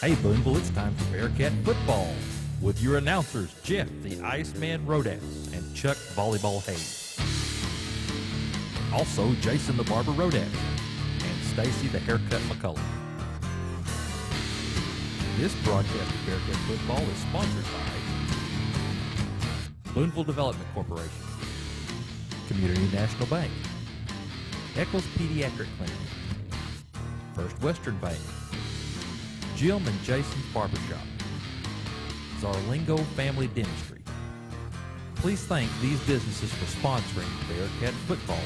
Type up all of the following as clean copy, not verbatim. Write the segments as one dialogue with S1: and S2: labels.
S1: Hey Booneville, it's time for Bearcat football with your announcers Jeff the Iceman Rodas and Chuck Volleyball Hayes. Also Jason the Barber Rodas and Stacy the Haircut McCullough. This broadcast of Bearcat football is sponsored by Booneville Development Corporation, Community National Bank, Eccles Pediatric Clinic, First Western Bank, Jim and Jason's Barbershop, Zarlingo Family Dentistry. Please thank these businesses for sponsoring Bearcat football.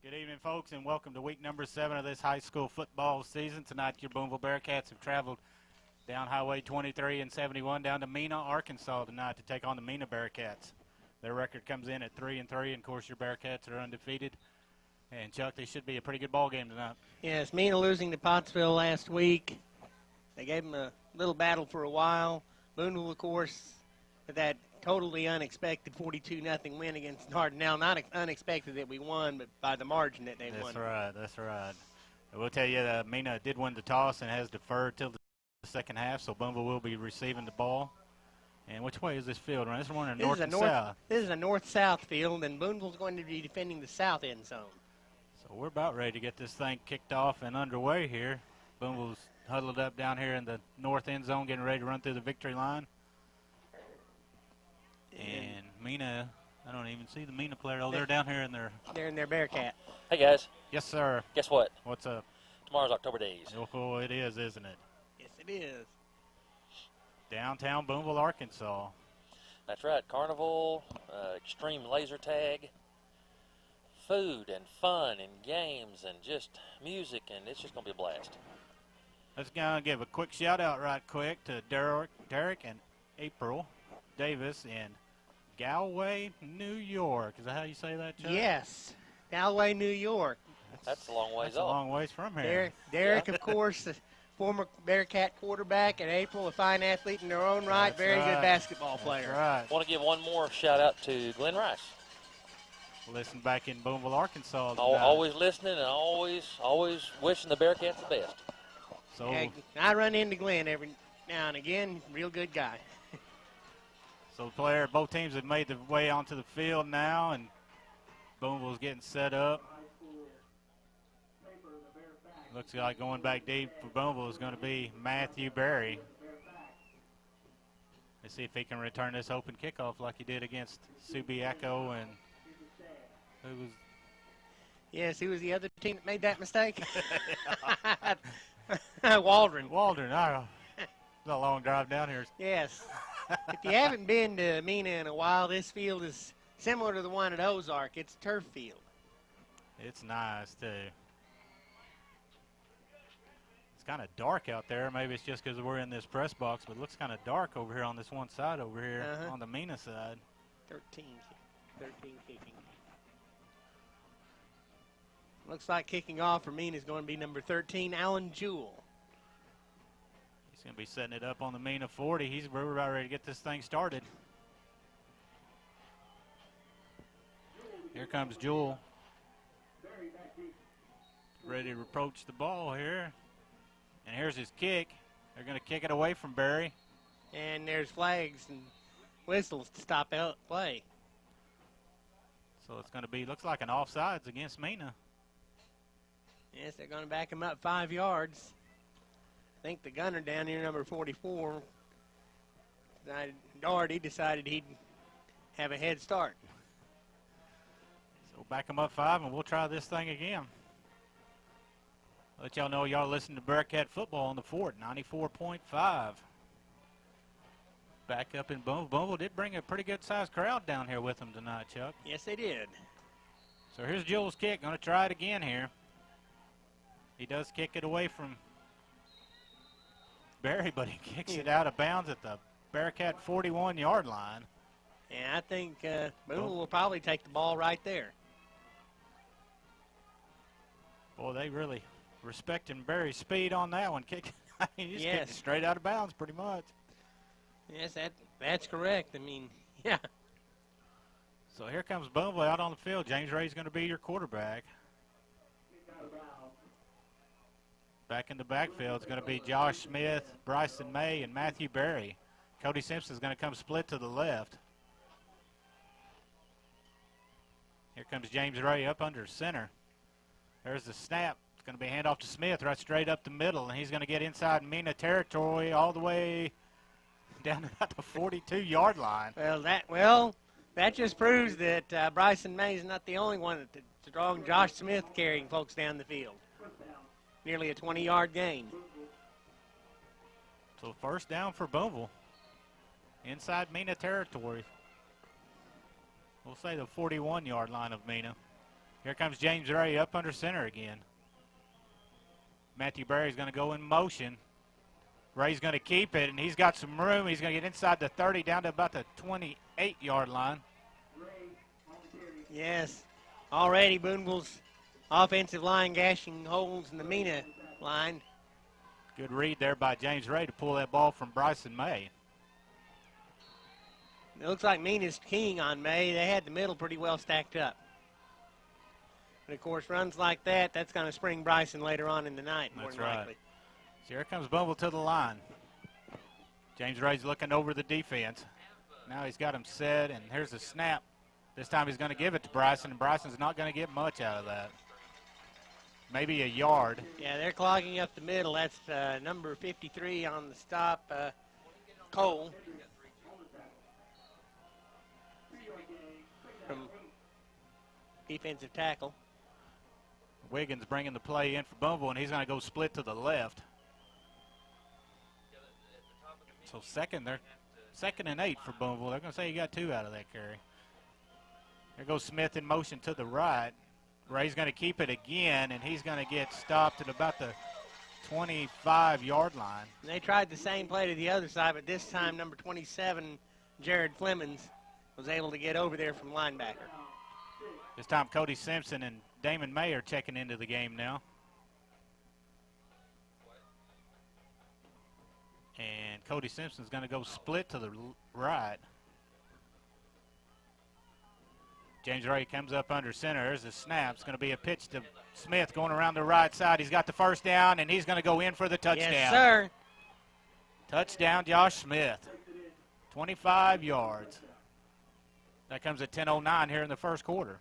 S2: Good evening, folks, and welcome to week number 7 of this high school football season. Tonight, your Booneville Bearcats have traveled down Highway 23 and 71 down to Mena, Arkansas tonight to take on the Mena Bearcats. Their record comes in at 3-3, and of course, your Bearcats are undefeated. And Chuck, they should be a pretty good ball game tonight.
S3: Yes, Mena losing to Pottsville last week. They gave them a little battle for a while. Booneville, of course, with that totally unexpected 42-0 win against Dardanelle. Not unexpected that we won, but by the margin that they won.
S2: That's right. I will tell you that Mena did win the toss and has deferred till the second half, so Booneville will be receiving the ball. And which way is this field? This is one in north and south.
S3: This is a north-south field, and Booneville's going to be defending the south end zone.
S2: So we're about ready to get this thing kicked off and underway here. Booneville's huddled up down here in the north end zone, getting ready to run through the victory line. And Mena, I don't even see the Mena player. Oh, they're down here in their...
S3: They're in their Bearcat.
S4: Hey, guys.
S2: Yes, sir.
S4: Guess what?
S2: What's up?
S4: Tomorrow's October Days.
S2: Oh, it is, isn't it?
S3: Yes, it is.
S2: Downtown Booneville, Arkansas.
S4: That's right. Carnival, extreme laser tag, food and fun and games and just music, and it's just going to be a blast.
S2: Let's go give a quick shout-out right quick to Derek and April Davis in Galway, New York. Is that how you say that, Chuck?
S3: Yes, Galway, New York.
S4: That's a long ways
S2: That's
S4: off.
S2: a long ways from here.
S3: Derek, of course, the former Bearcat quarterback, and April, a fine athlete in their own right,
S2: That's
S3: very
S2: right.
S3: good basketball player.
S2: That's right.
S4: I want to give one more shout-out to Glenn Rice.
S2: Listen back in Booneville, Arkansas.
S4: Always listening and always wishing the Bearcats the best.
S2: So
S3: Yeah, I run into Glenn every now and again. Real good guy.
S2: So both teams have made their way onto the field now, and Booneville's getting set up. Looks like going back deep for Booneville is going to be Matthew Berry. Let's see if he can return this open kickoff like he did against Subiaco and who was...
S3: Yes, who was the other team that made that mistake? Waldron.
S2: Waldron. It's a long drive down here.
S3: Yes. If you haven't been to Mena in a while, this field is similar to the one at Ozark. It's a turf field.
S2: It's nice, too. It's kind of dark out there. Maybe it's just because we're in this press box, but it looks kind of dark over here on this one side over here on the Mena side.
S3: 13 kicking. Looks like kicking off for Mena is going to be number 13, Alan Jewell.
S2: He's going to be setting it up on the Mena 40. We're about ready to get this thing started. Here comes Jewell. Ready to approach the ball here. And here's his kick. They're going to kick it away from Barry.
S3: And there's flags and whistles to stop out play.
S2: So it's going to be, looks like an offsides against Mena.
S3: Yes, they're going to back him up 5 yards. I think the gunner down here, number 44, Doherty, decided he'd have a head start.
S2: So back him up 5, and we'll try this thing again. Let y'all know y'all listen to Bearcat football on the Fort, 94.5. Back up in Booneville. Booneville did bring a pretty good-sized crowd down here with them tonight, Chuck.
S3: Yes, they did.
S2: So here's Jewell's kick. Going to try it again here. He does kick it away from Barry, but he kicks it out of bounds at the Bearcat 41-yard line.
S3: And I think Booneville will probably take the ball right there.
S2: Boy, they really respecting Barry's speed on that one. He's kicking it straight out of bounds pretty much.
S3: Yes, that's correct. I mean, yeah.
S2: So here comes Booneville out on the field. James Ray's going to be your quarterback. Back in the backfield is going to be Josh Smith, Bryson May, and Matthew Berry. Cody Simpson is going to come split to the left. Here comes James Ray up under center. There's the snap. It's going to be handoff to Smith right straight up the middle, and he's going to get inside Mena territory all the way down to about the 42-yard line.
S3: Well, that just proves that Bryson May is not the only one that's strong. Josh Smith carrying folks down the field. Nearly a 20-yard gain.
S2: So first down for Booneville. Inside Mena territory. We'll say the 41-yard line of Mena. Here comes James Ray up under center again. Matthew Berry's going to go in motion. Ray's going to keep it, and he's got some room. He's going to get inside the 30 down to about the 28-yard line.
S3: Yes. Already Booneville's offensive line gashing holes in the Mena line.
S2: Good read there by James Ray to pull that ball from Bryson May.
S3: It looks like Mena's keying on May. They had the middle pretty well stacked up. And, of course, runs like that, that's going to spring Bryson later on in the night, more than likely.
S2: So here comes Booneville to the line. James Ray's looking over the defense. Now he's got him set, and here's the snap. This time he's going to give it to Bryson, and Bryson's not going to get much out of that. Maybe a yard.
S3: Yeah, they're clogging up the middle. That's number 53 on the stop, Cole. From defensive tackle.
S2: Wiggins bringing the play in for Booneville, and he's going to go split to the left. So second and 8 for Booneville. They're going to say he got 2 out of that carry. There goes Smith in motion to the right. Ray's going to keep it again, and he's going to get stopped at about the 25-yard line.
S3: And they tried the same play to the other side, but this time number 27, Jared Flemings, was able to get over there from linebacker.
S2: This time Cody Simpson and Damon May are checking into the game now. And Cody Simpson's going to go split to the right. James Ray comes up under center. There's a snap. It's going to be a pitch to Smith going around the right side. He's got the first down, and he's going to go in for the touchdown.
S3: Yes, sir.
S2: Touchdown, Josh Smith. 25 yards. That comes at 10:09 here in the first quarter.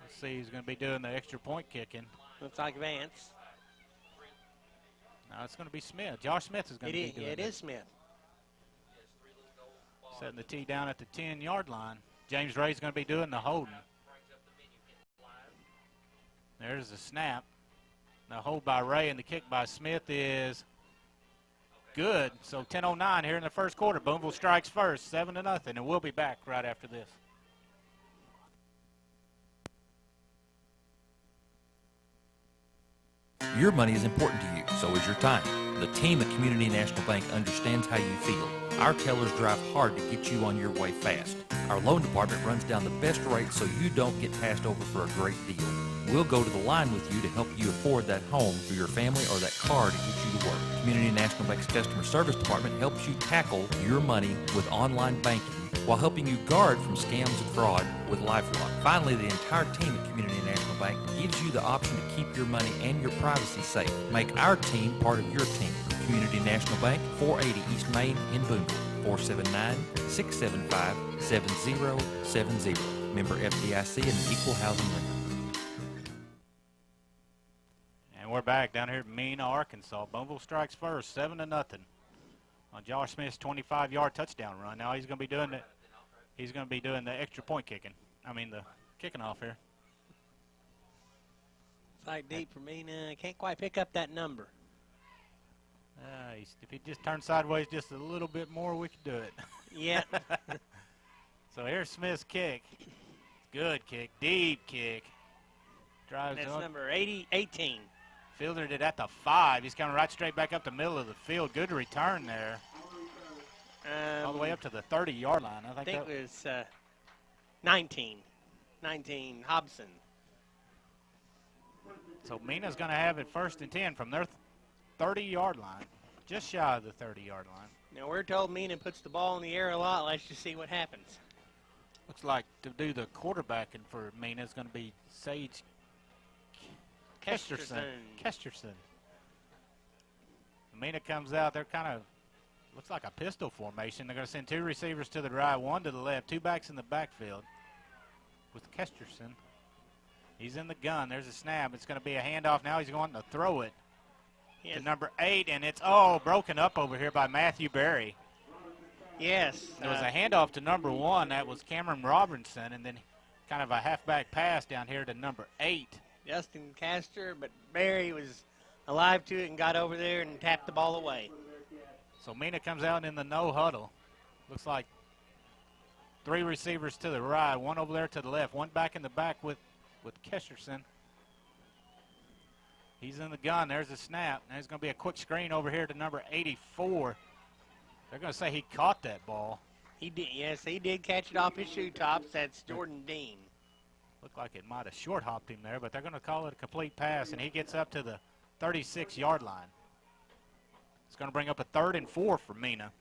S2: Let's see who's going to be doing the extra point kicking.
S3: Looks like Vance.
S2: No, it's going to be Smith. Josh Smith is going to be doing it.
S3: It is Smith.
S2: Setting the tee down at the 10-yard line. James Ray's going to be doing the holding. There's the snap. The hold by Ray and the kick by Smith is good. So 10:09 here in the first quarter. Booneville strikes first, 7-0, and we'll be back right after this.
S1: Your money is important to you, so is your time. The team at Community National Bank understands how you feel. Our tellers drive hard to get you on your way fast. Our loan department runs down the best rates so you don't get passed over for a great deal. We'll go to the line with you to help you afford that home for your family or that car to get you to work. Community National Bank's customer service department helps you tackle your money with online banking while helping you guard from scams and fraud with LifeLock. Finally, the entire team at Community National Bank gives you the option to keep your money and your privacy safe. Make our team part of your team. Community National Bank, 480 East Main in Booneville, 479-675-7070. Member FDIC and an equal housing lender.
S2: And we're back down here at Mena, Arkansas. Booneville strikes first, 7-0 on Josh Smith's 25-yard touchdown run. Now he's going to be doing it. He's going to be doing the extra point kicking. I mean the kicking off here.
S3: Fight deep for Mena. Can't quite pick up that number.
S2: If he just turned sideways just a little bit more, we could do it.
S3: Yeah.
S2: So here's Smith's kick. Good kick, deep kick. Drives
S3: That's
S2: up.
S3: number 18.
S2: Fielded it at the 5. He's coming right straight back up the middle of the field. Good return there. All the way up to the 30-yard line.
S3: I think it was 19. 19, Hobson.
S2: So Mena's going to have it first and 10 from their 30-yard line. Just shy of the 30-yard line.
S3: Now, we're told Mena puts the ball in the air a lot. Let's just see what happens.
S2: Looks like to do the quarterbacking for Mena is going to be Sage Kesterson. Mena comes out. They're kind of, looks like a pistol formation. They're going to send 2 receivers to the right, 1 to the left, 2 backs in the backfield with Kesterson. He's in the gun. There's a snap. It's going to be a handoff now. He's going to throw it to number 8, and it's broken up over here by Matthew Berry.
S3: Yes.
S2: There was a handoff to number 1. That was Cameron Robinson, and then kind of a halfback pass down here to number 8.
S3: Justin Castor, but Berry was alive to it and got over there and tapped the ball away.
S2: So Mena comes out in the no huddle. Looks like 3 receivers to the right, 1 over there to the left, 1 back in the back with Kesterson. He's in the gun. There's a snap. There's going to be a quick screen over here to number 84. They're going to say he caught that ball.
S3: He did. Yes, he did catch it off his shoe tops. That's Jordan Dean.
S2: Looked like it might have short hopped him there, but they're going to call it a complete pass, and he gets up to the 36-yard line. It's going to bring up a 3rd and 4 for Mena.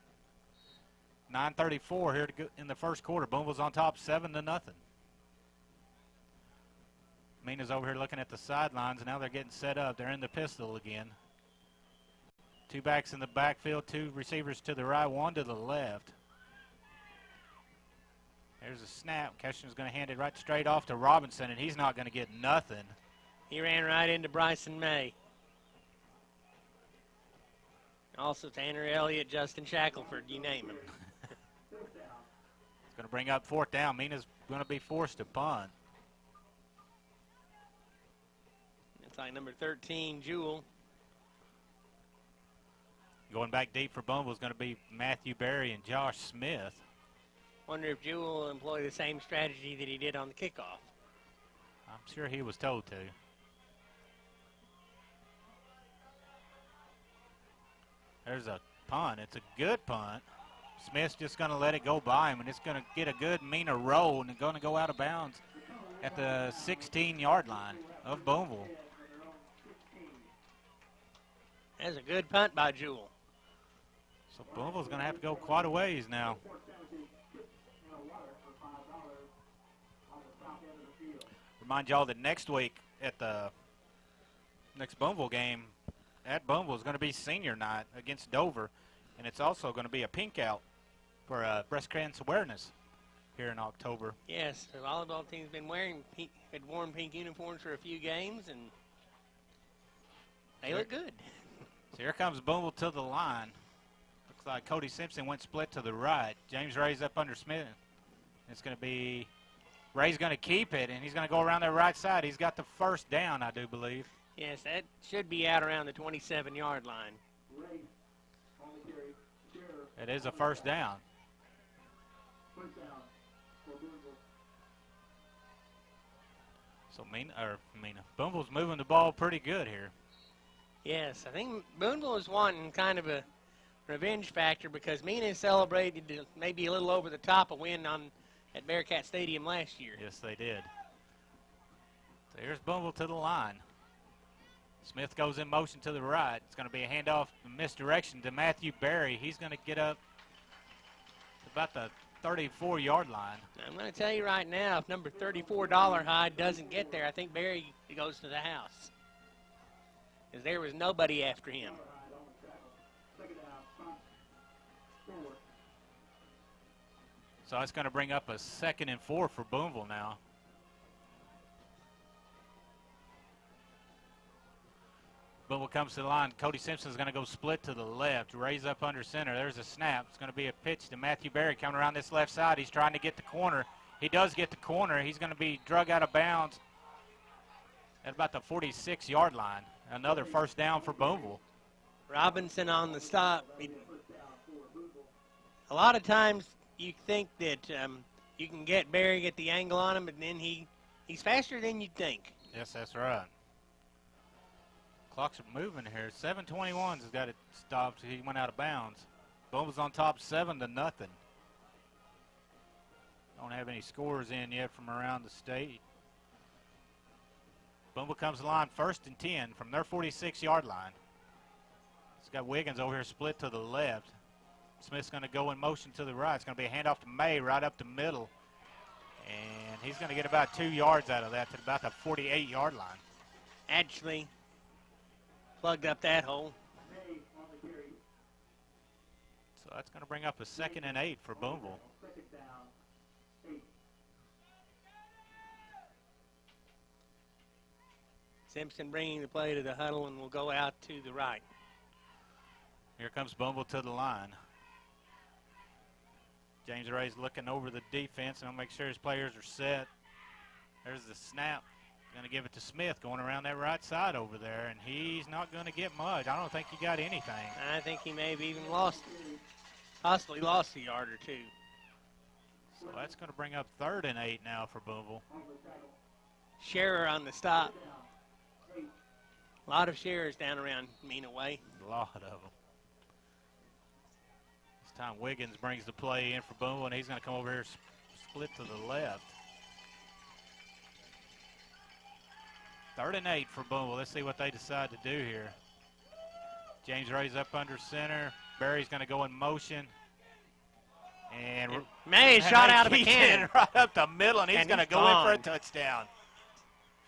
S2: 9:34 here to go in the first quarter. Booneville's on top 7-0. Mena's over here looking at the sidelines, and now they're getting set up. They're in the pistol again. 2 backs in the backfield, 2 receivers to the right, 1 to the left. There's a snap. Kesterton's going to hand it right straight off to Robinson, and he's not going to get nothing.
S3: He ran right into Bryson May. Also Tanner Elliott, Justin Shackelford, you name him.
S2: It's going to bring up 4th down. Mena's going to be forced to punt.
S3: It's like number 13, Jewell.
S2: Going back deep for Booneville is going to be Matthew Berry and Josh Smith.
S3: Wonder if Jewell will employ the same strategy that he did on the kickoff.
S2: I'm sure he was told to. There's a punt. It's a good punt. Smith's just going to let it go by him, and it's going to get a good Mena roll, and it's going to go out of bounds at the 16-yard line of Booneville.
S3: That's a good punt by Jewell.
S2: So Booneville's going to have to go quite a ways now. Remind y'all that next week at the next Booneville game at Booneville is going to be senior night against Dover, and it's also going to be a pink out for breast cancer awareness here in October.
S3: Yes, the volleyball team's been had worn pink uniforms for a few games, and they look good.
S2: So here comes Booneville to the line. Looks like Cody Simpson went split to the right. James Ray's up under Smith. It's going to be Ray's going to keep it, and he's going to go around their right side. He's got the 1st down, I do believe.
S3: Yes, that should be out around the 27-yard line.
S2: It is a 1st down. So Booneville's moving the ball pretty good here.
S3: Yes, I think Booneville is wanting kind of a revenge factor because Mena celebrated maybe a little over the top a win at Bearcat Stadium last year.
S2: Yes, they did. So here's Booneville to the line. Smith goes in motion to the right. It's going to be a handoff misdirection to Matthew Berry. He's going to get up to about the 34-yard line.
S3: I'm going to tell you right now, if number 34, Dollarhide, doesn't get there, I think Berry goes to the house. Because there was nobody after him.
S2: So it's going to bring up a 2nd and 4 for Booneville now. Booneville comes to the line. Cody Simpson's going to go split to the left. Raise up under center. There's a snap. It's going to be a pitch to Matthew Berry coming around this left side. He's trying to get the corner. He does get the corner. He's going to be drug out of bounds at about the 46-yard line. Another 1st down for Booneville.
S3: Robinson on the stop. A lot of times you think that you can get Berry, get the angle on him, but then he's faster than you'd think.
S2: Yes, that's right. Clocks are moving here. 7:21's has got it stopped. He went out of bounds. Booneville's on top 7-0. Don't have any scores in yet from around the state. Booneville comes to the line 1st and 10 from their 46-yard line. It's got Wiggins over here split to the left. Smith's going to go in motion to the right. It's going to be a handoff to May right up the middle. And he's going to get about 2 yards out of that to about the 48-yard line.
S3: actually plugged up that hole.
S2: So that's going to bring up a 2nd and 8 for Booneville.
S3: Simpson bringing the play to the huddle and will go out to the right.
S2: Here comes Booneville to the line. James Ray's looking over the defense and will make sure his players are set. There's the snap. Going to give it to Smith going around that right side over there, and he's not going to get much. I don't think he got anything.
S3: I think he may have even possibly lost a yard or two.
S2: So that's going to bring up 3rd and 8 now for Booneville.
S3: Scherer on the stop. A lot of Scherers down around Mena way.
S2: A lot of them. This time Wiggins brings the play in for Booneville, and he's going to come over here, split to the left. 3rd and 8 for Booneville. Let's see what they decide to do here. James Ray's up under center. Barry's going to go in motion. And
S3: May shot out of a cannon.
S2: Right up the middle, and he's going to go in for a touchdown.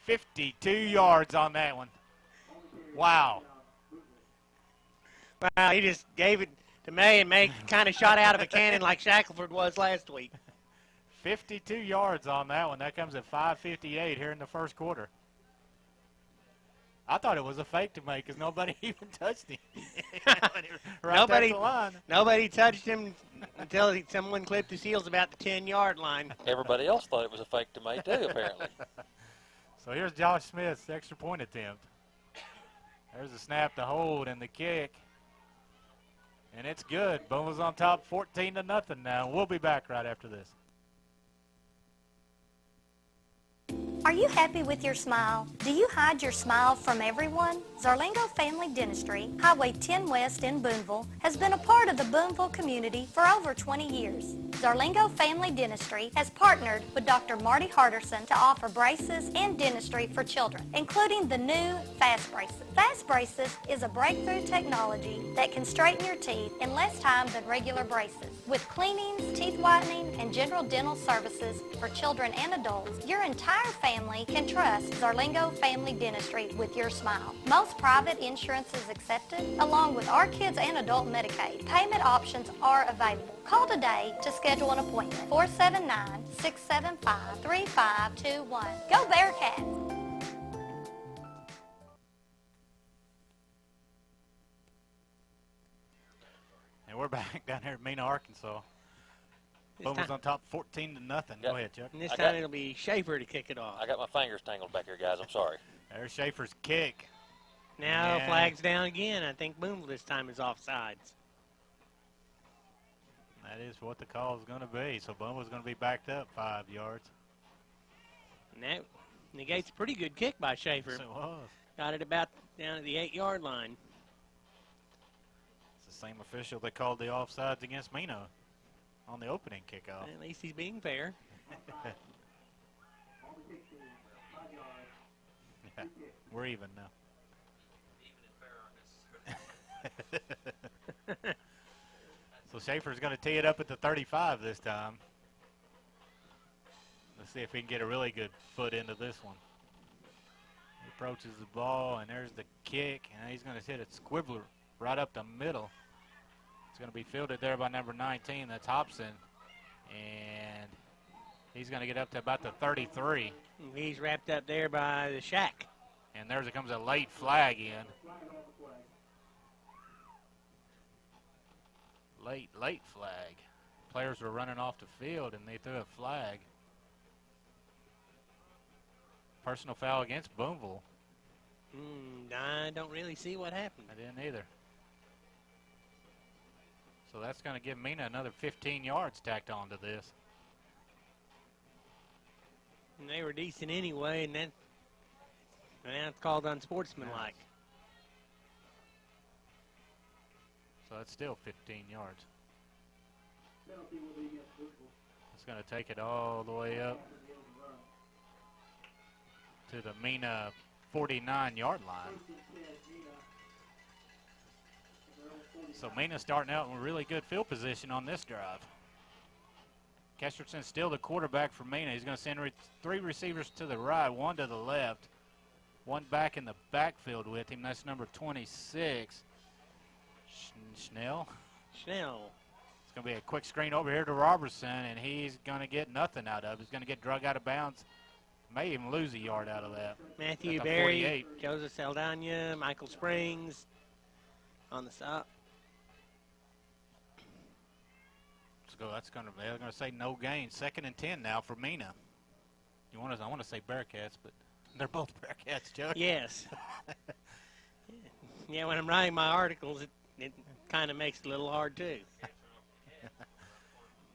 S2: 52 yards on that one. Wow.
S3: Wow, he just gave it to May, and May kind of shot out of a cannon like Shackelford was last week.
S2: 52 yards on that one. That comes at 5:58 here in the first quarter. I thought it was a fake to make because nobody even touched him.
S3: Nobody touched him until someone clipped his heels about the 10-yard line.
S4: Everybody else thought it was a fake to make too, apparently.
S2: So here's Josh Smith's extra point attempt. There's the snap, the hold, and the kick. And it's good. Booneville's on top 14-0 now. We'll be back right after this.
S5: Are you happy with your smile? Do you hide your smile from everyone? Zarlingo Family Dentistry, Highway 10 West in Booneville, has been a part of the Booneville community for over 20 years. Zarlingo Family Dentistry has partnered with Dr. Marty Harderson to offer braces and dentistry for children, including the new Fast Braces. Fast Braces is a breakthrough technology that can straighten your teeth in less time than regular braces. With cleanings, teeth whitening, and general dental services for children and adults, your entire family can trust Zarlingo Family Dentistry with your smile. Most private insurance is accepted, along with our kids and adult Medicaid. Payment options are available. Call today to schedule an appointment. 479-675-3521. Go Bearcats!
S2: And we're back down here at Mena, Arkansas. Booneville's on top 14-0. Go ahead, Chuck.
S3: And this time it'll be Schaefer to kick it off.
S4: I got my fingers tangled back here, guys. I'm sorry.
S2: There's Schaefer's kick.
S3: Now flag's down again. I think Booneville this time is offsides.
S2: That is what the call is going to be. So Booneville's going to be backed up 5 yards.
S3: And that negates a pretty good kick by Schaefer.
S2: Yes, it was.
S3: Got it about down at the 8-yard line.
S2: It's the same official that called the offsides against Mena on the opening kickoff.
S3: At least he's being fair.
S2: Yeah, we're even now. So Schaefer's going to tee it up at the 35 this time. Let's see if he can get a really good foot into this one. He approaches the ball, and there's the kick, and he's going to hit a squibbler right up the middle. It's going to be fielded there by number 19. That's Hobson. And he's going to get up to about the 33.
S3: He's wrapped up there by the shack.
S2: And there comes a late flag in. Late flag. Players were running off the field, and they threw a flag. Personal foul against Booneville.
S3: I don't really see what happened.
S2: I didn't either. So that's going to give Mena another 15 yards tacked onto this.
S3: And they were decent anyway, and then now it's called unsportsmanlike.
S2: So that's still 15 yards. It's going to take it all the way up to the Mena 49-yard line. So Mena starting out in really good field position on this drive. Kesterton's still the quarterback for Mena. He's going to send three receivers to the right, one to the left. one back in the backfield with him. That's number 26, Schnell.
S3: Schnell.
S2: It's going to be a quick screen over here to Robertson, and he's going to get nothing out of it. He's going to get drug out of bounds. May even lose a yard out of that.
S3: Matthew
S2: At the
S3: Berry,
S2: 48.
S3: Joseph Saldana, Michael Springs on the stop.
S2: Let's go. They're going to say no gain. 2nd and 10 now for Mena. I want to say Bearcats, but they're both Bearcats, Chuck.
S3: Yes. Yeah, when I'm writing my articles, it kind of makes it a little hard too.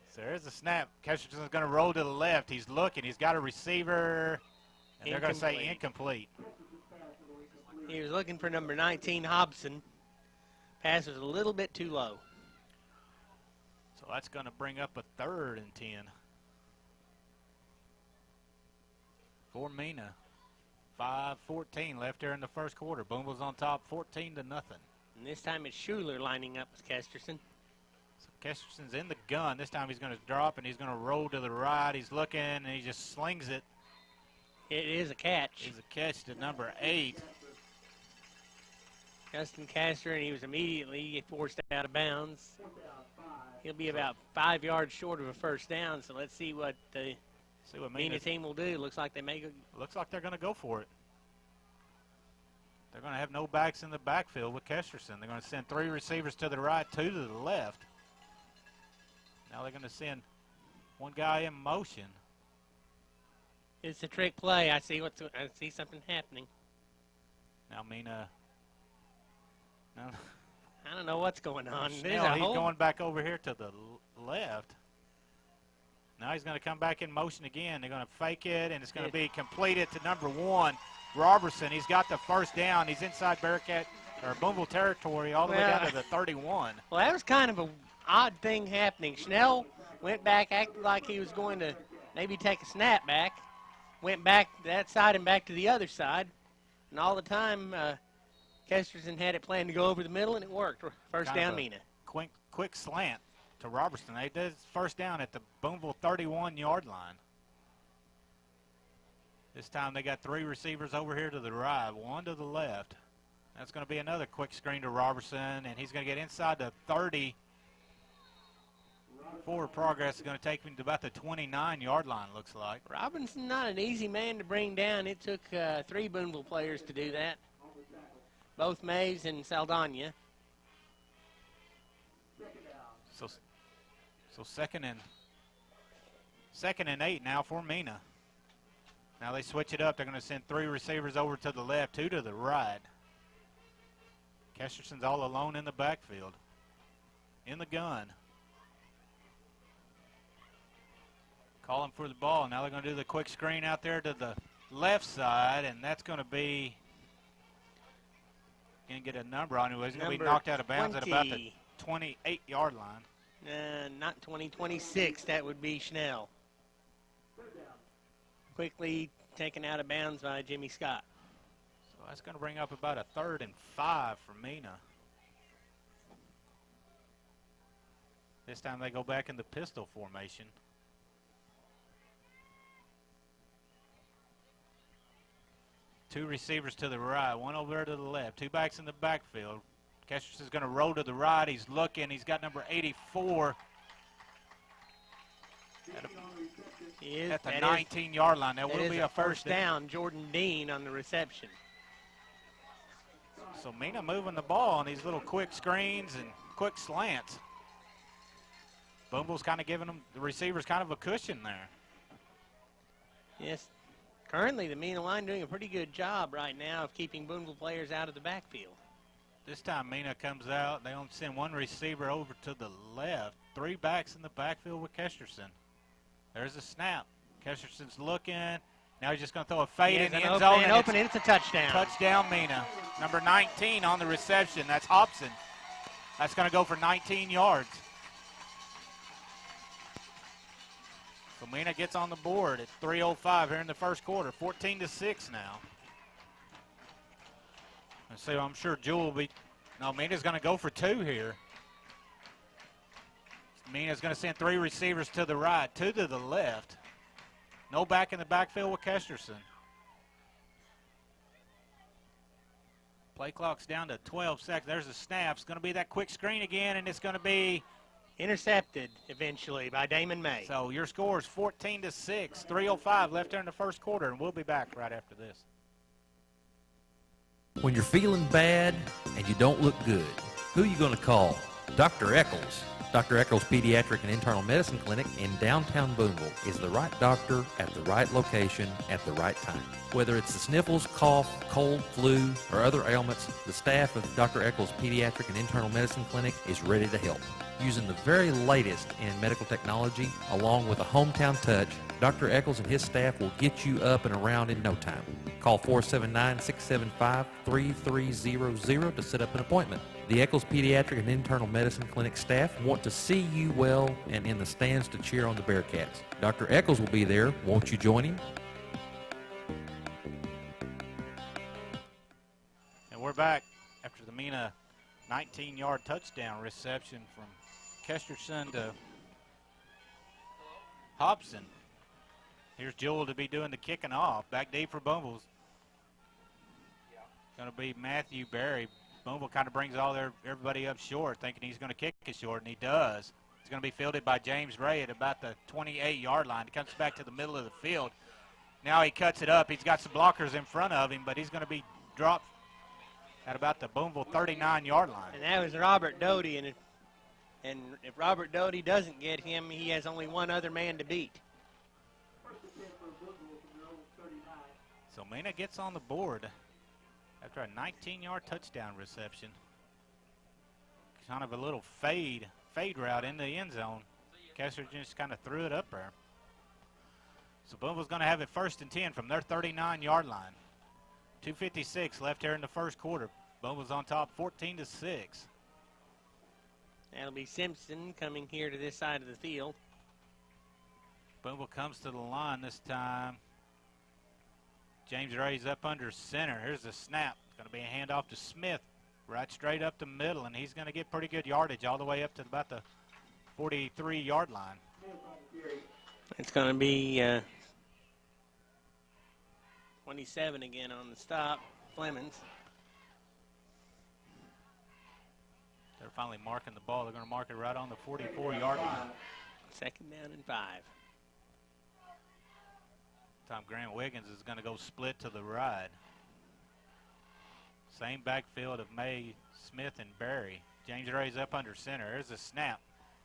S2: So there's a snap. Kesterton's going to roll to the left. He's looking. He's got a receiver, and they're going to say incomplete.
S3: He was looking for number 19, Hobson. Pass was a little bit too low.
S2: So that's going to bring up a 3rd and 10 for Mena. 5:14 left there in the first quarter. Booneville's on top 14-0.
S3: And this time it's Schuler lining up with Kesterson.
S2: So Kesterson's in the gun. This time he's going to drop, and he's going to roll to the right. He's looking, and he just slings it.
S3: It is a catch.
S2: It's a catch to number 8.
S3: Justin Castor, and he was immediately forced out of bounds. He'll be about 5 yards short of a first down, so let's see what the Mena team will do. Looks like they may go.
S2: Looks like they're going to go for it. They're going to have no backs in the backfield with Kesterson. They're going to send 3 receivers to the right, 2 to the left. Now they're going to send one guy in motion.
S3: It's a trick play. I see something happening.
S2: Now Mena. Now,
S3: I don't know what's going on.
S2: He's going back over here to the left. Now he's going to come back in motion again. They're going to fake it, and it's going to be completed to number 1, Robertson. He's got the first down. He's inside Bearcat or Booneville territory all the way down to the 31.
S3: Well, that was kind of an odd thing happening. Schnell went back, acted like he was going to maybe take a snap back, went back to that side and back to the other side, and all the time Kesterson had it planned to go over the middle, and it worked. First
S2: Kind
S3: down,
S2: of a
S3: Mena.
S2: Quick slant to Robertson. They did first down at the Booneville 31-yard line. This time they got 3 receivers over here to the right, 1 to the left. That's going to be another quick screen to Robertson, and he's going to get inside the 30. Forward progress is going to take him to about the 29-yard line, looks like.
S3: Robinson, not an easy man to bring down. It took 3 Booneville players to do that, both Mays and Saldana.
S2: So second and 8 now for Mena. Now they switch it up. They're going to send 3 receivers over to the left, 2 to the right. Kesterson's all alone in the backfield. In the gun. Calling for the ball. Now they're going to do the quick screen out there to the left side, and that's going to be, going to get a number on it. He's going to be knocked out of bounds at about the 28-yard line.
S3: Not 26. That would be Schnell. Quickly taken out of bounds by Jimmy Scott.
S2: So that's going to bring up about a 3rd and 5 for Mena. This time they go back in the pistol formation. Two receivers to the right, 1 over there to the left. 2 backs in the backfield. Kesterson's going to roll to the right. He's looking. He's got number 84 at the 19-yard line. That will be a first
S3: down. Jordan Dean on the reception.
S2: So Mena moving the ball on these little quick screens and quick slants. Booneville's kind of giving them, the receivers kind of a cushion there.
S3: Yes. Currently, the Mena line doing a pretty good job right now of keeping Booneville players out of the backfield.
S2: This time Mena comes out. They only send 1 receiver over to the left. 3 backs in the backfield with Kesterson. There's a snap. Kesterson's looking. Now he's just going to throw a fade in the end zone.
S3: And it's a touchdown.
S2: Touchdown Mena. Number 19 on the reception. That's Hobson. That's going to go for 19 yards. So Mena gets on the board at 3:05 here in the first quarter. 14-6 now. And so I'm sure Jewel will be. No, Mena's going to go for 2 here. Mena's going to send 3 receivers to the right, 2 to the left. No back in the backfield with Kesterson. Play clock's down to 12 seconds. There's a snap. It's going to be that quick screen again, and it's going to be
S3: intercepted eventually by Damon May.
S2: So your score is 14-6. 3:05 left there in the first quarter, and we'll be back right after this.
S1: When you're feeling bad and you don't look good, who are you going to call? Dr. Eccles. Dr. Eccles Pediatric and Internal Medicine Clinic in downtown Booneville is the right doctor at the right location at the right time. Whether it's the sniffles, cough, cold, flu, or other ailments, the staff of Dr. Eccles Pediatric and Internal Medicine Clinic is ready to help. Using the very latest in medical technology, along with a hometown touch, Dr. Eccles and his staff will get you up and around in no time. Call 479-675-3300 to set up an appointment. The Eccles Pediatric and Internal Medicine Clinic staff want to see you well and in the stands to cheer on the Bearcats. Dr. Eccles will be there. Won't you join him?
S2: And we're back after the Mena 19-yard touchdown reception from Kesterson to Hobson. Here's Jewell to be doing the kicking off. Back deep for Booneville. Going to be Matthew Berry. Booneville kind of brings everybody up short, thinking he's going to kick it short, and he does. It's going to be fielded by James Ray at about the 28-yard line. He comes back to the middle of the field. Now he cuts it up. He's got some blockers in front of him, but he's going to be dropped at about the Booneville 39-yard line.
S3: And that was Robert Doty, and if Robert Doty doesn't get him, he has only one other man to beat.
S2: So Mena gets on the board after a 19-yard touchdown reception. Kind of a little fade route in the end zone. Kessler just kind of threw it up there. So Booneville's going to have it 1st and 10 from their 39-yard line. 2:56 left here in the first quarter. Booneville's on top 14-6.
S3: That'll be Simpson coming here to this side of the field.
S2: Booneville comes to the line this time. James Ray's up under center. Here's the snap. It's going to be a handoff to Smith, right straight up the middle, and he's going to get pretty good yardage all the way up to about the 43-yard line.
S3: It's going to be 27 again on the stop, Flemings.
S2: They're finally marking the ball. They're going to mark it right on the 44-yard line.
S3: 2nd down and 5.
S2: Time Grant Wiggins is going to go split to the right. Same backfield of May, Smith, and Berry. James Ray's up under center. There's a snap.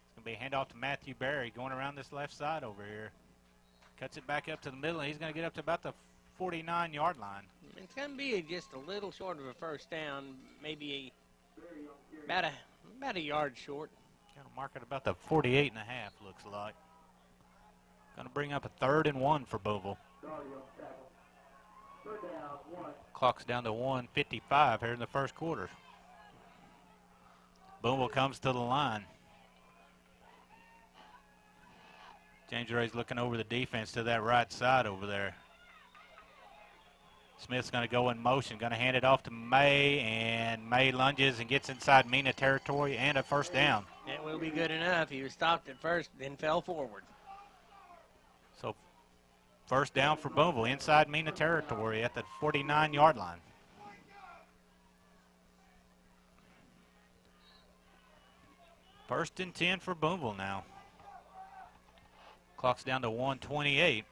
S2: It's going to be a handoff to Matthew Berry going around this left side over here. Cuts it back up to the middle, and he's going to get up to about the 49-yard line.
S3: It's going to be just a little short of a 1st down, maybe about a yard short.
S2: Going to mark it about the 48.5, looks like. Going to bring up a 3rd and 1 for Booneville. Clock's down to 1:55 here in the first quarter. Booneville comes to the line. James Ray's looking over the defense to that right side over there. Smith's going to go in motion, going to hand it off to May, and May lunges and gets inside Mena territory and a 1st down.
S3: That will be good enough. He was stopped at first, then fell forward.
S2: So 1st down for Booneville inside Mena territory at the 49-yard line. First and 10 for Booneville now. Clock's down to 1:28.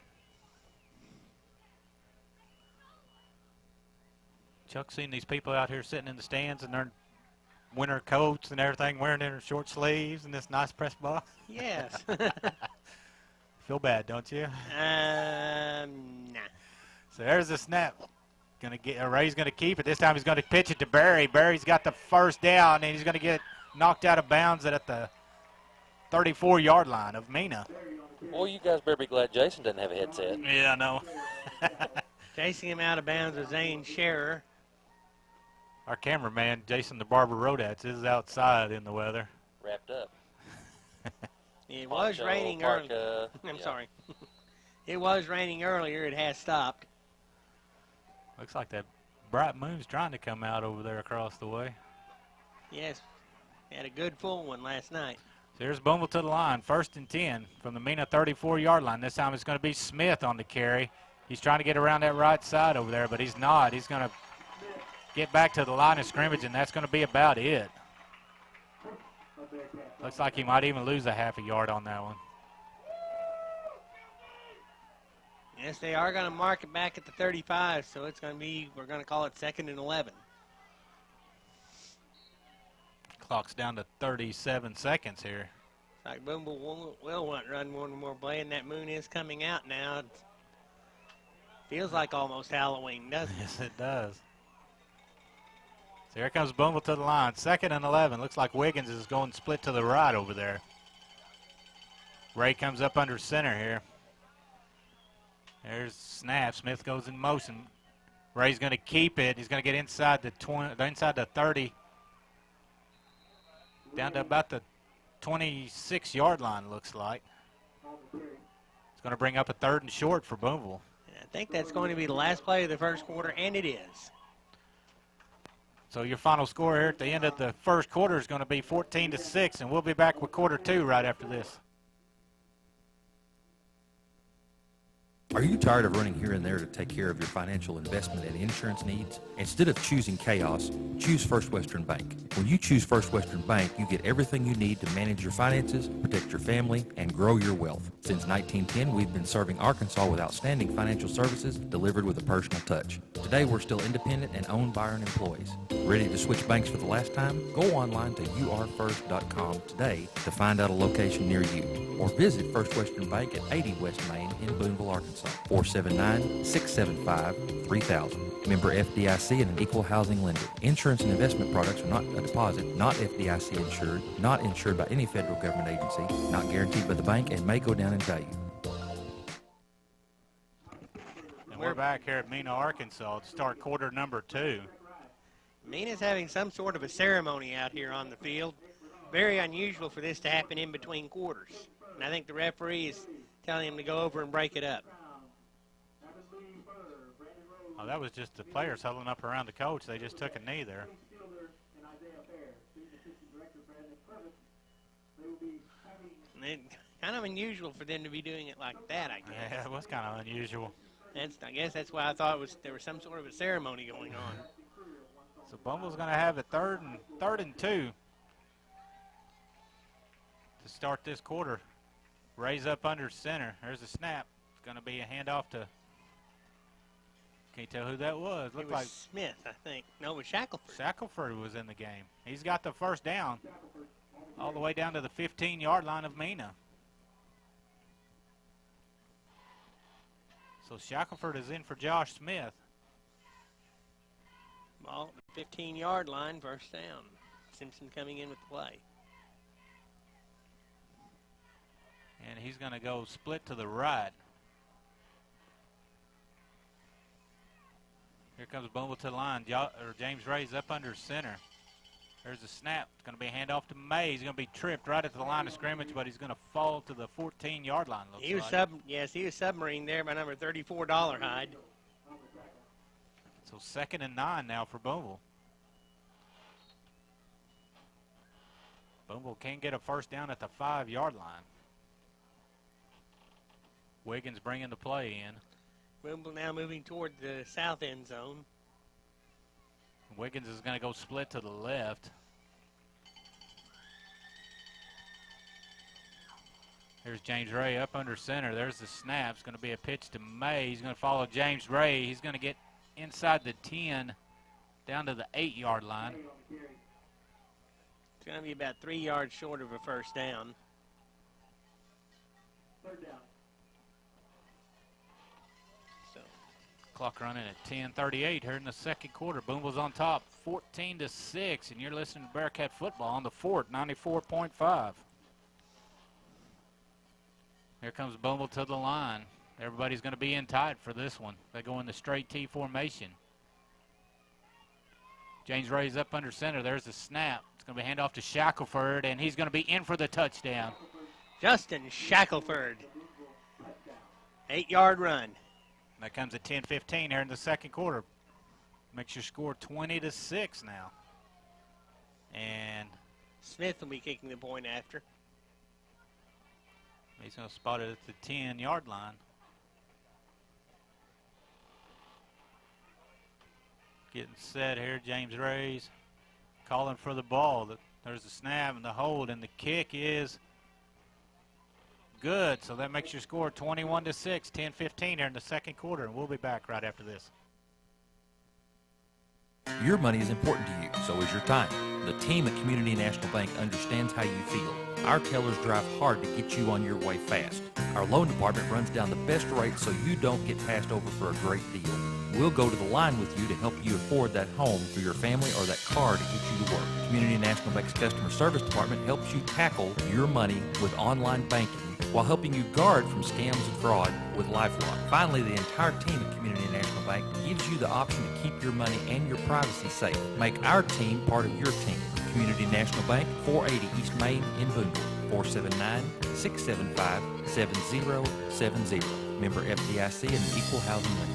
S2: Chuck's seen these people out here sitting in the stands in their winter coats and everything, wearing their short sleeves and this nice press box.
S3: Yes.
S2: Feel bad, don't you?
S3: Nah.
S2: So there's the snap. Ray's going to keep it. This time he's going to pitch it to Berry. Berry's got the 1st down, and he's going to get knocked out of bounds at the 34-yard line of Mena.
S4: Boy, you guys better be glad Jason doesn't have a headset.
S2: Yeah, I know.
S3: Chasing him out of bounds was Zane Scherer.
S2: Our cameraman, Jason the Barber Rodats, is outside in the weather.
S4: Wrapped up.
S3: It was
S4: Poncho,
S3: raining
S4: parka,
S3: earlier. I'm
S4: yeah.
S3: sorry. It was raining earlier. It has stopped.
S2: Looks like that bright moon's trying to come out over there across the way.
S3: Yes. Had a good full one last night.
S2: So here's Booneville to the line. 1st and 10 from the Mena 34-yard line. This time it's going to be Smith on the carry. He's trying to get around that right side over there, but he's not. He's going to get back to the line of scrimmage, and that's going to be about it. Looks like he might even lose a half a yard on that one.
S3: Yes, they are going to mark it back at the 35, so it's going to be, we're going to call it 2nd and 11.
S2: Clock's down to 37 seconds here.
S3: Like Booneville will want to run one more play, and that moon is coming out now. It feels like almost Halloween, doesn't it?
S2: Yes, it does. So here comes Booneville to the line. 2nd and 11. Looks like Wiggins is going split to the right over there. Ray comes up under center here. There's snap. Smith goes in motion. Ray's going to keep it. He's going to get inside the 20, inside the 30, down to about the 26-yard line, looks like. It's going to bring up a 3rd and short for Booneville.
S3: I think that's going to be the last play of the first quarter, and it is.
S2: So your final score here at the end of the first quarter is going to be 14-6, and we'll be back with quarter 2 right after this.
S1: Are you tired of running here and there to take care of your financial investment and insurance needs? Instead of choosing chaos, choose First Western Bank. When you choose First Western Bank, you get everything you need to manage your finances, protect your family, and grow your wealth. Since 1910, we've been serving Arkansas with outstanding financial services delivered with a personal touch. Today, we're still independent and owned by our own employees. Ready to switch banks for the last time? Go online to urfirst.com today to find out a location near you. Or visit First Western Bank at 80 West Main in Booneville, Arkansas. 479-675-3000. Member FDIC and an equal housing lender. Insurance and investment products are not a deposit, not FDIC insured, not insured by any federal government agency, not guaranteed by the bank, and may go down in value.
S2: And we're back here at Mena, Arkansas to start quarter number 2.
S3: Mena's having some sort of a ceremony out here on the field. Very unusual for this to happen in between quarters. And I think the referee is telling him to go over and break it up.
S2: Oh, that was just the players huddling up around the coach. They just took a knee there.
S3: And it, kind of unusual for them to be doing it like that, I guess.
S2: Yeah, it was kind of unusual.
S3: I guess that's why I thought there was some sort of a ceremony going on.
S2: So Bumble's going to have a third and 2 to start this quarter. Raise up under center. There's a snap. It's going to be a handoff to, can't tell who that was. Looked like
S3: Smith, I think. No, it was Shackelford.
S2: Shackelford was in the game. He's got the first down all the way down to the 15-yard line of Mena. So Shackelford is in for Josh Smith.
S3: Ball at the 15-yard line, first down. Simpson coming in with the play.
S2: And he's going to go split to the right. Here comes Booneville to the line. James Ray's up under center. There's a snap. It's going to be a handoff to May. He's going to be tripped right at the line of scrimmage, but he's going to fall to the 14-yard line.
S3: He was submarine there by number 34, Hyde.
S2: So 2nd and 9 now for Booneville. Booneville can't get a first down at the 5-yard line. Wiggins bringing the play in.
S3: Booneville now moving toward the south end zone.
S2: Wiggins is going to go split to the left. Here's James Ray up under center. There's the snap. It's going to be a pitch to May. He's going to follow James Ray. He's going to get inside the 10 down to the 8-yard line.
S3: It's going to be about 3 yards short of a first down. Third down.
S2: Clock running at 10:38 here in the second quarter. Booneville's on top, 14-6, and you're listening to Bearcat football on the Fort 94.5. Here comes Booneville to the line. Everybody's going to be in tight for this one. They go in the straight T formation. James Ray's up under center. There's the snap. It's going to be hand off to Shackelford, and he's going to be in for the touchdown.
S3: Justin Shackelford. 8-yard run.
S2: That comes at 10:15 here in the second quarter. Makes your score 20-6 now. And
S3: Smith will be kicking the point after.
S2: He's going to spot it at the 10-yard line. Getting set here, James Ray's calling for the ball. There's the snap and the hold, and the kick is good. So that makes your score 21-6, 10-15 here in the second quarter, and we'll be back right after this.
S1: Your money is important to you, so is your time. The team at Community National Bank understands how you feel. Our tellers drive hard to get you on your way fast. Our loan department runs down the best rates so you don't get passed over for a great deal. We'll go to the line with you to help you afford that home for your family or that car to get you to work. Community National Bank's customer service department helps you tackle your money with online banking while helping you guard from scams and fraud with LifeLock. Finally, the entire team at Community National Bank gives you the option to keep your money and your privacy safe. Make our team part of your team. Community National Bank, 480 East Main in Booneville, 479-675-7070. Member FDIC and an equal housing lender.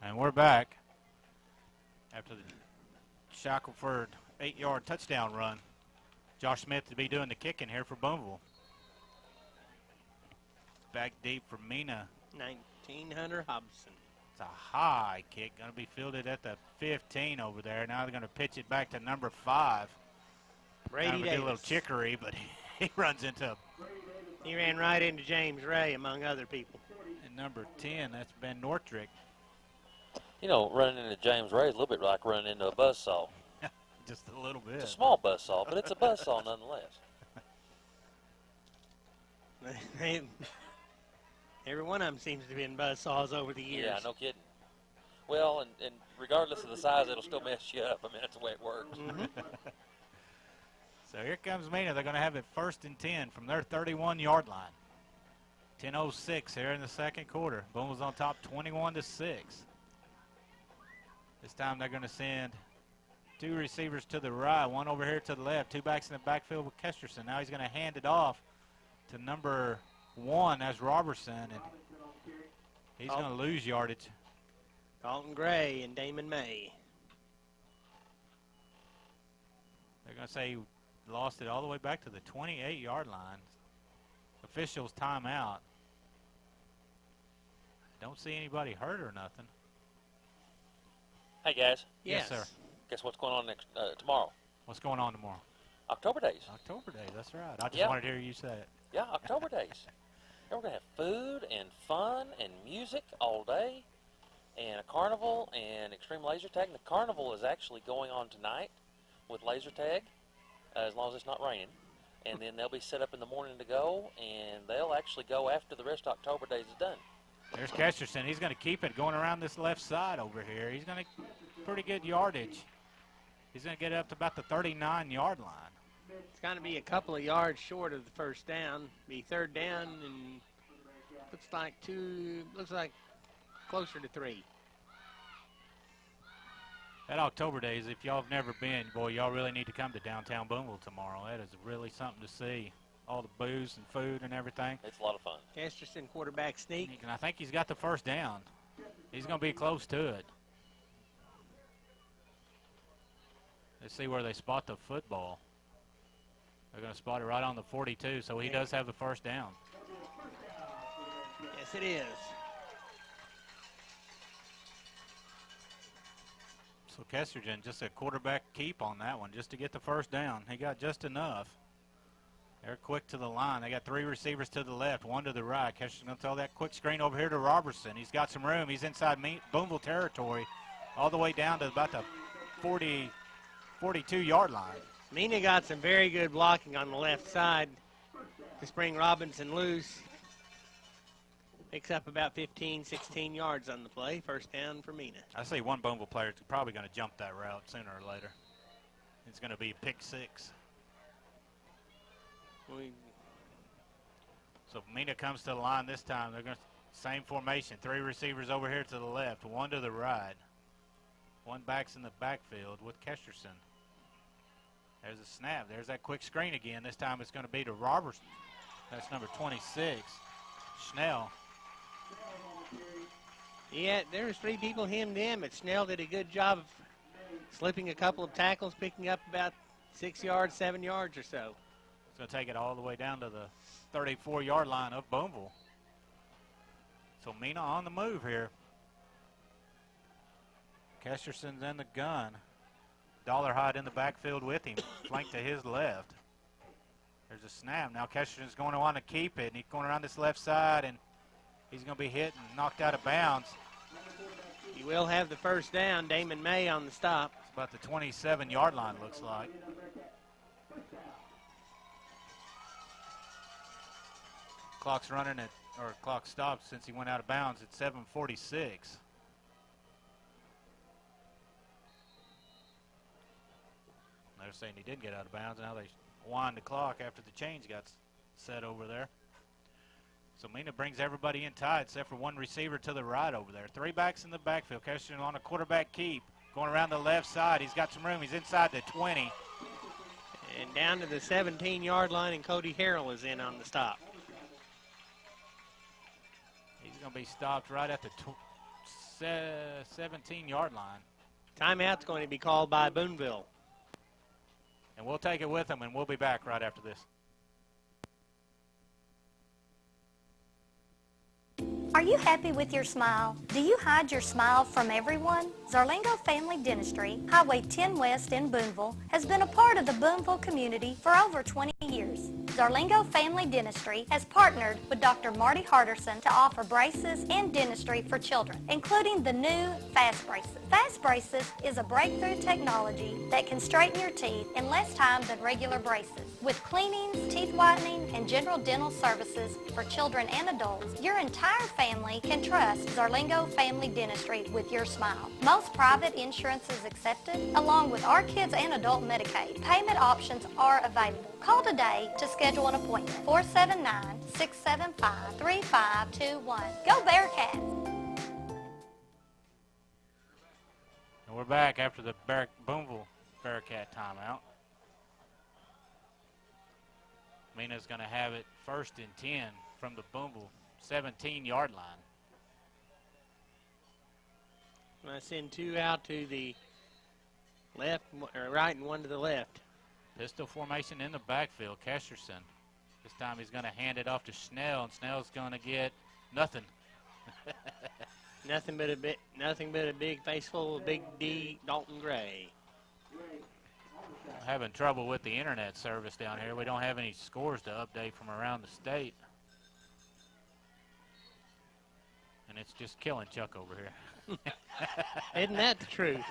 S2: And we're back after the Shackelford 8-yard touchdown run. Josh Smith to be doing the kicking here for Booneville. Back deep for Mena.
S3: 1900 Hobson.
S2: It's a high kick, going to be fielded at the 15 over there. Now they're going to pitch it back to number 5.
S3: Brady
S2: Davis.
S3: Davis.
S2: A little chicory, but he runs into
S3: He ran right into James Ray, among other people.
S2: and number 10. That's Ben Nortrick.
S4: You know, running into James Ray is a little bit like running into a buzzsaw.
S2: Just a little bit.
S4: It's a small buzzsaw, but it's a buzzsaw nonetheless.
S3: Every one of them seems to be in buzzsaws over the years.
S4: Yeah, no kidding. Well, and regardless of the size, it'll still mess you up. I mean, that's the way it works.
S3: Mm-hmm.
S2: So here comes Mena. They're going to have it 1st and 10 from their 31-yard line. 10:06 here in the second quarter. Booneville's on top 21-6. This time they're going to send 2 receivers to the right, 1 over here to the left, 2 backs in the backfield with Kesterson. Now he's going to hand it off to number 1, that's Robertson, and he's going to lose yardage.
S3: Dalton Gray and Damon May.
S2: They're going to say he lost it all the way back to the 28-yard line. Officials timeout. Don't see anybody hurt or nothing.
S4: Hey, guys,
S2: Yes, sir.
S4: guess what's going on next tomorrow?
S2: What's going on tomorrow?
S4: October Days.
S2: October Day, that's right. I just
S4: Yeah.
S2: wanted to hear you say it.
S4: Yeah, October Days. And we're going to have food and fun and music all day and a carnival and extreme laser tag. And the carnival is actually going on tonight with laser tag, as long as it's not raining. And then they'll be set up in the morning to go, and they'll actually go after the rest of October Days is done.
S2: There's Kesterson. He's going to keep it going around this left side over here. He's going to pretty good yardage. He's going to get up to about the 39-yard line.
S3: It's going to be a couple of yards short of the first down. Be 3rd down and looks like closer to 3.
S2: At October Days, if y'all have never been, boy, y'all really need to come to downtown Booneville tomorrow. That is really something to see. All the booze and food and everything.
S4: It's a lot of fun.
S3: Kesterson quarterback sneak.
S2: And I think he's got the first down. He's going to be close to it. Let's see where they spot the football. They're going to spot it right on the 42, so he does have the first down.
S3: Yes, it is.
S2: So Kesterson, just a quarterback keep on that one, just to get the first down. He got just enough. They're quick to the line. They got 3 receivers to the left, 1 to the right. Kesterson going to throw that quick screen over here to Robertson. He's got some room. He's inside Booneville territory all the way down to about the 42-yard line.
S3: Mena got some very good blocking on the left side to spring Robinson loose. Picks up about 15, 16 yards on the play. First down for Mena.
S2: I see one Booneville player is probably going to jump that route sooner or later. It's going to be a pick 6. So Mena comes to the line this time. They're going to same formation. 3 receivers over here to the left, 1 to the right. 1 back's in the backfield with Kesterson. There's a snap. There's that quick screen again. This time it's going to be to Robertson. That's number 26, Schnell.
S3: Yeah, there was 3 people hemmed in, but Schnell did a good job of slipping a couple of tackles, picking up about 6 yards, 7 yards or so.
S2: It's going to take it all the way down to the 34-yard line of Booneville. So Mena on the move here. Kesterson's in the gun. Dollarhide in the backfield with him, flanked to his left. There's a snap. Now Kesterson's going to want to keep it, and he's going around this left side, and he's going to be hit and knocked out of bounds.
S3: He will have the first down. Damon May on the stop.
S2: It's about the 27-yard line, looks like. Clock's running at, or clock stopped since he went out of bounds at 7:46. They're saying he did get out of bounds. Now they wind the clock after the change got set over there. So Mena brings everybody in tight except for one receiver to the right over there. Three backs in the backfield. Kesterson on a quarterback keep. Going around the left side. He's got some room. He's inside the 20.
S3: And down to the 17-yard line, and Cody Harrell is in on the stop.
S2: He's going to be stopped right at the 17-yard line.
S3: Timeout's going to be called by Booneville.
S2: And we'll take it with him, and we'll be back right after this.
S5: Are you happy with your smile? Do you hide your smile from everyone? Zarlingo Family Dentistry, Highway 10 West in Booneville, has been a part of the Booneville community for over 20 years. Zarlingo Family Dentistry has partnered with Dr. Marty Harderson to offer braces and dentistry for children, including the new Fast Braces. Fast Braces is a breakthrough technology that can straighten your teeth in less time than regular braces. With cleanings, teeth whitening, and general dental services for children and adults, your entire family can trust Zarlingo Family Dentistry with your smile. Most private insurance is accepted, along with our kids and adult Medicaid. Payment options are available. Call today to schedule an appointment. 479-675-3521. Go Bearcats!
S2: And we're back after the Booneville Bearcat timeout. Mena's going to have it 1st and 10 from the Booneville 17-yard line.
S3: I send two out to the left, or right, and one to the left.
S2: Pistol formation in the backfield. Kesterson. This time he's going to hand it off to Snell, and Snell's going to get nothing.
S3: Nothing but a big face full of Big D Dalton Gray.
S2: Having trouble with the internet service down here. We don't have any scores to update from around the state. And it's just killing Chuck over here.
S3: Isn't that the truth?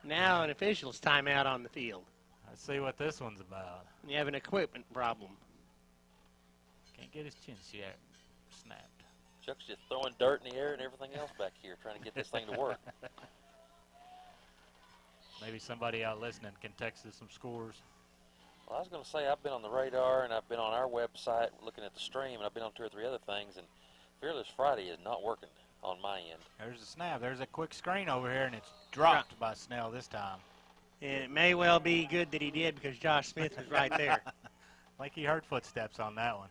S3: Now an official's timeout on the field.
S2: Let's see what this one's about.
S3: You have an equipment problem.
S2: Can't get his chin snapped.
S4: Chuck's just throwing dirt in the air and everything else back here trying to get this thing to work.
S2: Maybe somebody out listening can text us some scores.
S4: Well, I was going to say I've been on the radar and I've been on our website looking at the stream, and I've been on 2 or 3 other things, and Fearless Friday is not working on my end.
S2: There's a snap. There's a quick screen over here, and it's dropped by Snell this time.
S3: And it may well be good that he did, because Josh Smith was right there.
S2: Like he heard footsteps on that one.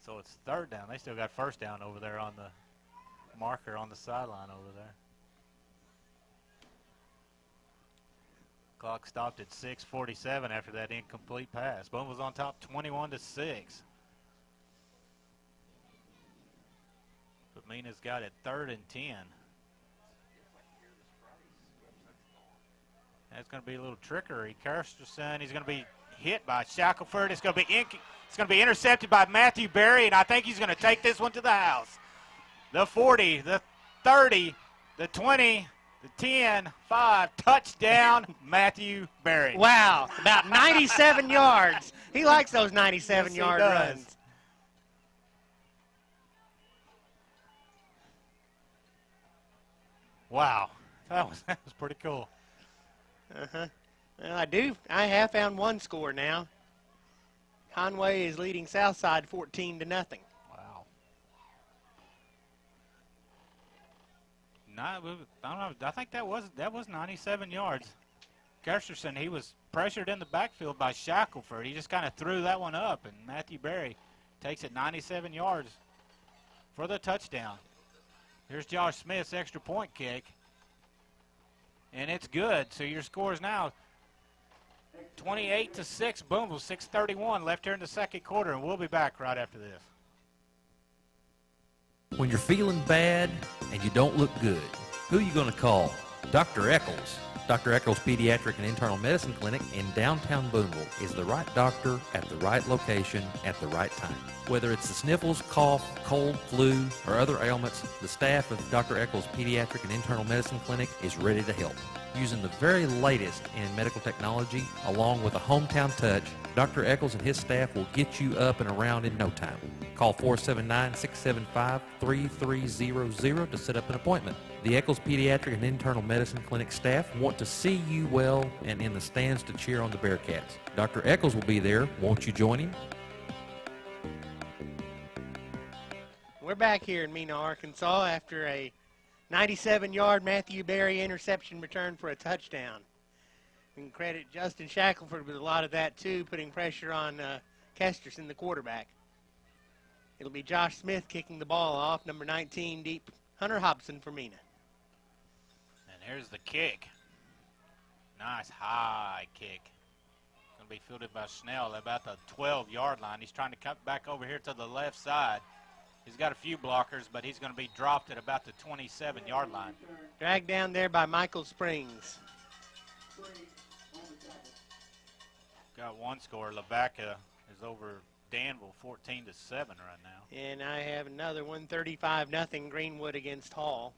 S2: So it's 3rd down. They still got 1st down over there on the marker on the sideline over there. Clock stopped at 6:47 after that incomplete pass. Boone was on top 21-6. But Mena's got it 3rd and 10. That's going to be a little trickery. Kesterson, he's going to be hit by Shackelford. It's going to be intercepted by Matthew Berry, and I think he's going to take this one to the house. The 40, the 30, the 20, the 10, 5, touchdown, Matthew Berry.
S3: Wow, about 97 yards. He likes those 97-yard runs.
S2: Wow, that was pretty cool.
S3: Uh-huh. Well, I have found one score now. Conway is leading Southside 14-0.
S2: Wow. I don't know. I think that was 97 yards. Kesterson, he was pressured in the backfield by Shackelford. He just kind of threw that one up, and Matthew Berry takes it 97 yards for the touchdown. Here's Josh Smith's extra point kick, and it's good. So your score is now 28-6, Booneville, 6:31 left here in the second quarter, and we'll be back right after this.
S1: When you're feeling bad and you don't look good, who are you going to call? Dr. Eccles. Dr. Eccles Pediatric and Internal Medicine Clinic in downtown Booneville is the right doctor at the right location at the right time. Whether it's the sniffles, cough, cold, flu, or other ailments, the staff of Dr. Eccles Pediatric and Internal Medicine Clinic is ready to help. Using the very latest in medical technology, along with a hometown touch, Dr. Eccles and his staff will get you up and around in no time. Call 479-675-3300 to set up an appointment. The Eccles Pediatric and Internal Medicine Clinic staff want to see you well and in the stands to cheer on the Bearcats. Dr. Eccles will be there. Won't you join him?
S3: We're back here in Mena, Arkansas after a 97-yard Matthew Berry interception return for a touchdown. We can credit Justin Shackelford with a lot of that, too, putting pressure on Kesterson, the quarterback. It'll be Josh Smith kicking the ball off, number 19, deep Hunter Hobson for Mena.
S2: And here's the kick. Nice high kick. Going to be fielded by Snell about the 12-yard line. He's trying to cut back over here to the left side. He's got a few blockers, but he's going to be dropped at about the 27-yard line.
S3: Dragged down there by Michael Springs.
S2: Got one score. Lavaca is over Danville 14-7 right now.
S3: And I have another one, 35-0 Greenwood against Hall.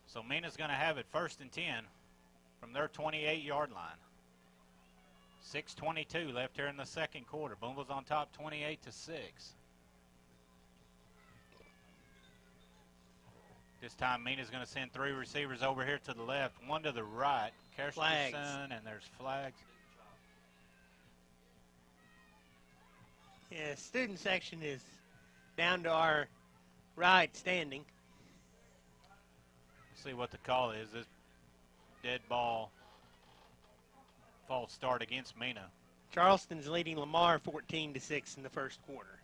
S2: So Mena's going to have it 1st and 10 from their 28-yard line. 6:22 left here in the second quarter. Booneville's on top 28-6. This time Mena's going to send 3 receivers over here to the left, 1 to the right. Kersterson, and there's flags.
S3: Yeah, student section is down to our right standing.
S2: Let's see what the call is. This dead ball. False start against Mena.
S3: Charleston's leading Lamar 14-6 in the first quarter.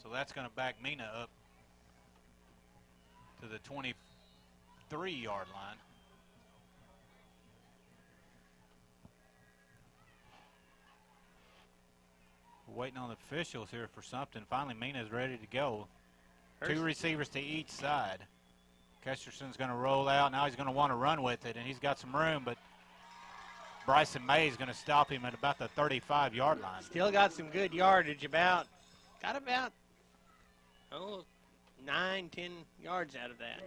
S2: So that's going to back Mena up to the 23-yard line. We're waiting on the officials here for something. Finally, Mena's ready to go. 2 receivers to each side. Kesterson's going to roll out. Now he's going to want to run with it, and he's got some room, but Bryson May is going to stop him at about the 35-yard line.
S3: Still got some good yardage, got about 9-10 yards out of that.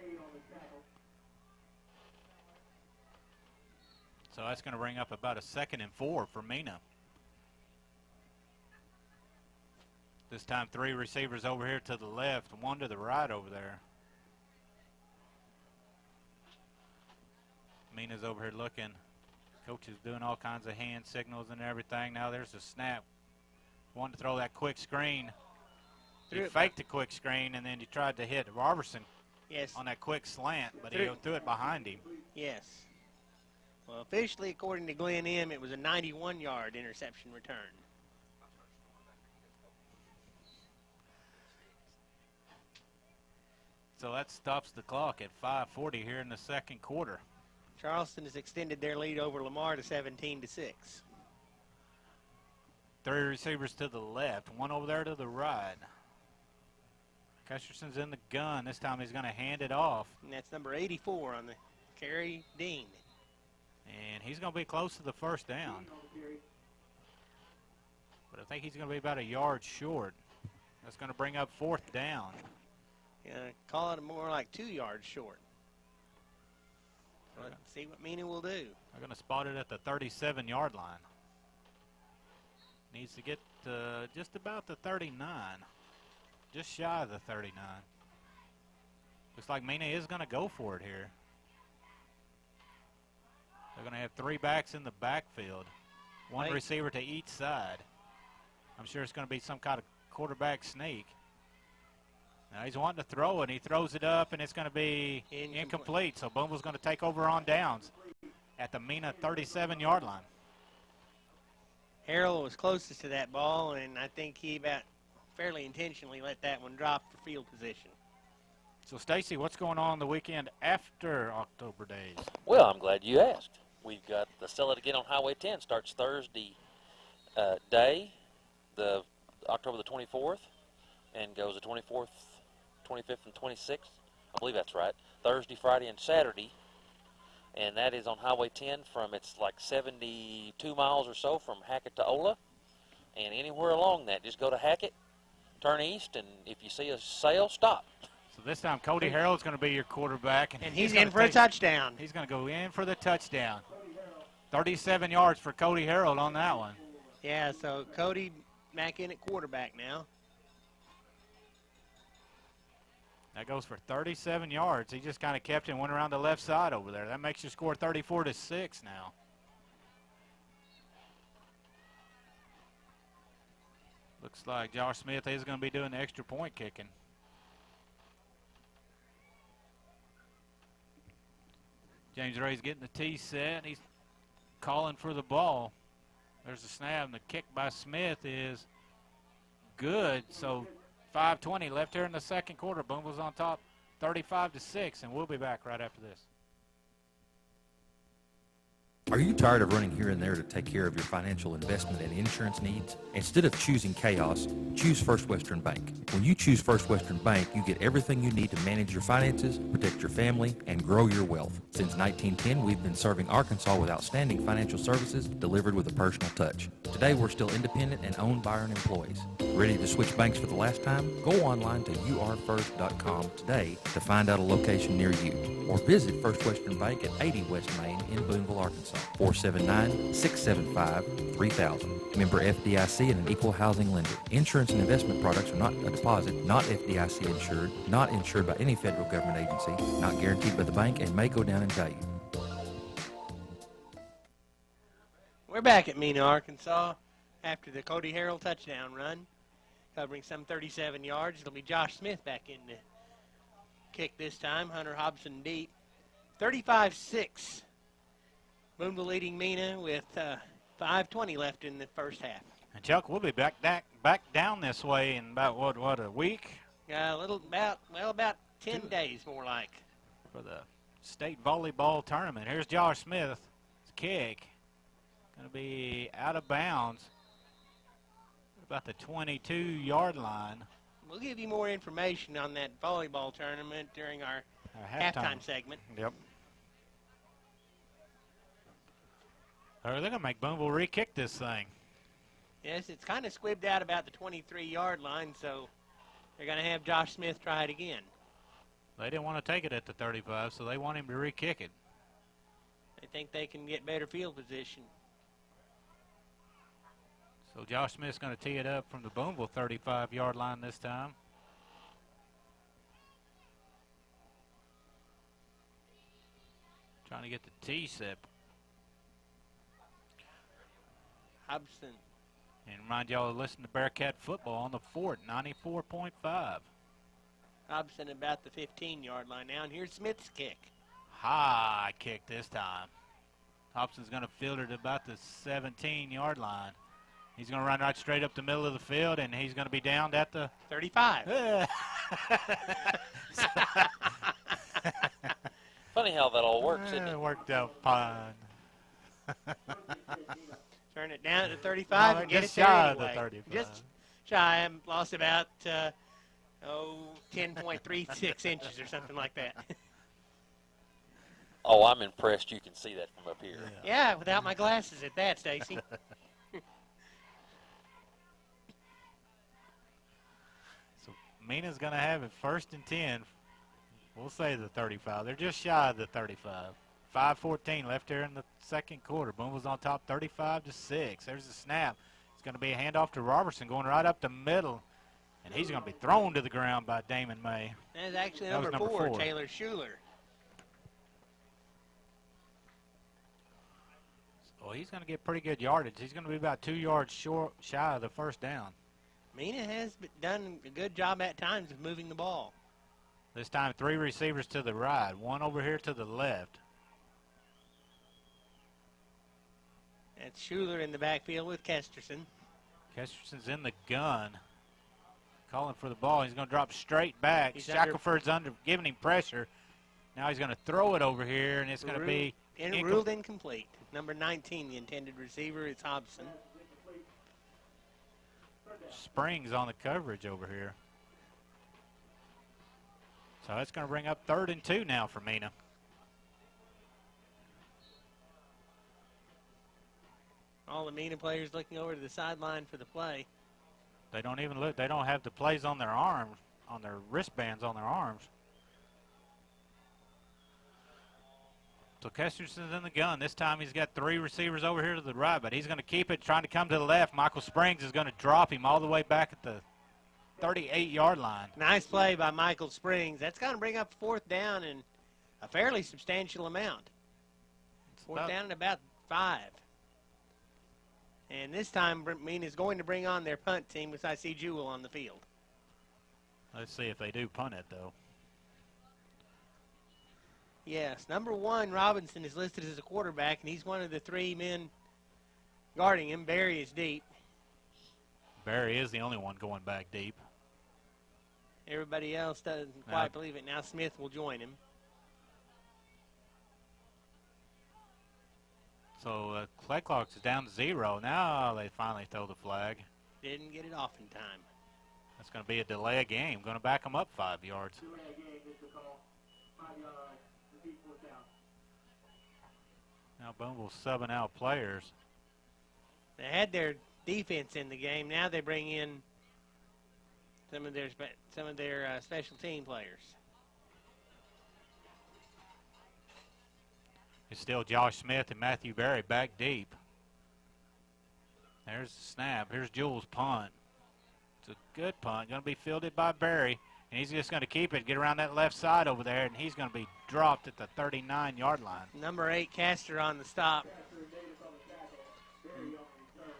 S2: So that's going to bring up about a 2nd and 4 for Mena. This time 3 receivers over here to the left, 1 to the right over there. Mena's over here looking. Coach is doing all kinds of hand signals and everything. Now there's a snap. Wanted to throw that quick screen. You faked the quick screen, and then you tried to hit Robertson on that quick slant, but he threw it behind him.
S3: Yes. Well, officially, according to Glenn M., it was a 91-yard interception return.
S2: So that stops the clock at 5:40 here in the second quarter.
S3: Charleston has extended their lead over Lamar to 17-6.
S2: 3 receivers to the left, 1 over there to the right. Kesterson's in the gun. This time he's going to hand it off.
S3: And that's number 84 on the carry, Dean.
S2: And he's going to be close to the first down. But I think he's going to be about a yard short. That's going to bring up 4th down.
S3: Call it more like 2 yards short. Let's see what Mena will do.
S2: They're going to spot it at the 37-yard line. Needs to get just about the 39. Just shy of the 39. Looks like Mena is going to go for it here. They're going to have 3 backs in the backfield. 1 receiver to each side. I'm sure it's going to be some kind of quarterback sneak. Now he's wanting to throw it. He throws it up, and it's going to be incomplete. So Booneville's going to take over on downs at the Mena 37-yard line.
S3: Harrell was closest to that ball, and I think he about fairly intentionally let that one drop for field position.
S2: So, Stacy, what's going on the weekend after October Days?
S4: Well, I'm glad you asked. We've got the Sell It Again on Highway 10 starts Thursday day, the October the 24th, and goes the 24th, 25th, and 26th. I believe that's right. Thursday, Friday, and Saturday. And that is on Highway 10 from, it's like 72 miles or so from Hackett to Ola. And anywhere along that, just go to Hackett, turn east, and if you see a sail, stop.
S2: So this time Cody Harrell's going to be your quarterback.
S3: And he's in for a touchdown.
S2: He's going to go in for the touchdown. 37 yards for Cody Harrell on that one.
S3: Yeah, so Cody back in at quarterback now.
S2: That goes for 37 yards. He just kind of kept it and went around the left side over there. That makes you score 34-6 now. Looks like Josh Smith is going to be doing the extra point kicking. James Ray's getting the tee set. He's calling for the ball. There's the snap, and the kick by Smith is good. So 5:20 left here in the second quarter. Booneville's on top 35-6, and we'll be back right after this.
S1: Are you tired of running here and there to take care of your financial investment and insurance needs? Instead of choosing chaos, choose First Western Bank. When you choose First Western Bank, you get everything you need to manage your finances, protect your family, and grow your wealth. Since 1910, we've been serving Arkansas with outstanding financial services delivered with a personal touch. Today, we're still independent and owned by our employees. Ready to switch banks for the last time? Go online to urfirst.com today to find out a location near you. Or visit First Western Bank at 80 West Main in Booneville, Arkansas. 479-675-3000. Member FDIC and an equal housing lender. Insurance and investment products are not a deposit, not FDIC insured, not insured by any federal government agency, not guaranteed by the bank, and may go down in value.
S3: We're back at Mena, Arkansas after the Cody Harrell touchdown run, covering some 37 yards. It'll be Josh Smith back in the kick this time. Hunter Hobson deep. 35-6. Booneville leading Mena with 5:20 left in the first half.
S2: And Chuck, we'll be back down this way in about, what, a week?
S3: About 10 days more like.
S2: For the state volleyball tournament. Here's Josh Smith's kick. Going to be out of bounds. About the 22-yard line.
S3: We'll give you more information on that volleyball tournament during our halftime segment.
S2: Yep. They're going to make Booneville re-kick this thing.
S3: Yes, it's kind of squibbed out about the 23-yard line, so they're going to have Josh Smith try it again.
S2: They didn't want to take it at the 35, so they want him to re-kick it.
S3: They think they can get better field position.
S2: So Josh Smith's going to tee it up from the Booneville 35-yard line this time. Trying to get the tee set.
S3: Hobson.
S2: And remind y'all to listen to Bearcat football on the Fort, 94.5.
S3: Hobson about the 15-yard line now, and here's Smith's kick.
S2: High kick this time. Hobson's going to field it about the 17-yard line. He's going to run right straight up the middle of the field, and he's going to be downed at the
S3: 35.
S4: Funny how that all works, isn't it?
S2: It worked out fine.
S3: Turn it down to 35 and get it there
S2: shy of
S3: anyway.
S2: the 35.
S3: Just shy. I lost about 10.36 inches or something like that.
S4: Oh, I'm impressed you can see that from up here.
S3: Yeah, without my glasses at that, Stacy.
S2: So Mena's going to have it 1st and 10. We'll say the 35. They're just shy of the 35. 5:14 left here in the second quarter. Booneville's on top 35-6. There's the snap. It's going to be a handoff to Robertson going right up the middle. And he's going to be thrown to the ground by Damon May.
S3: That is actually
S2: That was
S3: number
S2: number
S3: 4,
S2: 4.
S3: Taylor Schuler.
S2: So he's going to get pretty good yardage. He's going to be about 2 yards shy of the first down.
S3: Mena has done a good job at times of moving the ball.
S2: This time 3 receivers to the right, 1 over here to the left.
S3: That's Schuler in the backfield with Kesterson.
S2: Kesterson's in the gun. Calling for the ball. He's going to drop straight back.
S3: He's
S2: Shackelford's giving him pressure. Now he's going to throw it over here, and it's going to be
S3: ruled incomplete. Number 19, the intended receiver, is Hobson.
S2: Springs on the coverage over here. So that's going to bring up 3rd and 2 now for Mena.
S3: All the Mena players looking over to the sideline for the play.
S2: They don't even look. They don't have the plays on their arms, on their wristbands on their arms. So Kesterson's in the gun. This time he's got 3 receivers over here to the right, but he's going to keep it, trying to come to the left. Michael Springs is going to drop him all the way back at the 38-yard line.
S3: Nice play by Michael Springs. That's going to bring up 4th down and a fairly substantial amount. 4th down and about 5. And this time, Mena's going to bring on their punt team, because I see Jewell on the field.
S2: Let's see if they do punt it, though.
S3: Yes, number 1, Robinson, is listed as a quarterback, and he's one of the 3 men guarding him. Barry is deep.
S2: Barry is the only one going back deep.
S3: Everybody else doesn't quite believe it. Now Smith will join him.
S2: So play clock is down to 0. Now they finally throw the flag.
S3: Didn't get it off in time.
S2: That's going to be a delay of game. Going to back them up 5 yards. Now Booneville subbing out players.
S3: They had their defense in the game. Now they bring in some of their special team players.
S2: It's still Josh Smith and Matthew Berry back deep. There's the snap. Here's Jewell's punt. It's a good punt. Going to be fielded by Berry. And he's just going to keep it, get around that left side over there, and he's going to be dropped at the 39-yard line.
S3: Number 8, Castor on the stop.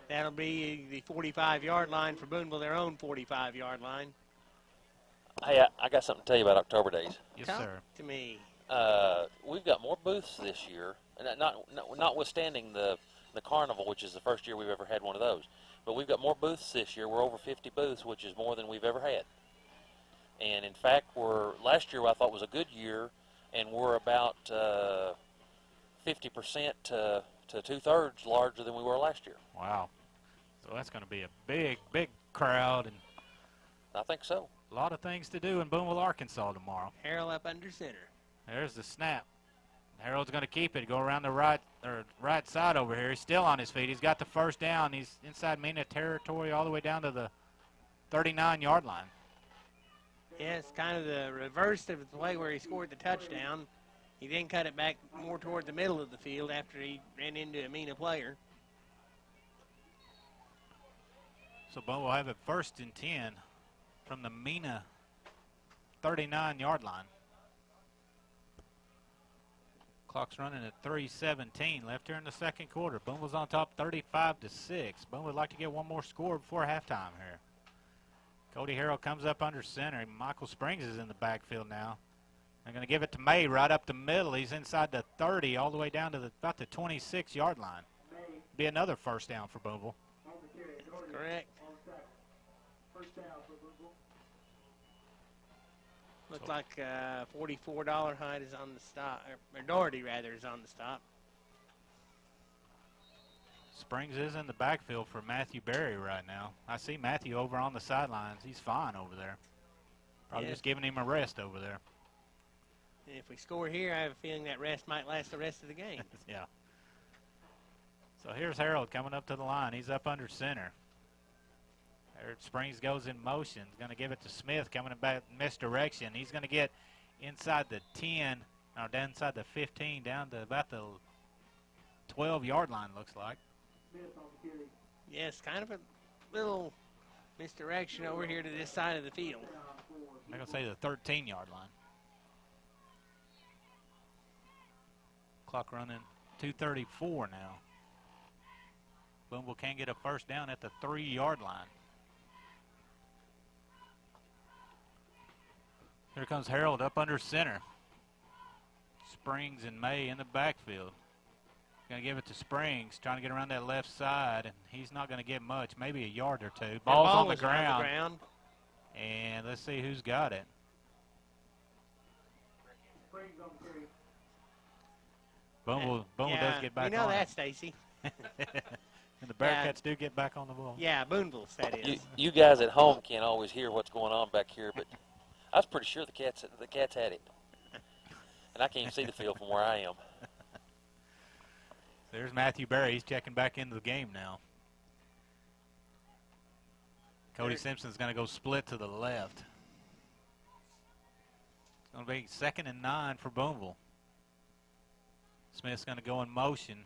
S3: That'll be the 45-yard line for Booneville, their own 45-yard line.
S4: Hey, I got something to tell you about October Days.
S2: Yes,
S3: Talk
S2: sir.
S3: to me.
S4: We've got more booths this year, and notwithstanding the carnival, which is the first year we've ever had one of those. But we've got more booths this year. We're over 50 booths, which is more than we've ever had. And in fact, last year I thought was a good year, and we're about 50% to 2/3 larger than we were last year.
S2: Wow. So that's going to be a big, big crowd, and
S4: I think so.
S2: a lot of things to do in Booneville, Arkansas tomorrow.
S3: Harold up under center.
S2: There's the snap. Harold's going to keep it, go around the right side over here. He's still on his feet. He's got the 1st down. He's inside Mena territory all the way down to the 39-yard line.
S3: Yeah, it's kind of the reverse of the play where he scored the touchdown. He then cut it back more toward the middle of the field after he ran into a Mena player.
S2: So Bo will have it 1st and 10 from the Mena 39-yard line. Clock's running at 3:17 left here in the 2nd quarter. Booneville's on top 35-6. Boone would like to get one more score before halftime here. Cody Harrell comes up under center. Michael Springs is in the backfield now. They're going to give it to May right up the middle. He's inside the 30 all the way down to about the 26-yard line. Be another 1st down for Booneville.
S3: Correct. Looks like $44 Hyde is on the stop, or Doherty rather is on the stop.
S2: Springs is in the backfield for Matthew Berry right now. I see Matthew over on the sidelines. He's fine over there. Probably just giving him a rest over there.
S3: And if we score here, I have a feeling that rest might last the rest of the game.
S2: Yeah. So here's Harold coming up to the line. He's up under center. There Springs goes in motion. He's going to give it to Smith coming back misdirection. He's going to get inside the 10, or down inside the 15, down to about the 12-yard line, looks like.
S3: Yes, kind of a little misdirection over here to this side of the field.
S2: I'm going to say the 13-yard line. Clock running 2:34 now. Booneville can get a 1st down at the 3-yard line. Here comes Harold up under center. Springs and May in the backfield. Going to give it to Springs, trying to get around that left side, and he's not going to get much, maybe a yard or two. Ball's on the ground. And let's see who's got it. Booneville does get back on.
S3: We know that, Stacy.
S2: And the Bearcats do get back on the ball.
S3: Yeah, Booneville's, that is.
S4: You guys at home can't always hear what's going on back here, but I was pretty sure the Cats had it. And I can't even see the field from where I am.
S2: There's Matthew Berry. He's checking back into the game now. Cody Simpson's going to go split to the left. It's going to be 2nd and 9 for Booneville. Smith's going to go in motion.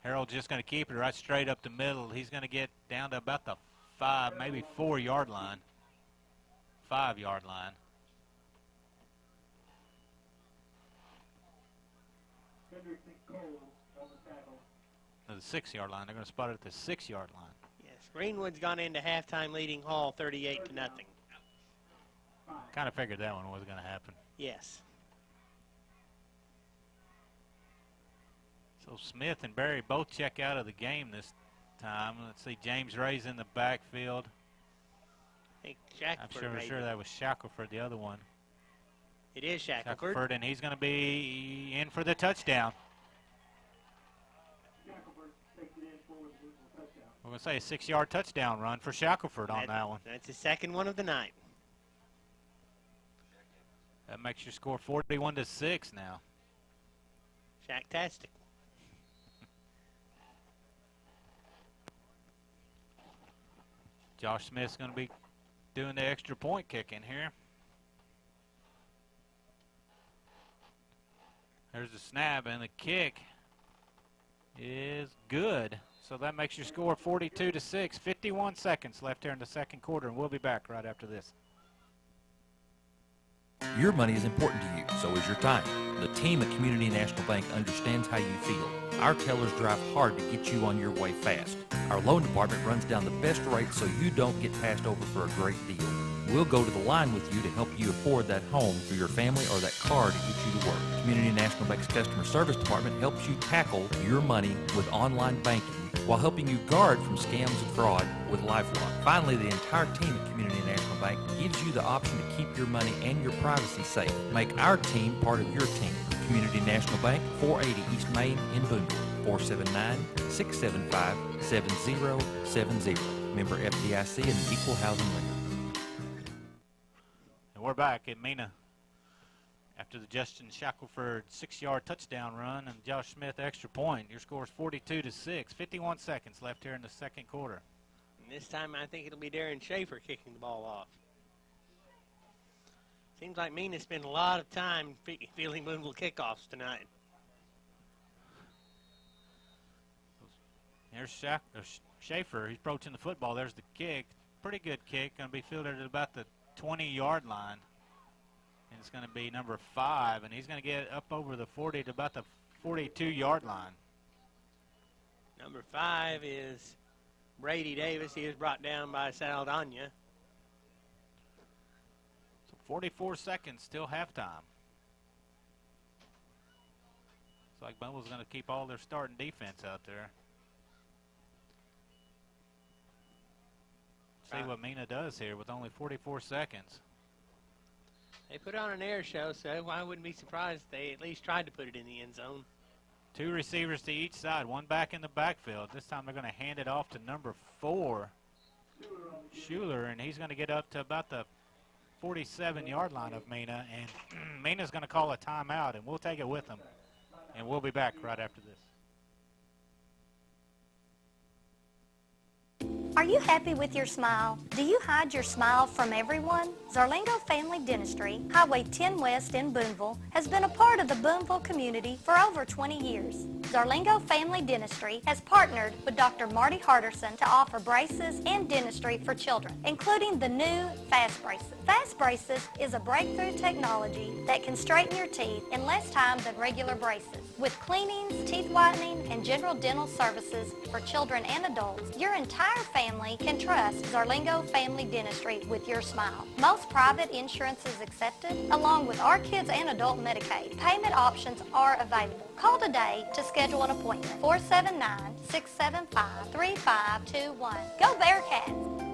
S2: Harold's just going to keep it right straight up the middle. He's going to get down to about the 5, maybe 4-yard line. 5-yard line. To the 6-yard line. They're going to spot it at the 6-yard line.
S3: Yes, Greenwood's gone into halftime leading Hall 38-0.
S2: Kind of figured that one was going to happen.
S3: Yes.
S2: So Smith and Berry both check out of the game this time. Let's see, James Ray's in the backfield.
S3: I think Shackelford.
S2: I'm sure that was Shackelford, the other one.
S3: It is Shackelford.
S2: And he's going to be in for the touchdown. We're going to say a 6-yard touchdown run for Shackelford on that one.
S3: That's the second one of the night.
S2: That makes your score 41-6 now.
S3: Shacktastic.
S2: Josh Smith's going to be doing the extra point kicking here. There's the snap, and the kick is good. So that makes your score 42-6. 51 seconds left here in the second quarter, and we'll be back right after this.
S1: Your money is important to you, so is your time. The team at Community National Bank understands how you feel. Our tellers drive hard to get you on your way fast. Our loan department runs down the best rate so you don't get passed over for a great deal. We'll go to the line with you to help you afford that home for your family or that car to get you to work. Community National Bank's Customer Service Department helps you tackle your money with online banking while helping you guard from scams and fraud with LifeLock. Finally, the entire team at Community National Bank gives you the option to keep your money and your privacy safe. Make our team part of your team. Community National Bank, 480 East Main in Booneville, 479-675-7070. Member FDIC and an equal housing lender.
S2: And we're back at Mena after the Justin Shackelford 6-yard touchdown run and Josh Smith extra point. Your score is 42-6. 51 seconds left here in the second quarter.
S3: And this time I think it'll be Darren Schaefer kicking the ball off. Seems like Mena spent a lot of time fielding Booneville kickoffs tonight.
S2: There's Schaefer. He's approaching the football. There's the kick. Pretty good kick. Going to be fielded at about the 20-yard line. And it's going to be number 5. And he's going to get up over the 40 to about the 42-yard line.
S3: Number 5 is Brady Davis. He was brought down by Saldana.
S2: 44 seconds, still halftime. Looks like Bumble's going to keep all their starting defense out there. See what Mena does here with only 44 seconds.
S3: They put on an air show, so I wouldn't be surprised if they at least tried to put it in the end zone.
S2: 2 receivers to each side, one back in the backfield. This time they're going to hand it off to number 4, Schuler, and he's going to get up to about the 47-yard line of Mena, and Mena's going to call a timeout, and we'll take it with them. And we'll be back right after this.
S5: Are you happy with your smile? Do you hide your smile from everyone? Zarlingo Family Dentistry, Highway 10 West in Booneville, has been a part of the Booneville community for over 20 years. Zarlingo Family Dentistry has partnered with Dr. Marty Harderson to offer braces and dentistry for children, including the new Fast Braces. Fast Braces is a breakthrough technology that can straighten your teeth in less time than regular braces. With cleanings, teeth whitening, and general dental services for children and adults, your entire family can trust Zarlingo Family Dentistry with your smile. Most private insurance is accepted, along with our kids and adult Medicaid. Payment options are available. Call today to schedule an appointment. 479-675-3521. Go Bearcats!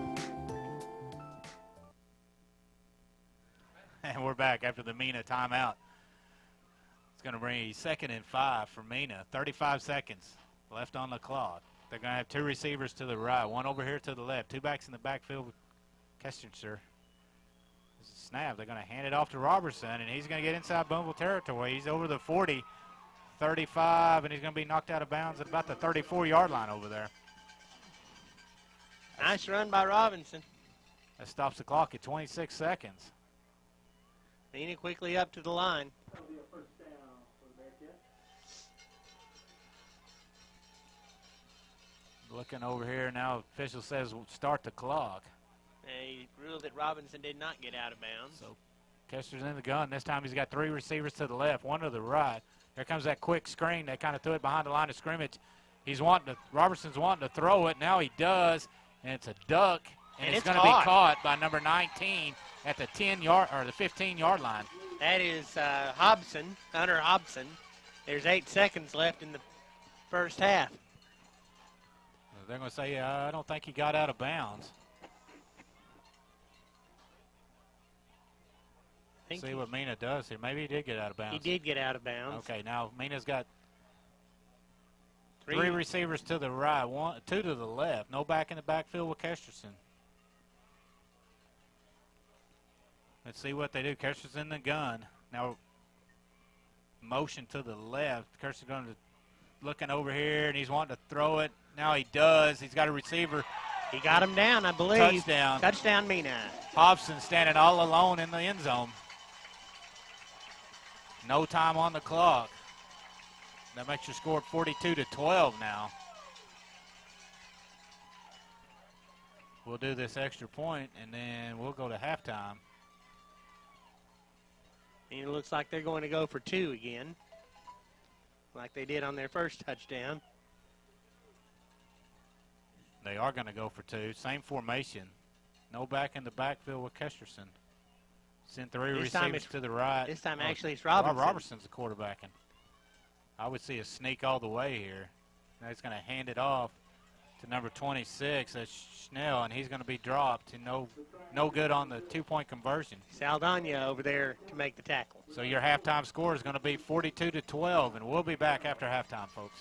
S2: And we're back after the Mena timeout. It's going to bring a 2nd and 5 for Mena. 35 seconds left on the clock. They're going to have two receivers to the right, one over here to the left, two backs in the backfield with Kesterser. Snap. They're going to hand it off to Robertson, and he's going to get inside Booneville territory. He's over the 40, 35, and he's going to be knocked out of bounds at about the 34-yard line over there.
S3: Nice run by Robinson.
S2: That stops the clock at 26 seconds.
S3: Mena quickly up to the line.
S2: Looking over here now, official says we'll start the clock.
S3: He ruled that Robinson did not get out of bounds.
S2: So Kester's in the gun. This time he's got three receivers to the left, one to the right. There comes that quick screen. They kind of threw it behind the line of scrimmage. Robertson's wanting to throw it. Now he does, and it's a duck, and it's going to be caught by number 19 at the 10-yard or the 15-yard line.
S3: That is Hunter Hobson. There's 8 seconds left in the first half.
S2: They're going to say, I don't think he got out of bounds. See what Mena does here. Maybe he did get out of bounds.
S3: He did get out of bounds.
S2: Okay, now Mena's got three receivers to the right, two to the left. No back in the backfield with Kesterson. Let's see what they do. Kerson's in the gun. Now, motion to the left. Kerson's going to looking over here, and he's wanting to throw it. Now he does. He's got a receiver.
S3: He got him down, I believe.
S2: Touchdown.
S3: Touchdown, Mena.
S2: Hobson standing all alone in the end zone. No time on the clock. That makes your score 42-12 now. We'll do this extra point, and then we'll go to halftime.
S3: And it looks like they're going to go for 2 again, like they did on their first touchdown.
S2: They are going to go for 2. Same formation. No back in the backfield with Kesterson. Send 3 receivers to the right.
S3: This time actually it's Robertson.
S2: Robertson's the quarterbacking. I would see a sneak all the way here. Now he's going to hand it off to number 26. That's Schnell, and he's going to be dropped. And no good on the 2-point conversion.
S3: Saldana over there to make the tackle.
S2: So your halftime score is going to be 42-12, and we'll be back after halftime, folks.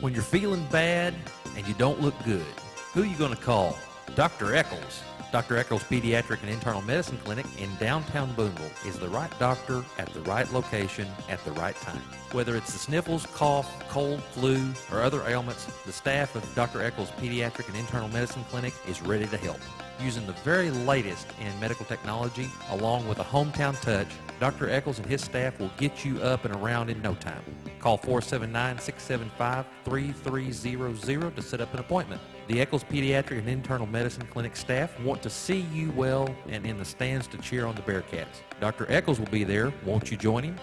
S1: When you're feeling bad and you don't look good, who are you going to call? Dr. Eccles. Dr. Eccles Pediatric and Internal Medicine Clinic in downtown Booneville is the right doctor at the right location at the right time. Whether it's the sniffles, cough, cold, flu, or other ailments, the staff of Dr. Eccles Pediatric and Internal Medicine Clinic is ready to help. Using the very latest in medical technology, along with a hometown touch, Dr. Eccles and his staff will get you up and around in no time. Call 479-675-3300 to set up an appointment. The Eccles Pediatric and Internal Medicine Clinic staff want to see you well and in the stands to cheer on the Bearcats. Dr. Eccles will be there. Won't you join him?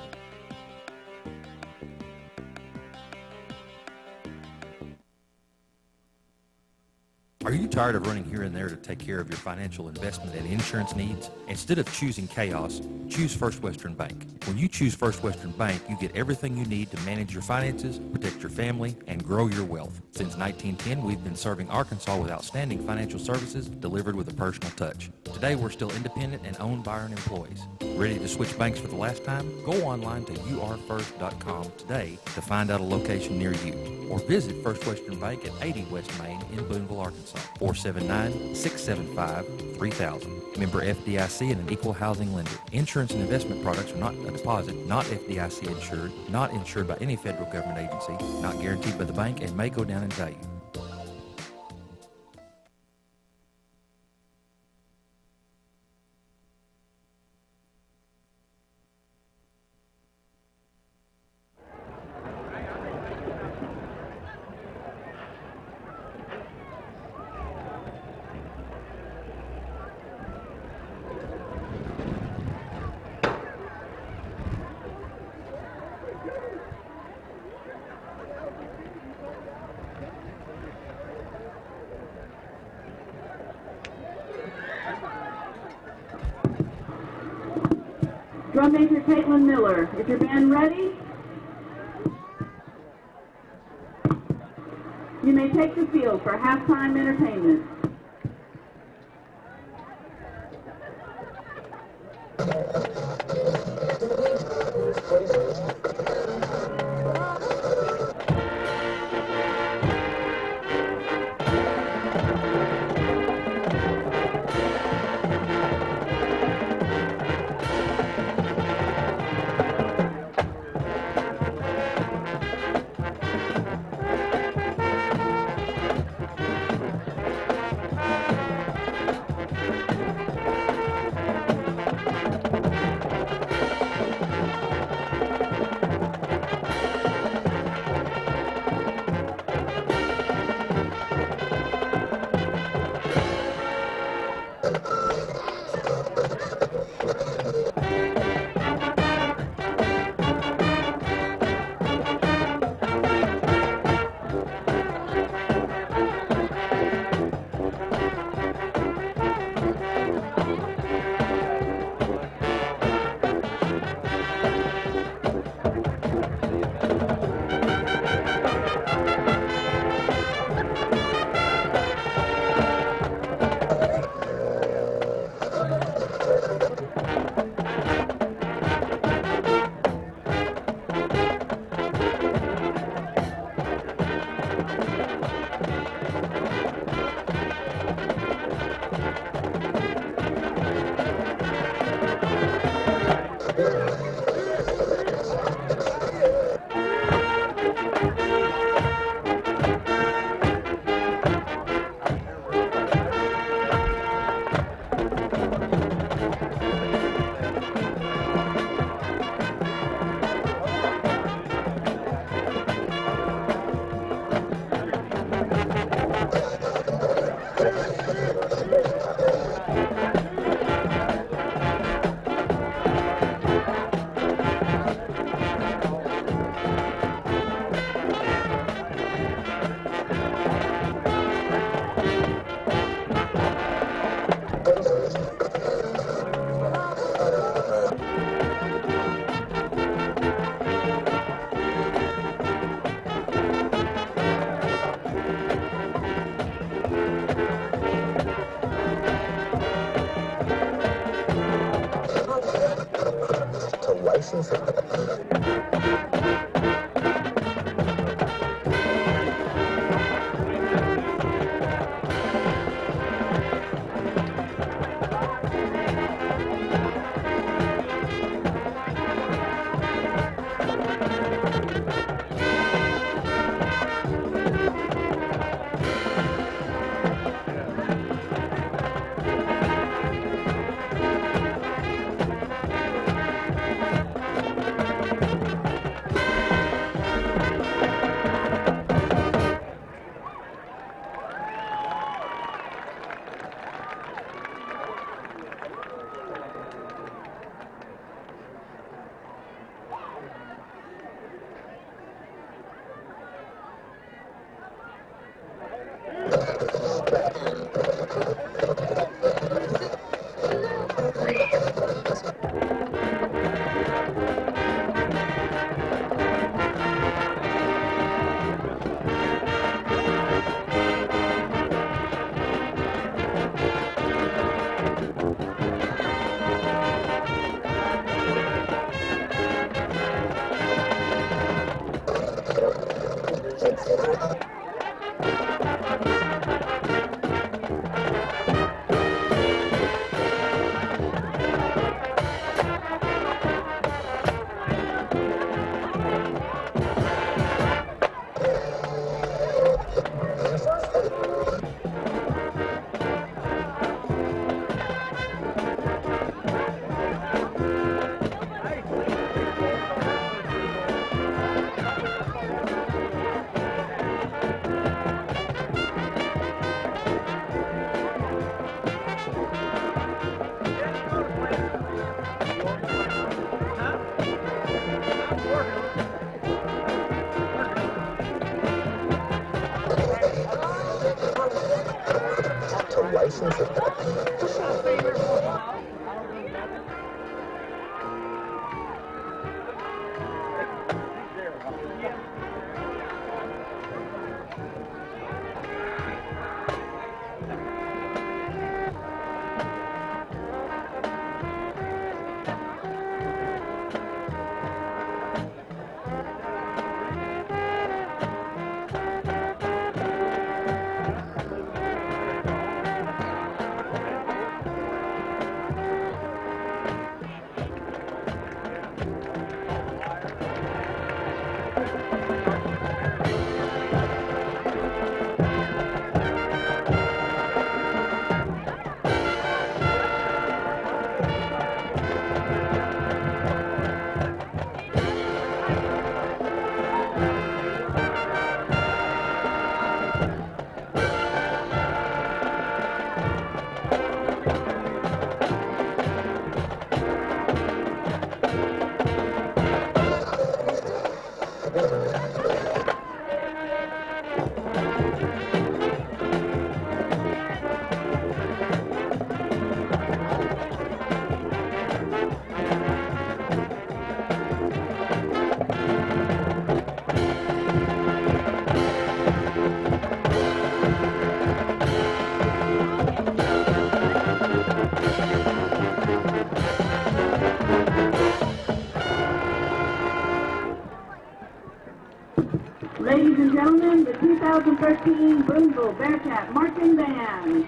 S1: Are you tired of running here and there to take care of your financial investment and insurance needs? Instead of choosing chaos, choose First Western Bank. When you choose First Western Bank, you get everything you need to manage your finances, protect your family, and grow your wealth. Since 1910, we've been serving Arkansas with outstanding financial services delivered with a personal touch. Today, we're still independent and owned by our own employees. Ready to switch banks for the last time? Go online to urfirst.com today to find out a location near you. Or visit First Western Bank at 80 West Main in Booneville, Arkansas. 479-675-3000. Member FDIC and an equal housing lender. Insurance and investment products are not a deposit, not FDIC insured, not insured by any federal government agency, not guaranteed by the bank, and may go down in value.
S6: Drum Major Caitlin Miller, is your band ready? You may take the field for halftime entertainment.
S7: to license it. To license it.
S6: Ladies and gentlemen, the 2013 Booneville Bearcat Marching Band.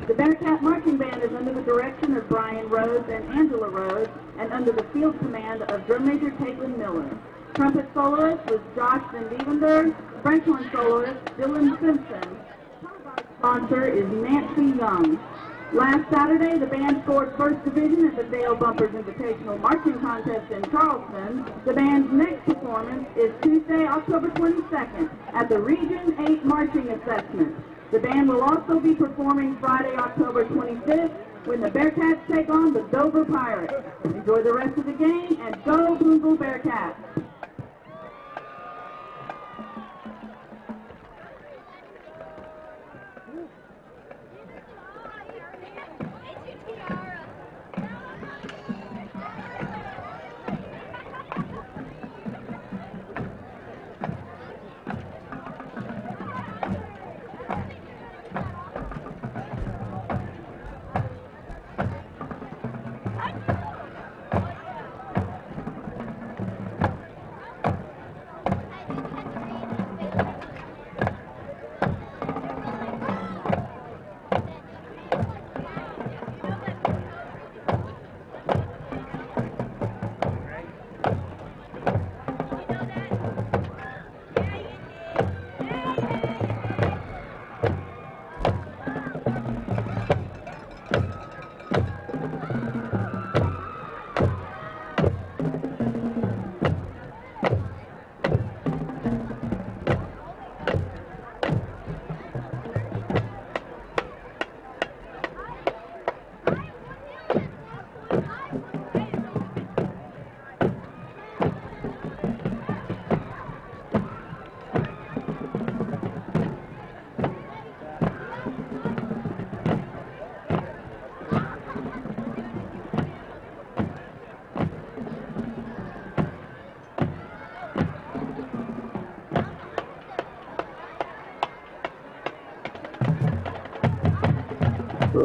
S6: The Bearcat Marching Band is under the direction of Brian Rhodes and Angela Rhodes and under the field command of Drum Major Caitlin Miller. Trumpet soloist was Josh Van Dievenberg. French horn soloist Dylan Simpson. Sponsor is Nancy Young. Last Saturday, the band scored first division at the Dale Bumpers Invitational Marching Contest in Charleston. The band's next performance is Tuesday, October 22nd at the Region 8 Marching Assessment. The band will also be performing Friday, October 25th when the Bearcats take on the Dover Pirates. Enjoy the rest of the game and go Booneville Bearcats!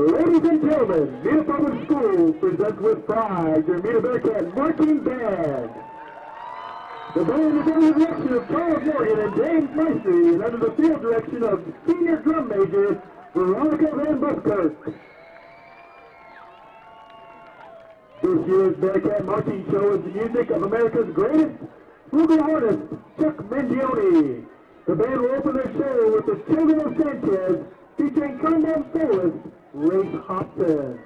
S8: Ladies and gentlemen, Mena Public Schools presents with pride your Mena Bearcat Marching Band. The band is under the direction of Charles Morgan and James Maestri and under the field direction of Senior Drum Major Veronica Van Buskirk. This year's Bearcat Marching Show is the music of America's greatest flugelhorn artist, Chuck Mangione. The band will open their show with the Children of Sanchez featuring trombone soloist Rafe Hobson.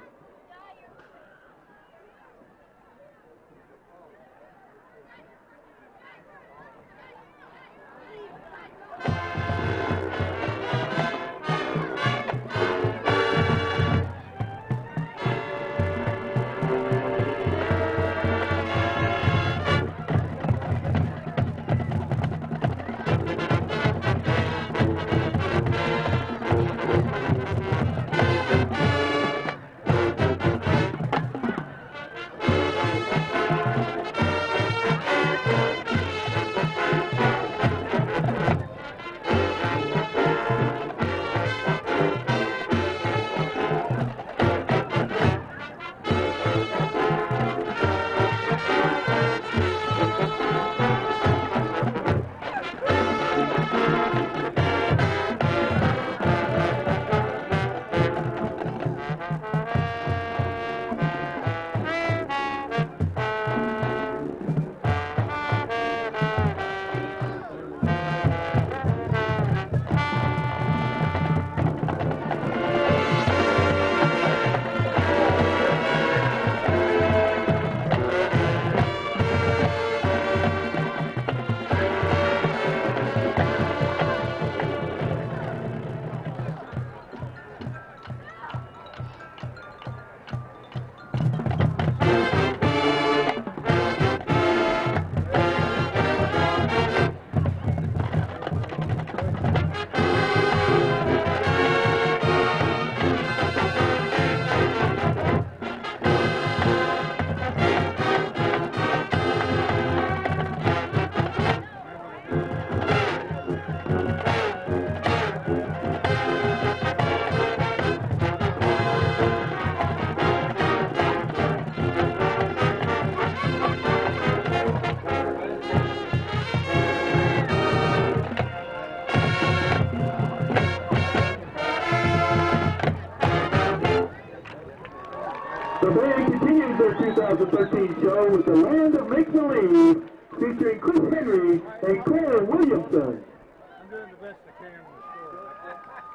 S8: The band continues their 2013 show with The Land of Make-Believe, featuring Chris Henry and Claire Williamson.
S9: I'm doing the best I can with the score.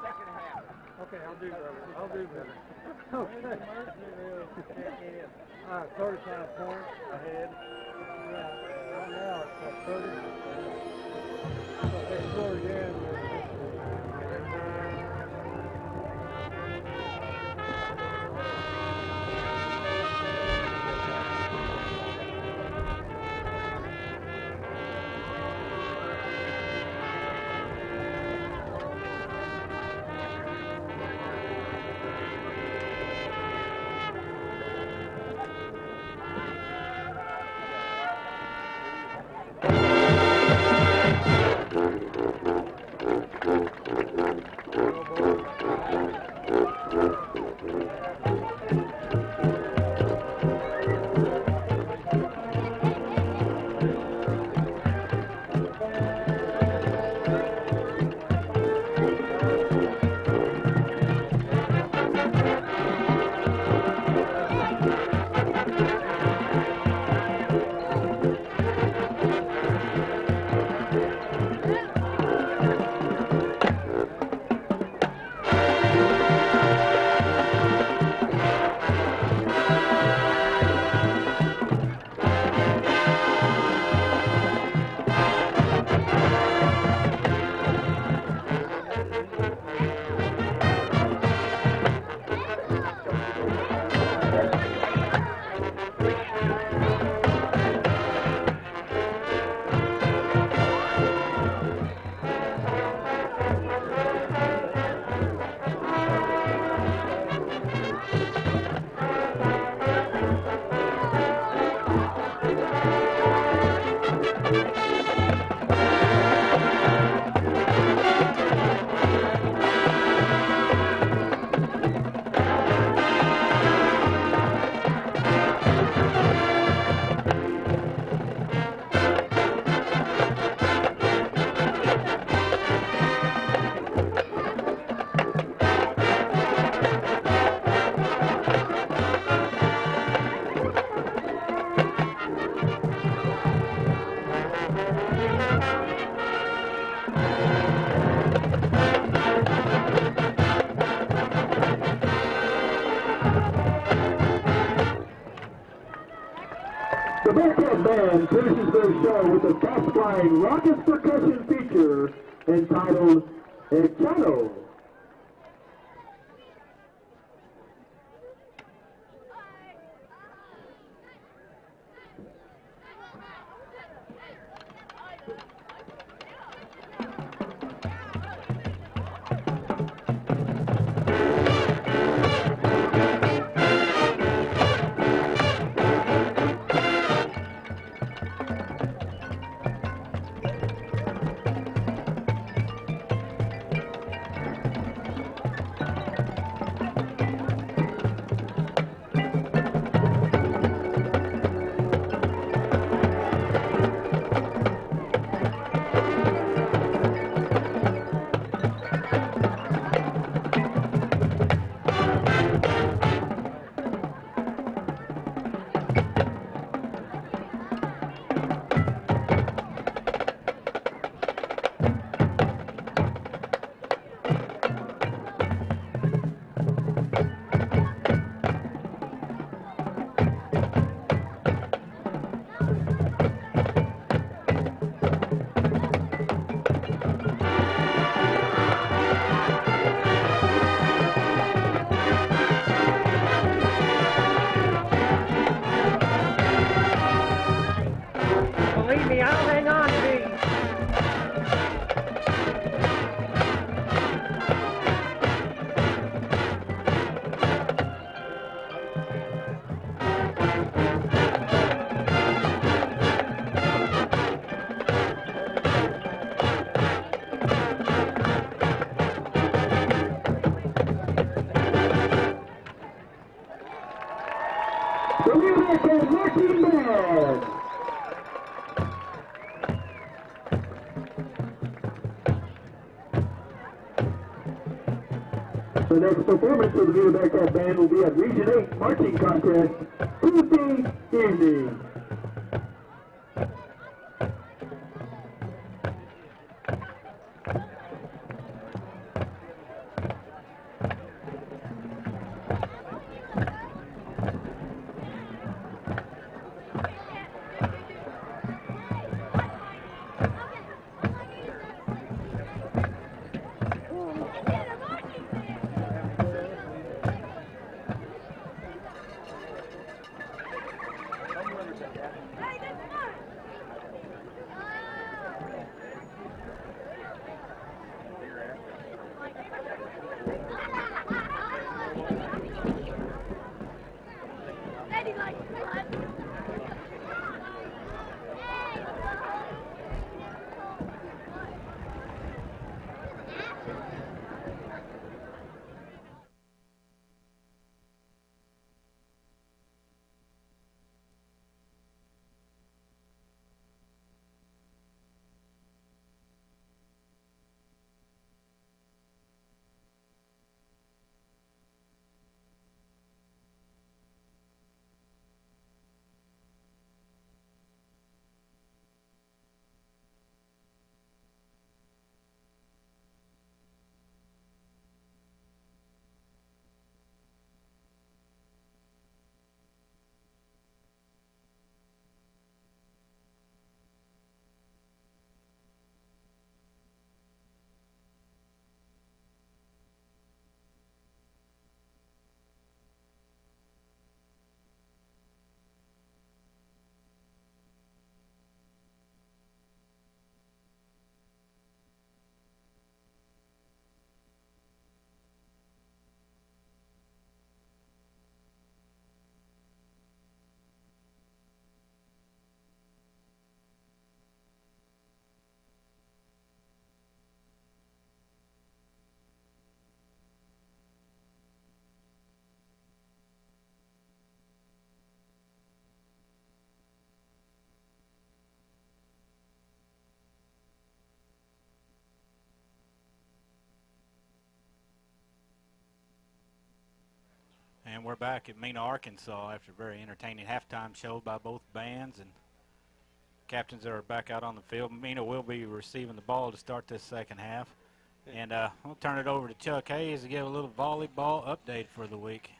S9: Second half. Okay, I'll do better. Okay. 35 points ahead. Right now it's 30. So if they score again,
S8: The Bearcat Band finishes their show with a fast-flying raucous percussion feature entitled Echano.
S3: Believe me, I'll hang on to these.
S8: The Bearcat Marching Band. The next performance of the Mena Bearcat Band will be at Region 8 Marching Contest Tuesday evening.
S2: And we're back at Mena, Arkansas after a very entertaining halftime show by both bands, and captains are back out on the field. Mena will be receiving the ball to start this second half. And I'll turn it over to Chuck Hayes to give a little volleyball update for the week.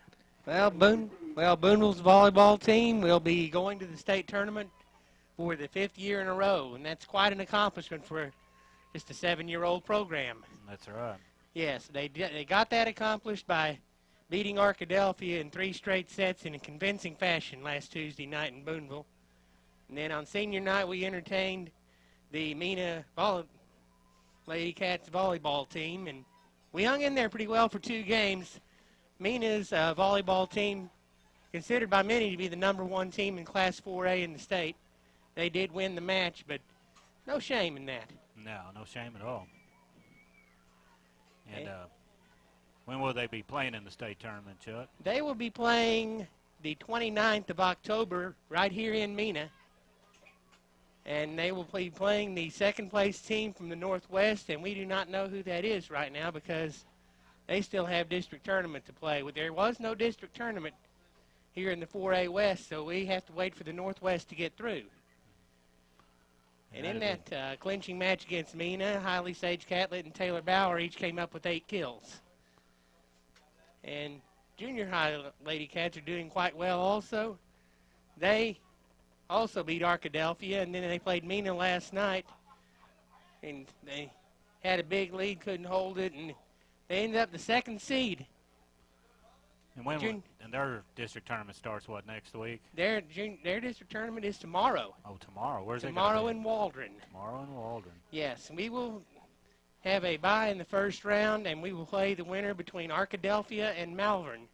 S3: Booneville's volleyball team will be going to the state tournament for the 5th year in a row, and that's quite an accomplishment for just a 7-year-old program.
S2: That's right.
S3: Yes, they got that accomplished by beating Arkadelphia in 3 straight sets in a convincing fashion last Tuesday night in Booneville. And then on senior night, we entertained the Mena Lady Cats volleyball team, and we hung in there pretty well for 2 games. Mena's volleyball team, considered by many to be the #1 team in Class 4A in the state. They did win the match, but no shame in that.
S2: No shame at all. And when will they be playing in the state tournament, Chuck?
S3: They will be playing the 29th of October right here in Mena. And they will be playing the second-place team from the Northwest, and we do not know who that is right now because they still have district tournament to play. There was no district tournament here in the 4A West, so we have to wait for the Northwest to get through. And in that clinching match against Mena, Hiley Sage Catlett and Taylor Bauer each came up with 8 kills. And junior high Lady Cats are doing quite well also. They also beat Arkadelphia, and then they played Mena last night, and they had a big lead, couldn't hold it, and they ended up the 2nd seed.
S2: And their district tournament starts, what, next week?
S3: Their district tournament is tomorrow.
S2: Oh, tomorrow. Where's it?
S3: Tomorrow in Waldron.
S2: Tomorrow in Waldron.
S3: Yes, we will have a bye in the first round, and we will play the winner between Arkadelphia and Malvern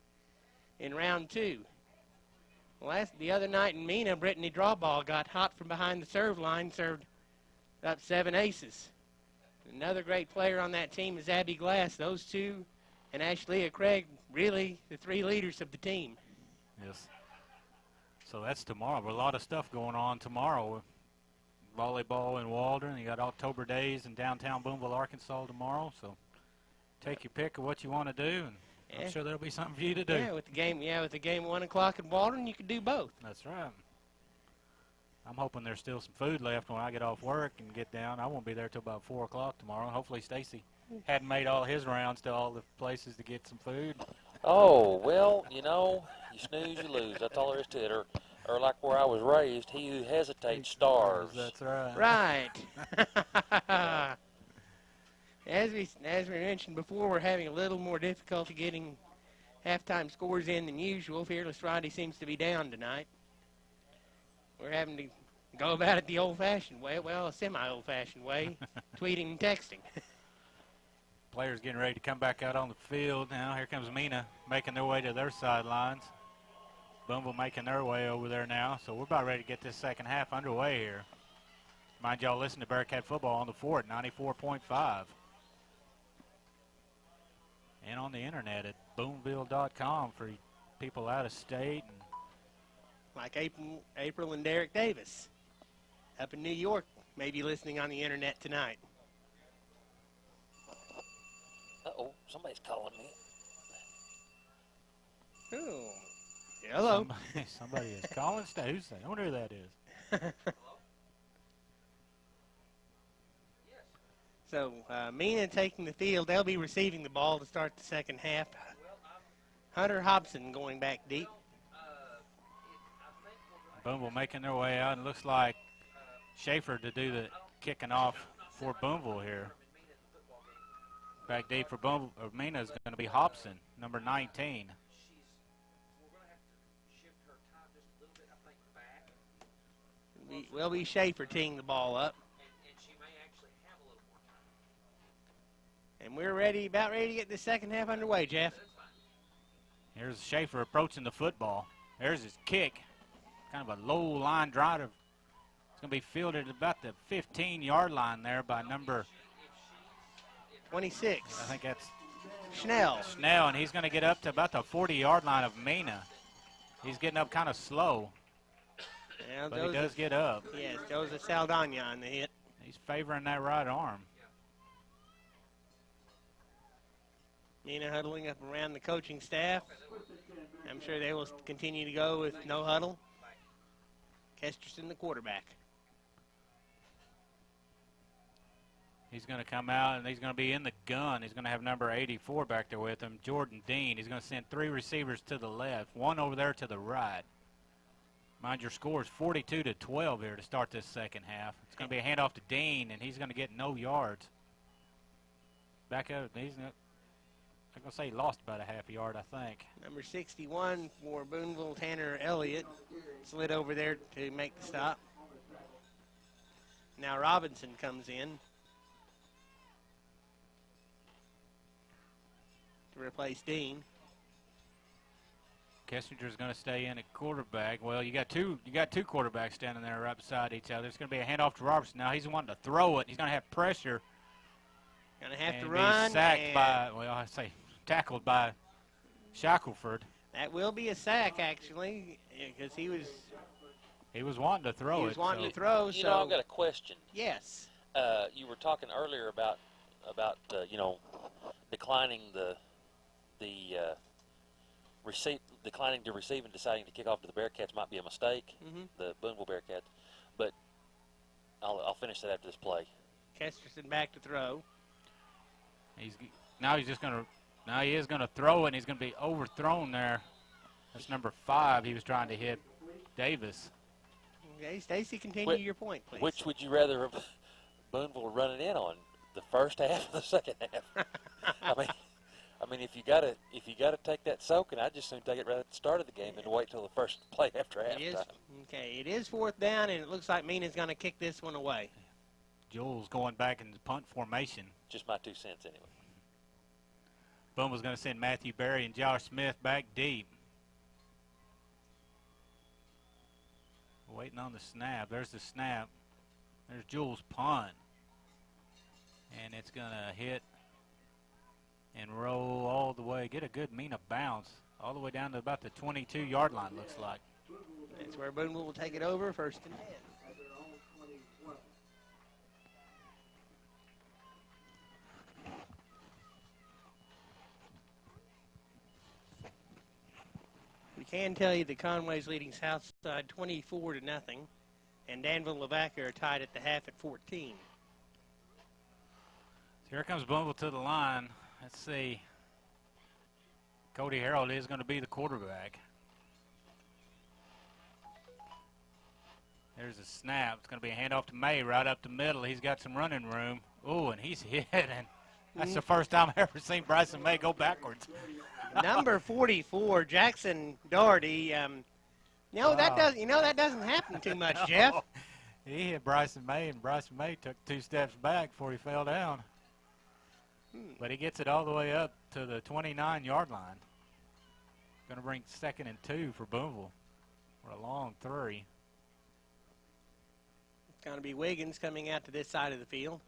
S3: in round 2. The other night in Mena, Brittany Drawball got hot from behind the serve line, served up 7 aces. Another great player on that team is Abby Glass. Those 2 and Ashley Craig, really the 3 leaders of the team.
S2: Yes. So that's tomorrow. A lot of stuff going on tomorrow. Volleyball in Waldron. You got October Days in downtown Booneville, Arkansas tomorrow. So take your pick of what you want to do, and I'm sure there'll be something for you to do.
S3: Yeah, with the game at 1 o'clock in Waldron, you could do both.
S2: That's right. I'm hoping there's still some food left when I get off work and get down. I won't be there till about 4 o'clock tomorrow. Hopefully Stacy hadn't made all his rounds to all the places to get some food.
S4: Oh, well, you snooze, you lose. That's all there is to it. Or like where I was raised, he who hesitates starves.
S2: That's right.
S3: Right. As we mentioned before, we're having a little more difficulty getting halftime scores in than usual. Fearless Friday seems to be down tonight. We're having to go about it the old-fashioned way, a semi-old-fashioned way, tweeting and texting.
S2: Players getting ready to come back out on the field now. Here comes Mena making their way to their sidelines. Booneville making their way over there now. So we're about ready to get this second half underway here. Mind y'all, listen to Bearcat football on the Fort, 94.5. And on the internet at booneville.com for people out of state. And
S3: like April and Derek Davis up in New York, maybe listening on the internet tonight.
S4: Uh-oh, somebody's calling me.
S3: Oh, hello.
S2: Somebody is calling. Who's that? I wonder who that is.
S3: So, Mena taking the field. They'll be receiving the ball to start the second half. Hunter Hobson going back deep.
S2: Booneville making their way out, and looks like Schaefer to do the kicking off for Booneville here. Back deep for Booneville. Mena is going to be Hobson, number 19.
S3: Will be Schaefer teeing the ball up. And we're about ready to get the second half underway, Jeff.
S2: Here's Schaefer approaching the football. There's his kick. Kind of a low line drive. It's going to be fielded at about the 15-yard line there by number
S3: 26.
S2: I think that's
S3: Schnell,
S2: and he's going to get up to about the 40-yard line of Mena. He's getting up kind of slow, but he does get up.
S3: Yes, Joseph Saldana on the hit.
S2: He's favoring that right arm.
S3: Mena huddling up around the coaching staff. I'm sure they will continue to go with no huddle. Kesterson, the quarterback.
S2: He's going to come out, and he's going to be in the gun. He's going to have number 84 back there with him, Jordan Dean. He's going to send 3 receivers to the left, 1 over there to the right. Mind your score is 42-12 here to start this second half. It's going to be a handoff to Dean, and he's going to get no yards. Back up. I'm going to say he lost about a half a yard, I think.
S3: Number 61 for Booneville, Tanner Elliott, slid over there to make the stop. Now Robinson comes in to replace Dean.
S2: Kessinger's going to stay in at quarterback. Well, you got two quarterbacks standing there right beside each other. It's going to be a handoff to Robertson. Now he's wanting to throw it. He's going to have pressure.
S3: Going to have
S2: and
S3: to run.
S2: Be sacked by, well, I say tackled by Shackelford.
S3: That will be a sack, actually, because he was
S2: wanting to throw it.
S3: He was wanting to throw.
S4: You know, I've got a question.
S3: Yes.
S4: You were talking earlier about declining declining to receive and deciding to kick off to the Bearcats might be a mistake, the Booneville Bearcats. But I'll finish that after this play.
S3: Kesterson back to throw.
S2: Now he is going to throw it, and he's going to be overthrown there. That's number 5. He was trying to hit Davis.
S3: Okay, Stacy, continue your point, please.
S4: Which would you rather have Booneville running in on, the first half or the second half? I mean, if you gotta take that soaking, I'd just soon take it right at the start of the game and wait till the first play after halftime.
S3: Okay, it is 4th down, and it looks like Mena's going to kick this one away.
S2: Joel's going back in the punt formation.
S4: Just my 2 cents anyway.
S2: Booneville's going to send Matthew Berry and Josh Smith back deep. Waiting on the snap. There's the snap. There's Jules' punt. And it's going to hit and roll all the way. Get a good Mena bounce all the way down to about the 22-yard line, looks like.
S3: That's where Booneville will take it over, 1st and 10. We can tell you that Conway's leading Southside 24-0, and Danville Lavaca are tied at the half at 14.
S2: So here comes Booneville to the line. Let's see. Cody Harold is going to be the quarterback. There's a snap. It's going to be a handoff to May right up the middle. He's got some running room. Oh, and he's hit, and that's the first time I've ever seen Bryson May go backwards.
S3: Number 44, Jackson Doherty. That doesn't happen too much, Jeff.
S2: He hit Bryson May, and Bryson May took 2 steps back before he fell down. But he gets it all the way up to the 29-yard line. Going to bring 2nd and 2 for Booneville for a long 3.
S3: It's going to be Wiggins coming out to this side of the field.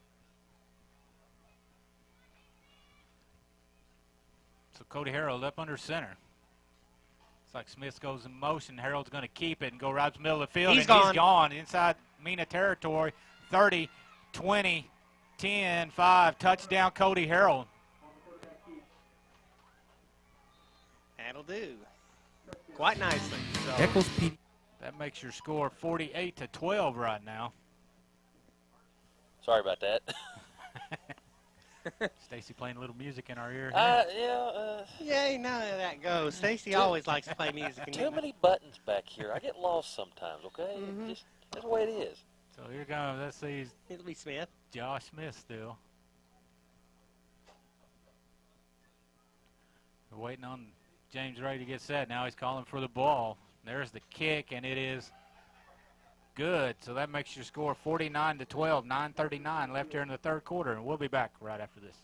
S2: So Cody Harold up under center. It's like Smith goes in motion. Harold's going to keep it and go right to the middle of the field. He's gone inside Mena territory. 30, 20, 10, 5. Touchdown, Cody Harold.
S3: That'll do. Quite nicely. So
S1: Eccles PD.
S2: That makes your score 48-12 right now.
S4: Sorry about that.
S2: Stacy playing a little music in our ear.
S3: Yeah, you know how that goes. Stacy always likes to play music.
S4: Too many buttons back here. I get lost sometimes, okay? Just, that's the way it is.
S2: So here comes, let's see.
S3: It'll be Smith.
S2: Josh Smith still. We're waiting on James Ray to get set. Now he's calling for the ball. There's the kick, and it is good. So that makes your score 49-12, 9:39 left here in the 3rd quarter, and we'll be back right after this.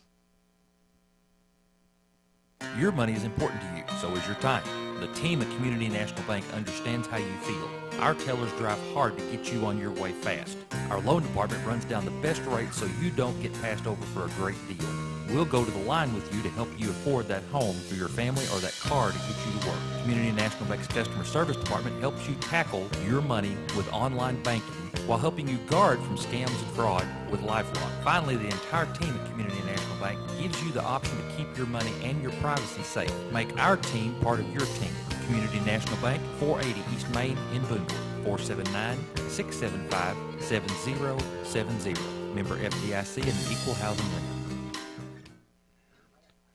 S1: Your money is important to you, so is your time. The team at Community National Bank understands how you feel. Our tellers drive hard to get you on your way fast. Our loan department runs down the best rate so you don't get passed over for a great deal. We'll go to the line with you to help you afford that home for your family or that car to get you to work. Community National Bank's customer service department helps you tackle your money with online banking while helping you guard from scams and fraud with LifeLock. Finally, the entire team at Community National Bank gives you the option to keep your money and your privacy safe. Make our team part of your team. Community National Bank, 480 East Main in Booneville, 479-675-7070. member FDIC, and an equal housing lender.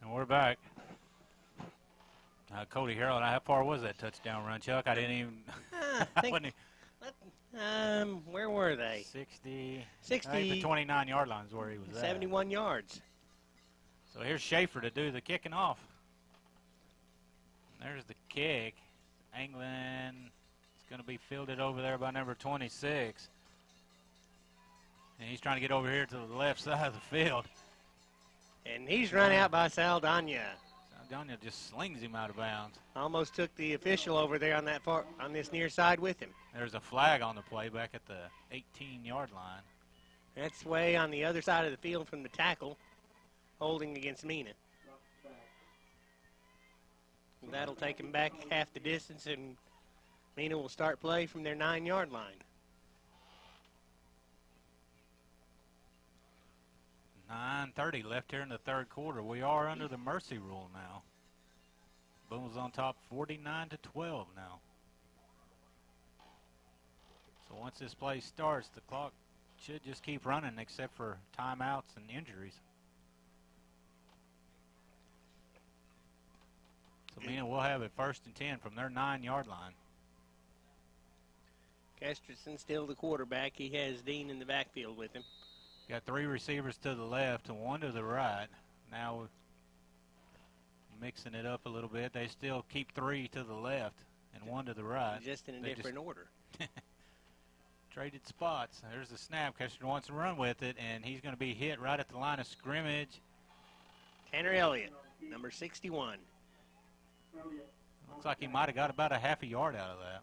S2: And we're back. Cody Harrell, how far was that touchdown run, Chuck? I didn't even.
S3: I think, where were they?
S2: 60.
S3: 60.
S2: I think the 29-yard line is where he was
S3: 71 yards.
S2: So here's Schaefer to do the kicking off. There's the kick. Angling. It's going to be fielded over there by number 26. And he's trying to get over here to the left side of the field.
S3: And he's run out by Saldana.
S2: Saldana just slings him out of bounds.
S3: Almost took the official over there on this near side with him.
S2: There's a flag on the play back at the 18-yard line.
S3: That's way on the other side of the field from the tackle, holding against Mena. That'll take him back half the distance, and Mena will start play from their 9-yard line.
S2: 9:30 left here in the third quarter. We are under the mercy rule now. Booneville's on top 49-12 now. So once this play starts, the clock should just keep running except for timeouts and injuries. So Mena will have it 1st and 10 from their 9-yard line.
S3: Kesterson still the quarterback. He has Dean in the backfield with him.
S2: Got 3 receivers to the left and 1 to the right. Now we're mixing it up a little bit. They still keep 3 to the left and 1 to the right.
S3: Just in a different order.
S2: Traded spots. There's the snap. Kesterson wants to run with it, and he's going to be hit right at the line of scrimmage.
S3: Tanner Elliott, number 61.
S2: Looks like he might have got about a half a yard out of that.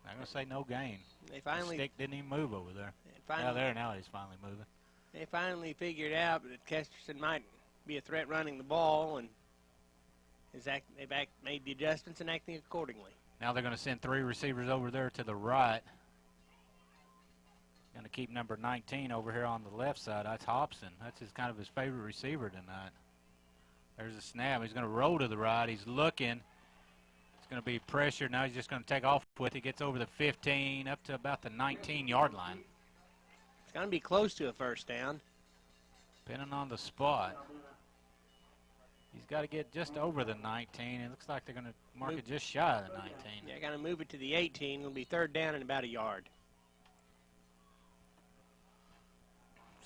S2: I'm going to say no gain.
S3: They finally,
S2: the stick didn't even move over there. Now he's finally moving.
S3: They finally figured out that Kesterson might be a threat running the ball, and they've made the adjustments and acting accordingly.
S2: Now they're going to send 3 receivers over there to the right. Going to keep number 19 over here on the left side. That's Hobson. That's kind of his favorite receiver tonight. There's a snap. He's going to roll to the right. He's looking. It's going to be pressure. Now he's just going to take off with it. Gets over the 15 up to about the 19-yard line.
S3: It's going to be close to a first down.
S2: Depending on the spot. He's got to get just over the 19. It looks like they're going to mark it just shy of the 19.
S3: They're going to move it to the 18. It'll be 3rd down and about a yard.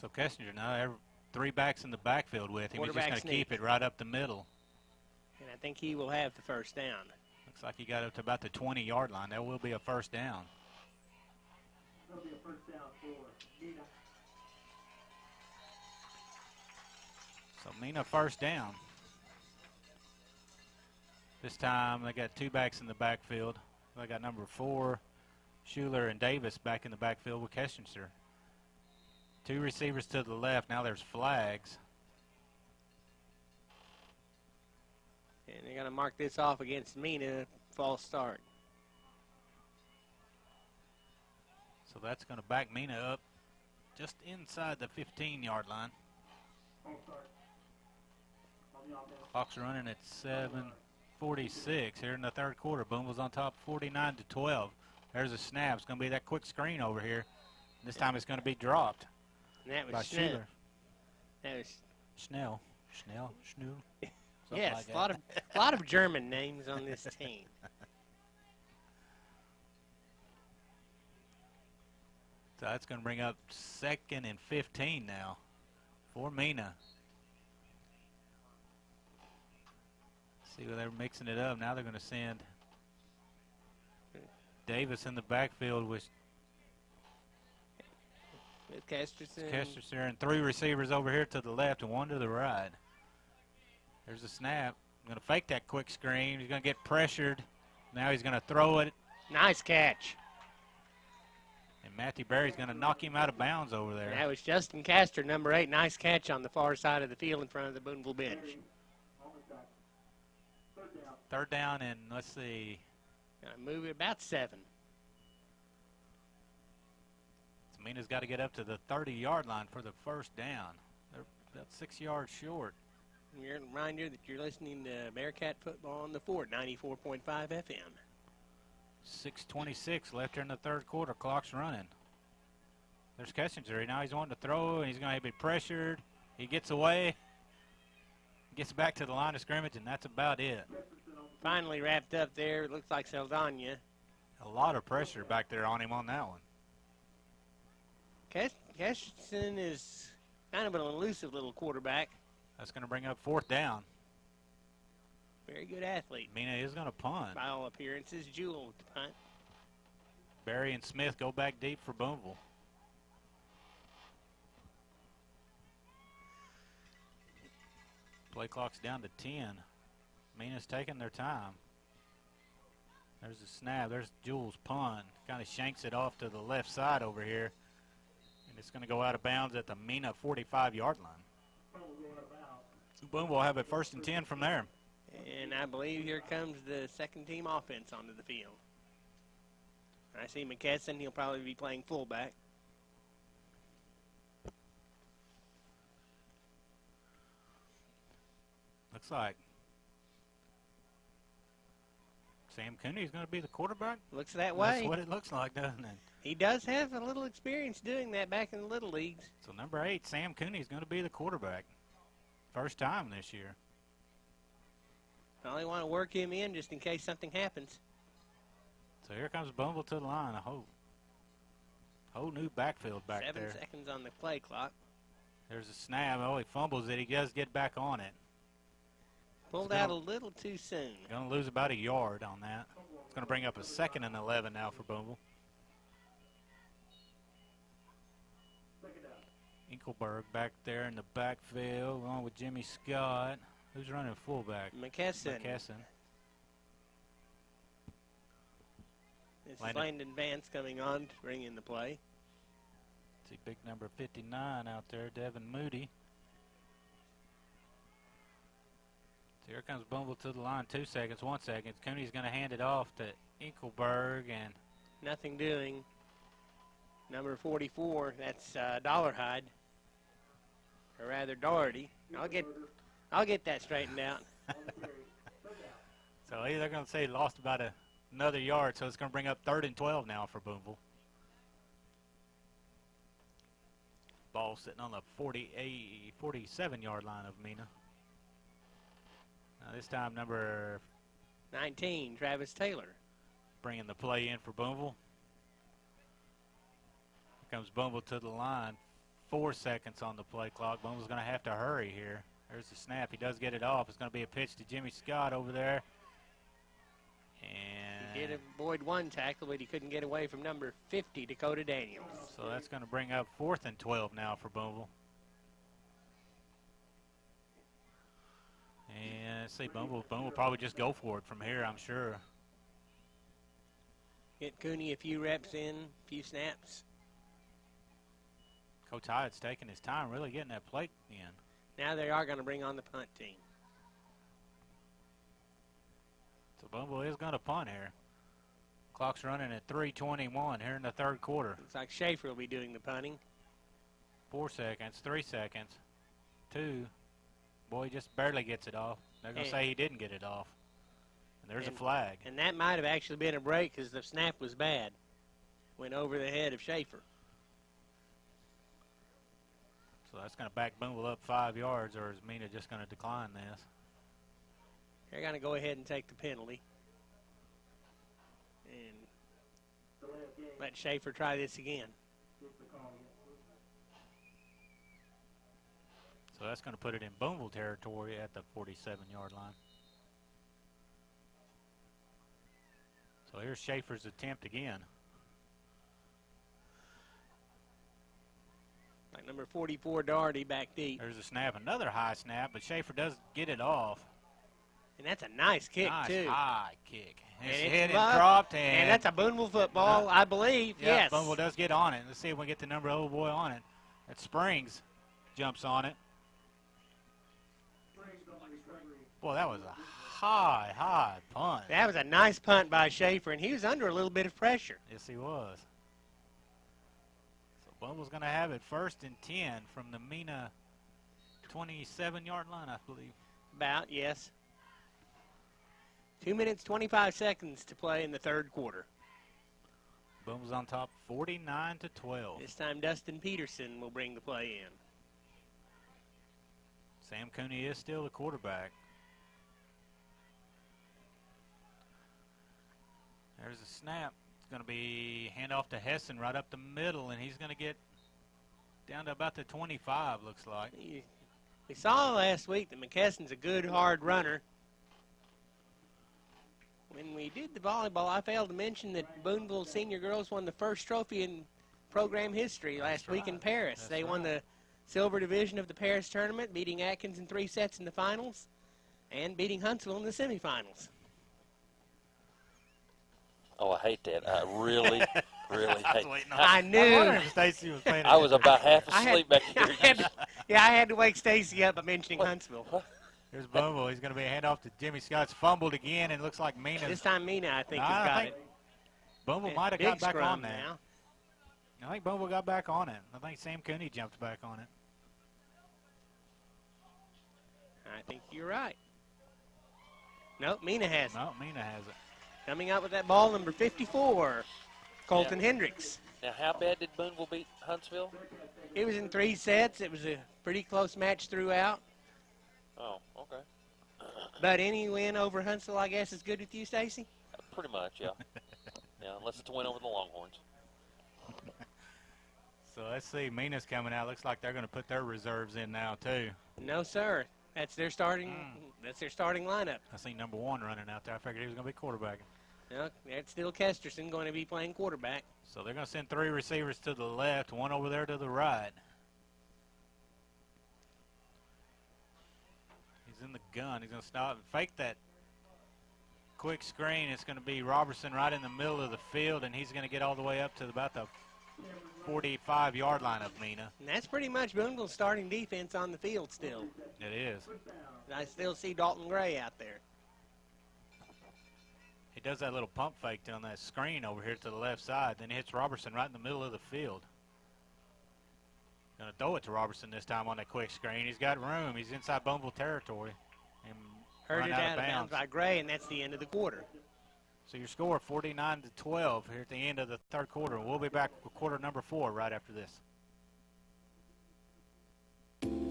S2: So Kessinger now, 3 backs in the backfield with him. He's just going to keep it right up the middle.
S3: And I think he will have the first down.
S2: Looks like he got up to about the 20-yard line. That will be a first down.
S8: That'll be a first down for Mena.
S2: So Mena first down. This time they got 2 backs in the backfield. They got number 4, Schuler and Davis back in the backfield with Kessinger. 2 receivers to the left. Now there's flags.
S3: And they're going to mark this off against Mena, false start.
S2: So that's going to back Mena up just inside the 15-yard line. Hawks are running at 7:46 here in the third quarter. Booneville's on top 49-12. There's a snap. It's going to be that quick screen over here. This time it's going to be dropped.
S3: And that was
S2: by
S3: Schnell.
S2: Schuler.
S3: That was
S2: Schnell.
S3: yes,
S2: like
S3: a lot of German names on this team.
S2: So that's going to bring up 2nd and 15 now for Mena. See where they're mixing it up. Now they're going to send Davis in the backfield with Kesterson and 3 receivers over here to the left and 1 to the right. There's a snap. Going to fake that quick screen. He's going to get pressured. Now he's going to throw it.
S3: Nice catch.
S2: And Matthew Berry's going to knock him out of bounds over there.
S3: That was Justin Castor, number 8. Nice catch on the far side of the field in front of the Booneville bench.
S2: 3rd down and let's see.
S3: Move it about 7.
S2: So Mena's got to get up to the 30-yard line for the first down. They're about 6 yards short.
S3: We're a reminder that you're listening to Bearcat Football on the Fort, 94.5 FM.
S2: 6:26 left here in the third quarter. Clock's running. There's Kessinger. Now he's wanting to throw, and he's going to be pressured. He gets away, gets back to the line of scrimmage, and that's about it.
S3: Finally wrapped up there. It looks like Saldana.
S2: A lot of pressure back there on him on that one.
S3: Keston is kind of an elusive little quarterback.
S2: That's going to bring up 4th down.
S3: Very good athlete.
S2: Mena is going to punt.
S3: By all appearances, Jewel with the punt.
S2: Barry and Smith go back deep for Booneville. Play clock's down to 10. Mena's taking their time. There's a snap. There's Jewel's punt. Kind of shanks it off to the left side over here. And it's going to go out of bounds at the Mena 45-yard line. Booneville will have it 1st and 10 from there.
S3: And I believe here comes the second-team offense onto the field. I see McKesson. He'll probably be playing fullback.
S2: Looks like Sam Cooney is going to be the quarterback.
S3: Looks that way.
S2: That's what it looks like, doesn't it?
S3: He does have a little experience doing that back in the Little Leagues.
S2: So number 8, Sam Cooney is going to be the quarterback. First time this year.
S3: Probably want to work him in just in case something happens.
S2: So here comes Booneville to the line. A whole new backfield back
S3: 7
S2: there.
S3: seconds on the play clock.
S2: There's a snap. Oh, he fumbles it. He does get back on it.
S3: Pulled out a little too soon.
S2: Going to lose about a yard on that. It's going to bring up a 2nd and 11 now for Booneville. Inkelberg back there in the backfield along with Jimmy Scott. Who's running fullback?
S3: McKesson. It's Landon Vance coming on to bring in the play.
S2: See big number 59 out there, Devin Moody. So here comes Booneville to the line. 2 seconds, 1 second. Cooney's going to hand it off to Inkelberg, and
S3: nothing doing. Number 44, that's Dollarhide, or rather Doherty. I'll get that straightened out.
S2: So they're going to say he lost about another yard, so it's going to bring up 3rd and 12 now for Booneville. Ball sitting on the 47-yard line of Mena. Now this time number
S3: 19, Travis Taylor.
S2: Bringing the play in for Booneville. Here comes Booneville to the line. 4 seconds on the play clock. Booneville's going to have to hurry here. There's the snap. He does get it off. It's going to be a pitch to Jimmy Scott over there. And
S3: he did avoid 1 tackle, but he couldn't get away from number 50, Dakota Daniels.
S2: So that's going to bring up 4th and 12 now for Booneville. And let's see, Booneville will probably just go for it from here, I'm sure.
S3: Get Cooney a few reps in, a few snaps.
S2: Coach Hyatt's taking his time really getting that play in.
S3: Now they are going to bring on the punt team.
S2: So Booneville is going to punt here. Clock's running at 3:21 here in the 3rd quarter.
S3: Looks like Schaefer will be doing the punting.
S2: 4 seconds, 3 seconds, 2. Boy, he just barely gets it off. They're going to say he didn't get it off. And there's a flag.
S3: And that might have actually been a break because the snap was bad. Went over the head of Schaefer.
S2: So that's going to back Booneville up 5 yards, or is Mena just going to decline this?
S3: They're going to go ahead and take the penalty. And let Schaefer try this again.
S2: So that's going to put it in Booneville territory at the 47-yard line. So here's Schaefer's attempt again.
S3: Like number 44, Doherty, back deep.
S2: There's a snap, another high snap, but Schaefer does get it off.
S3: And that's a nice kick,
S2: Nice
S3: too.
S2: high kick.
S3: And
S2: It's
S3: it's
S2: hit and
S3: up,
S2: dropped.
S3: And that's a Booneville football, I believe.
S2: Yeah,
S3: Yes.
S2: Booneville does get on it. Let's see if we get the number old boy on it. That Springs jumps on it. Boy, that was a high punt.
S3: That was a nice punt by Schaefer, and he was under a little bit of pressure.
S2: Yes, he was. So Booneville's going to have it 1st and 10 from the Mena 27-yard line, I believe.
S3: About, yes. 2 minutes, 25 seconds to play in the 3rd quarter.
S2: Booneville's on top 49-12.
S3: This time Dustin Peterson will bring the play in.
S2: Sam Cooney is still the quarterback. There's a snap. It's going to be handoff to Hessen right up the middle, and he's going to get down to about the 25, looks like.
S3: We saw last week that McKesson's a good, hard runner. When we did the volleyball, I failed to mention that Booneville Senior Girls won the first trophy in program history last week in Paris. They won the silver division of the Paris tournament, beating Atkins in 3 sets in the finals and beating Huntsville in the semifinals.
S4: Oh, I hate that. I really, really hate it.
S3: I knew.
S2: I wondered if Stacy was playing.
S4: I was about half asleep back here.
S3: I had to wake Stacy up by mentioning Huntsville.
S2: Here's Booneville. He's going to be a handoff to Jimmy Scott's fumbled again, and it looks like Mena.
S3: This time Mena, I think, has got it.
S2: Booneville might have got back on that.
S3: Now.
S2: I think Booneville got back on it. I think Sam Cooney jumped back on it.
S3: I think you're right. Nope, Mena has it.
S2: No, Mena has it.
S3: Coming out with that ball, number 54, Colton Hendricks.
S4: Now, how bad did Booneville beat Huntsville?
S3: It was in 3 sets. It was a pretty close match throughout.
S4: Oh, okay.
S3: But any win over Huntsville, I guess, is good with you, Stacy?
S4: Pretty much, yeah. Yeah, unless it's a win over the Longhorns.
S2: So let's see. Mena's coming out. Looks like they're going to put their reserves in now, too.
S3: No, sir. That's their starting. That's their starting lineup.
S2: I see number 1 running out there. I figured he was going to be quarterbacking.
S3: No, that's still Kesterson going to be playing quarterback.
S2: So they're going to send 3 receivers to the left, 1 over there to the right. He's in the gun. He's going to stop and fake that quick screen. It's going to be Robertson right in the middle of the field, and he's going to get all the way up to about the 45-yard line of Mena.
S3: And that's pretty much Booneville's starting defense on the field still.
S2: It is.
S3: I still see Dalton Gray out there.
S2: He does that little pump fake on that screen over here to the left side. Then he hits Robertson right in the middle of the field. Going to throw it to Robertson this time on that quick screen. He's got room. He's inside Booneville territory. And
S3: Heard it
S2: out
S3: of bounds by Gray, and that's the end of the quarter.
S2: So your score 49-12 here at the end of the third quarter. We'll be back with quarter number 4 right after this.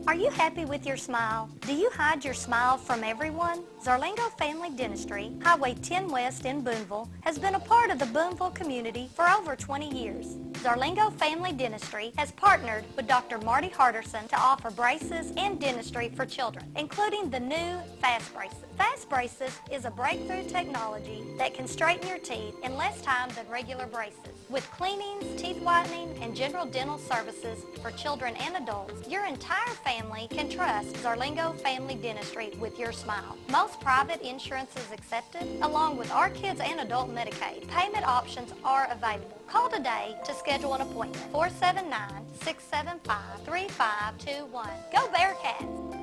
S5: Are you happy with your smile? Do you hide your smile from everyone? Zarlingo Family Dentistry, Highway 10 West in Booneville, has been a part of the Booneville community for over 20 years. Zarlingo Family Dentistry has partnered with Dr. Marty Harderson to offer braces and dentistry for children, including the new Fast Braces. Fast Braces is a breakthrough technology that can straighten your teeth in less time than regular braces. With cleanings, teeth whitening, and general dental services for children and adults, your entire family can trust Zarlingo Family Dentistry with your smile. Most private insurance is accepted, along with our kids and adult Medicaid. Payment options are available. Call today to schedule an appointment. 479-675-3521. Go Bearcats!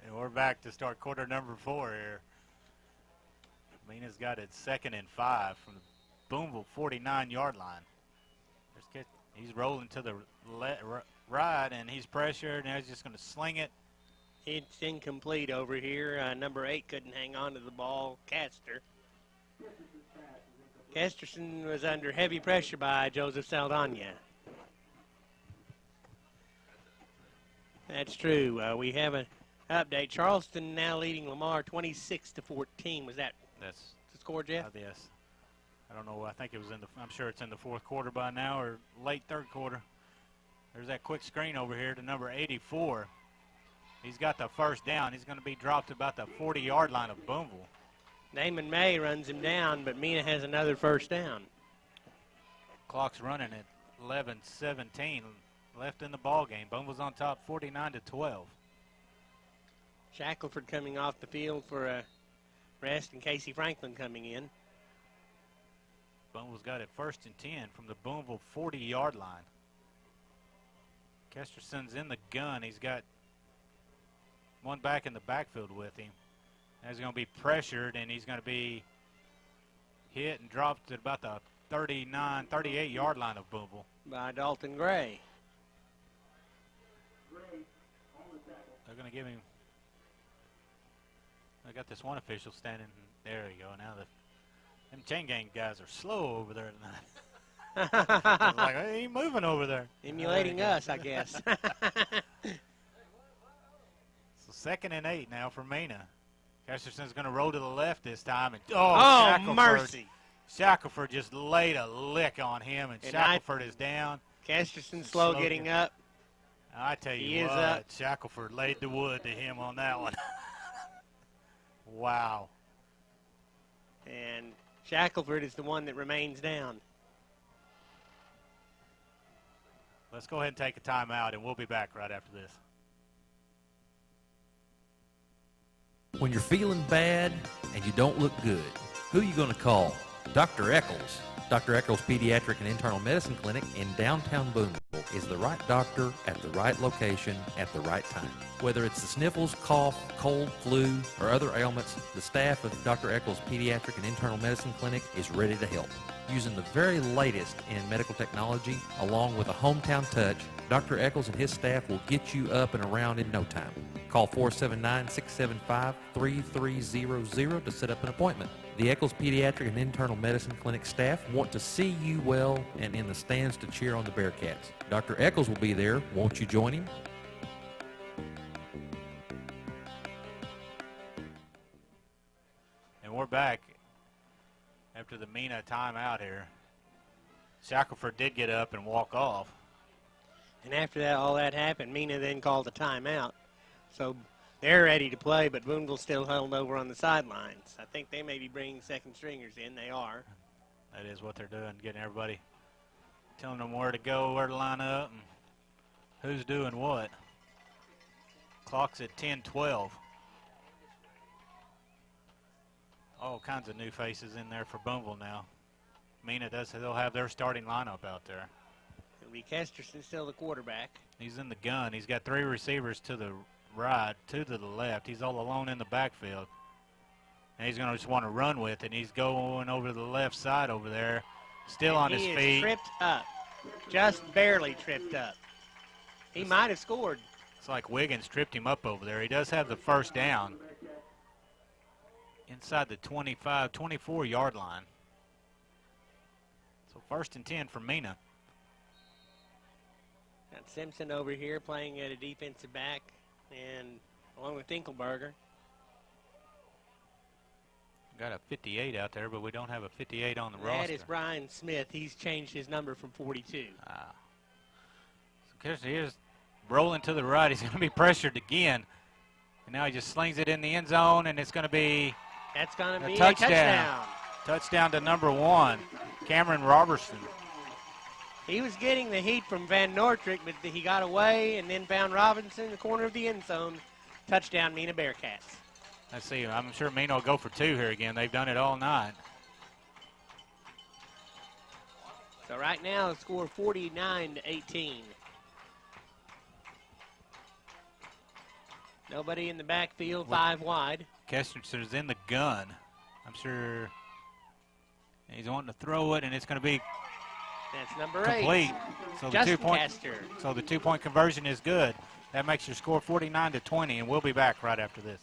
S2: And we're back to start quarter number 4 here. Mena's got it 2nd and 5 from the Booneville 49-yard line. He's rolling to the right, and he's pressured, and he's just going to sling it.
S3: It's incomplete over here. Number 8 couldn't hang on to the ball. Kesterson was under heavy pressure by Joseph Saldana. That's true. We have an update. Charleston now leading Lamar 26-14. Was that
S2: That's
S3: the score, Jeff?
S2: Yes. I don't know. I think it was I'm sure it's in the 4th quarter by now or late 3rd quarter. There's that quick screen over here to number 84. He's got the first down. He's going to be dropped about the 40-yard line of Booneville.
S3: Damon May runs him down, but Mena has another first down.
S2: Clock's running at 11:17 left in the ball game. Booneville's on top 49-12.
S3: Shackelford coming off the field for a rest, and Casey Franklin coming in.
S2: Booneville's got it 1st and 10 from the Booneville 40-yard line. Kesterson's in the gun. He's got one back in the backfield with him. He's going to be pressured, and he's going to be hit and dropped at about the 38-yard line of Booneville.
S3: By Dalton Gray.
S2: They're going to give him. I got this one official standing. There you go. Now Them chain gang guys are slow over there tonight. Like, he ain't moving over there.
S3: Emulating us, I guess.
S2: So 2nd and 8 now for Mena. Kestersen's going to roll to the left this time. And,
S3: Oh,
S2: Shackelford.
S3: mercy.
S2: Shackelford just laid a lick on him, and Shackelford is down.
S3: Kesterson slow getting up.
S2: I tell you
S3: He is
S2: what,
S3: up.
S2: Shackelford laid the wood to him on that one. Wow.
S3: And Shackelford is the one that remains down.
S2: Let's go ahead and take a timeout, and we'll be back right after this.
S1: When you're feeling bad and you don't look good, who are you going to call? Dr. Eccles. Dr. Eccles Pediatric and Internal Medicine Clinic in downtown Booneville is the right doctor at the right location at the right time. Whether it's the sniffles, cough, cold, flu, or other ailments, the staff of Dr. Eccles Pediatric and Internal Medicine Clinic is ready to help. Using the very latest in medical technology, along with a hometown touch, Dr. Eccles and his staff will get you up and around in no time. Call 479-675-3300 to set up an appointment. The Eccles Pediatric and Internal Medicine Clinic staff want to see you well and in the stands to cheer on the Bearcats. Dr. Eccles will be there. Won't you join him?
S2: And we're back after the Mena timeout here. Shackelford did get up and walk off.
S3: And after that, all that happened, Mena then called a timeout. So they're ready to play, but Booneville still held over on the sidelines. I think they may be bringing second stringers in. They are.
S2: That is what they're doing, getting everybody, telling them where to go, where to line up, and who's doing what. Clock's at 10:12. All kinds of new faces in there for Booneville now. Mena they'll have their starting lineup out there.
S3: It'll be Kesterson still the quarterback.
S2: He's in the gun. He's got 3 receivers to the right, 2 to the left. He's all alone in the backfield. And he's going to just want to run with it. And he's going over to the left side over there, still on his feet.
S3: He is tripped up, just barely tripped up. He might have scored.
S2: It's like Wiggins tripped him up over there. He does have the first down inside the 25, 24-yard line. So 1st and 10 for Mena.
S3: Got Simpson over here playing at a defensive back, and along with Dinkelberger.
S2: Got a 58 out there, but we don't have a 58 on the
S3: That
S2: roster.
S3: is Brian Smith. He's changed his number from 42.
S2: So here's rolling to the right. He's going to be pressured again. And now he just slings it in the end zone, and it's going to be
S3: That's going to be
S2: touchdown.
S3: a touchdown.
S2: Touchdown to number 1, Cameron Robertson.
S3: He was getting the heat from Van Nortrick, but he got away and then found Robinson in the corner of the end zone. Touchdown, Mena Bearcats.
S2: Let's see. I'm sure Mena will go for 2 here again. They've done it all night.
S3: So right now, the score 49-18. Nobody in the backfield, 5 wide.
S2: Kester's in the gun. I'm sure he's wanting to throw it, and it's going to be
S3: That's number
S2: complete.
S3: 8.
S2: So the
S3: Justin
S2: 2-point
S3: Kester.
S2: So the 2-point conversion is good. That makes your score 49-20, and we'll be back right after this.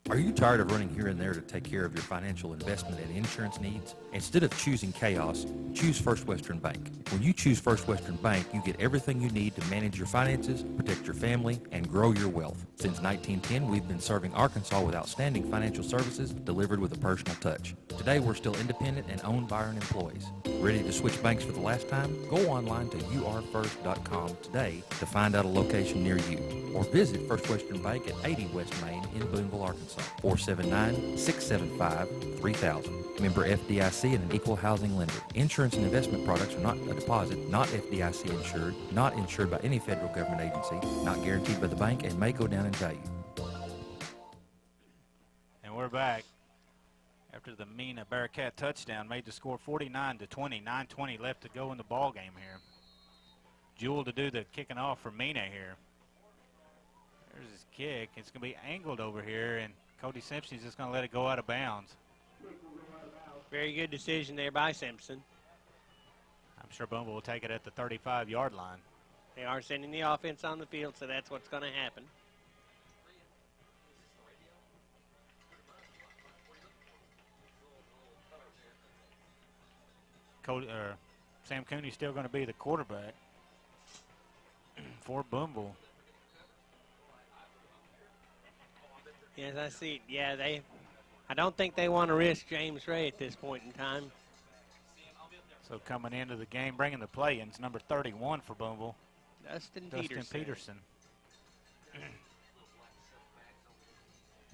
S1: Are you tired of running here and there to take care of your financial investment and insurance needs? Instead of choosing chaos, choose First Western Bank. When you choose First Western Bank, you get everything you need to manage your finances, protect your family, and grow your wealth. Since 1910, we've been serving Arkansas with outstanding financial services delivered with a personal touch. Today, we're still independent and owned by our own employees. Ready to switch banks for the last time? Go online to urfirst.com today to find out a location near you. Or visit First Western Bank at 80 West Main in Booneville, Arkansas. 479-675-3000. Member FDIC and an equal housing lender. Insurance and investment products are not a deposit, not FDIC insured, not insured by any federal government agency, not guaranteed by the bank, and may go down in value.
S2: And we're back after the Mena Bearcat touchdown made the score 49-20. 9:20 left to go in the ball game here. Jewell to do the kicking off for Mena here. There's his kick. It's going to be angled over here, and Cody Simpson's just going to let it go out of bounds.
S3: Very good decision there by Simpson.
S2: I'm sure Booneville will take it at the 35-yard line.
S3: They are sending the offense on the field, so that's what's going to happen.
S2: Sam Cooney's still going to be the quarterback for Booneville.
S3: Yes, I see. Yeah, I don't think they want to risk James Ray at this point in time.
S2: So coming into the game, bringing the play in, is number 31 for Booneville,
S3: Dustin
S2: Peterson.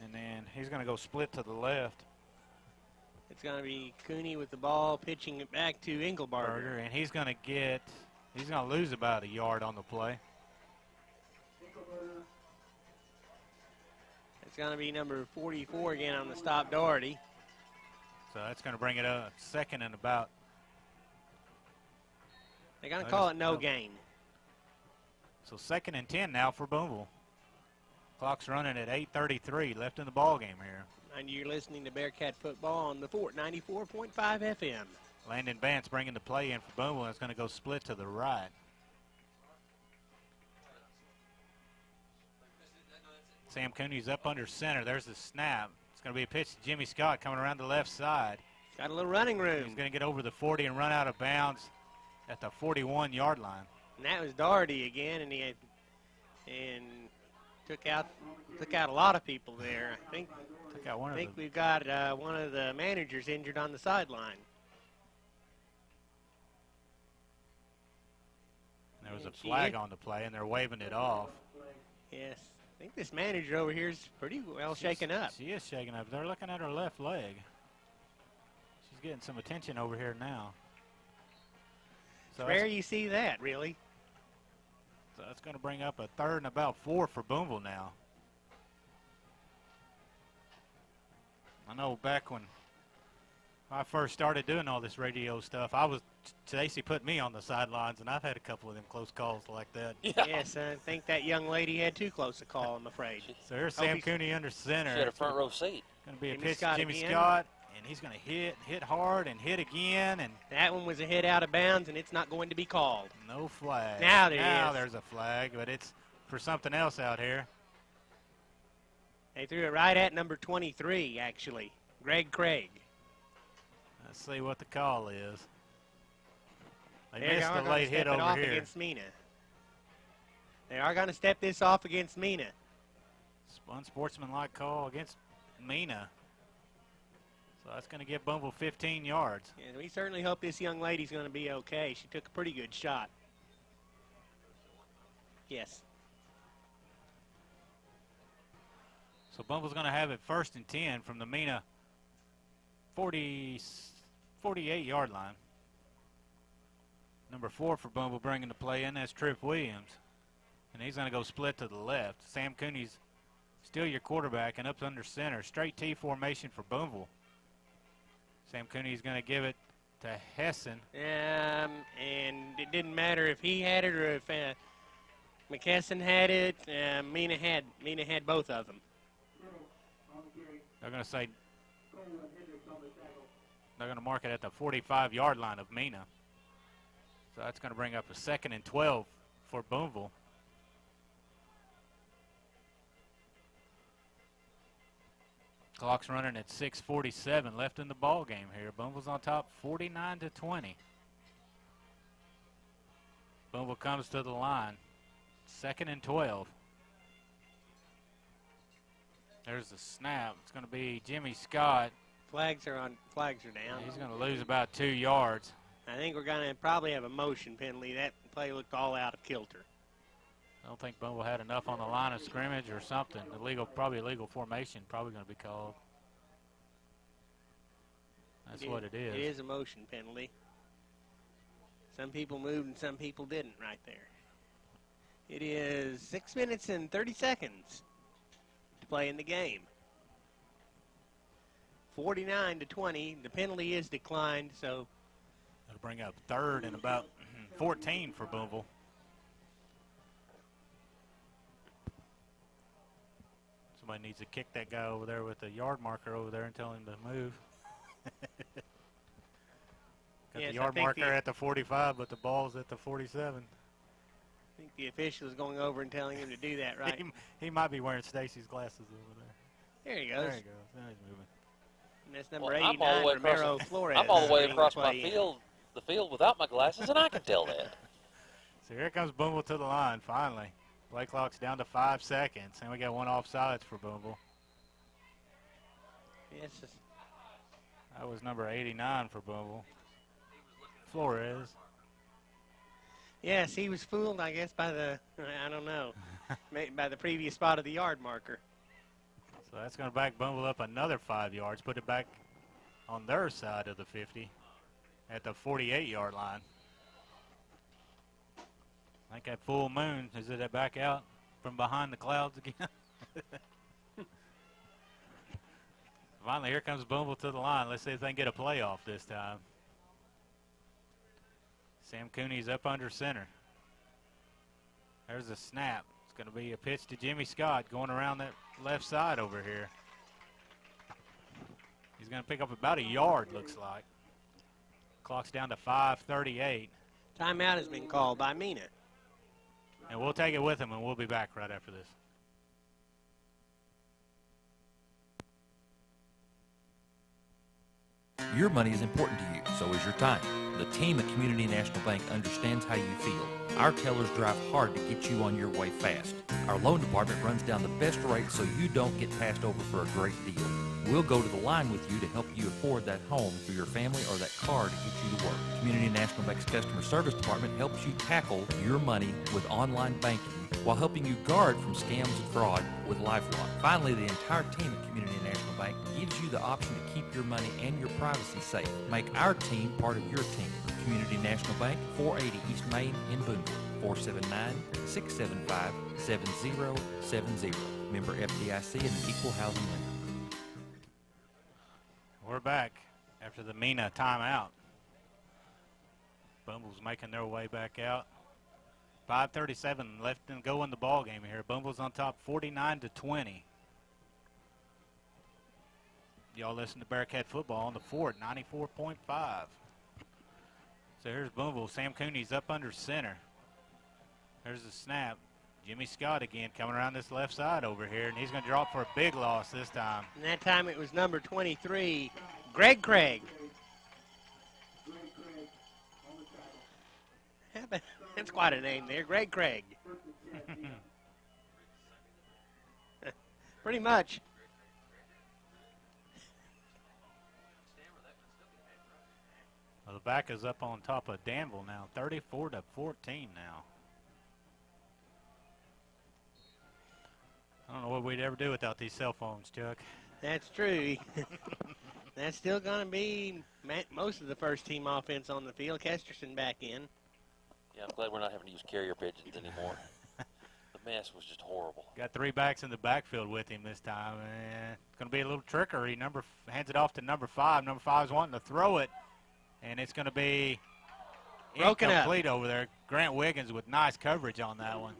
S2: And then he's going to go split to the left.
S3: It's going to be Cooney with the ball, pitching it back to Engelbarger.
S2: And he's going to lose about a yard on the play.
S3: It's going to be number 44 again on the stop, Doherty.
S2: So that's going to bring it up second and about.
S3: They're going to call it no gain.
S2: So 2nd and 10 now for Booneville. Clock's running at 8:33 left in the ball game here.
S3: And you're listening to Bearcat football on the Fort 94.5 FM.
S2: Landon Vance bringing the play in for Booneville. It's going to go split to the right. Sam Cooney's up under center. There's the snap. It's going to be a pitch to Jimmy Scott coming around the left side.
S3: Got a little running room.
S2: He's going to get over the 40 and run out of bounds at the 41-yard line.
S3: And that was Doherty again, and took out a lot of people there. I think we've got one of the managers injured on the sideline.
S2: There was a flag on the play, and they're waving it off.
S3: Yes. I think this manager over here is pretty well shaken up.
S2: She is shaken up. They're looking at her left leg. She's getting some attention over here now. So
S3: rare you see that, really.
S2: So that's going to bring up a 3rd and about 4 for Booneville now. I know back when I first started doing all this radio stuff, Stacy put me on the sidelines, and I've had a couple of them close calls like that.
S3: Yeah. Yes, I think that young lady had too close a call, I'm afraid.
S2: So here's Sam Cooney under center.
S4: She had a front row seat.
S2: Going to be a pitch to Jimmy Scott, and he's going to hit hard, and hit again. And
S3: that one was a hit out of bounds, and it's not going to be called.
S2: No flag.
S3: Now
S2: there's a flag, but it's for something else out here.
S3: They threw it right at number 23, actually, Greg Craig.
S2: Let's see what the call is. They
S3: They
S2: missed
S3: are
S2: the late hit over
S3: off
S2: here.
S3: against Mena. They are going to step this off against Mena.
S2: Unsportsmanlike call against Mena. So that's going to give Booneville 15 yards.
S3: And we certainly hope this young lady's going to be okay. She took a pretty good shot. Yes.
S2: So Booneville's going to have it 1st and 10 from the Mena 48-yard line. Number 4 for Booneville bringing the play in. That's Tripp Williams. And he's going to go split to the left. Sam Cooney's still your quarterback and up under center. Straight T formation for Booneville. Sam Cooney's going to give it to Hessen.
S3: And it didn't matter if he had it or if McKesson had it. Mena had both of them.
S2: They're going to say they're going to mark it at the 45-yard line of Mena. So that's going to bring up a 2nd and 12 for Booneville. Clock's running at 6:47 left in the ball game here. Booneville's on top 49-20. Booneville comes to the line. 2nd and 12. There's the snap. It's going to be Jimmy Scott.
S3: Flags are down.
S2: He's going to lose about 2 yards.
S3: I think we're going to probably have a motion penalty. That play looked all out of kilter.
S2: I don't think Booneville had enough on the line of scrimmage or something. Probably illegal formation, probably going to be called. That's what it is.
S3: It is a motion penalty. Some people moved and some people didn't right there. It is 6 minutes and 30 seconds to play in the game. 49-20. The penalty is declined, so
S2: that'll bring up 3rd and about 14 for Booneville. Somebody needs to kick that guy over there with the yard marker over there and tell him to move. Got
S3: yes,
S2: the yard marker at the 45, but the ball's at the 47.
S3: I think the official is going over and telling him to do that, right?
S2: he might be wearing Stacy's glasses over there.
S3: There he goes.
S2: There he goes. Now he's moving.
S3: And that's number 89, Romero Flores.
S4: I'm all the way across my field the field without my glasses, and I can tell that.
S2: So here comes Booneville to the line, finally. Play clock's down to 5 seconds, and we got one offsides for Booneville.
S3: Yes.
S2: That was number 89 for Booneville. Flores.
S3: Yes, he was fooled, I guess, by the, I don't know, by the previous spot of the yard marker.
S2: So that's going to back Booneville up another 5 yards, put it back on their side of the 50 at the 48-yard line. I think that full moon, is it back out from behind the clouds again? Finally, here comes Booneville to the line. Let's see if they can get a playoff this time. Sam Cooney's up under center. There's a snap. It's going to be a pitch to Jimmy Scott going around that left side over here. He's going to pick up about a yard, looks like. Clock's down to 5:38.
S3: Timeout has been called by Mena.
S2: And we'll take it with him, and we'll be back right after this.
S1: Your money is important to you, so is your time. The team at Community National Bank understands how you feel. Our tellers drive hard to get you on your way fast. Our loan department runs down the best rate so you don't get passed over for a great deal. We'll go to the line with you to help you afford that home for your family or that car to get you to work. Community National Bank's customer service department helps you tackle your money with online banking while helping you guard from scams and fraud with LifeLock. Finally, the entire team at Community National Bank gives you the option to keep your money and your privacy safe. Make our team part of your team. Community National Bank, 480 East Main in Booneville, 479-675-7070. Member FDIC and an equal housing lender.
S2: We're back after the Mena timeout. Booneville's making their way back out. 5:37 left and go in the ball game here. Booneville's on top 49-20. Y'all listen to Bearcat football on the Fort 94.5. So here's Booneville. Sam Cooney's up under center. There's the snap. Jimmy Scott again coming around this left side over here, and he's going to drop for a big loss this time.
S3: And that time it was number 23, Greg Craig. That's quite a name there, Greg Craig. Pretty much.
S2: Well, the back is up on top of Danville now, 34-14 now. I don't know what we'd ever do without these cell phones, Chuck.
S3: That's true. That's still going to be most of the first team offense on the field. Kesterson back in.
S4: Yeah, I'm glad we're not having to use carrier pigeons anymore. The mess was just horrible.
S2: Got 3 backs in the backfield with him this time. And it's going to be a little trickery. Hands it off to number 5. Number 5's wanting to throw it, and it's going to be incomplete over there. Grant Wiggins with nice coverage on that one.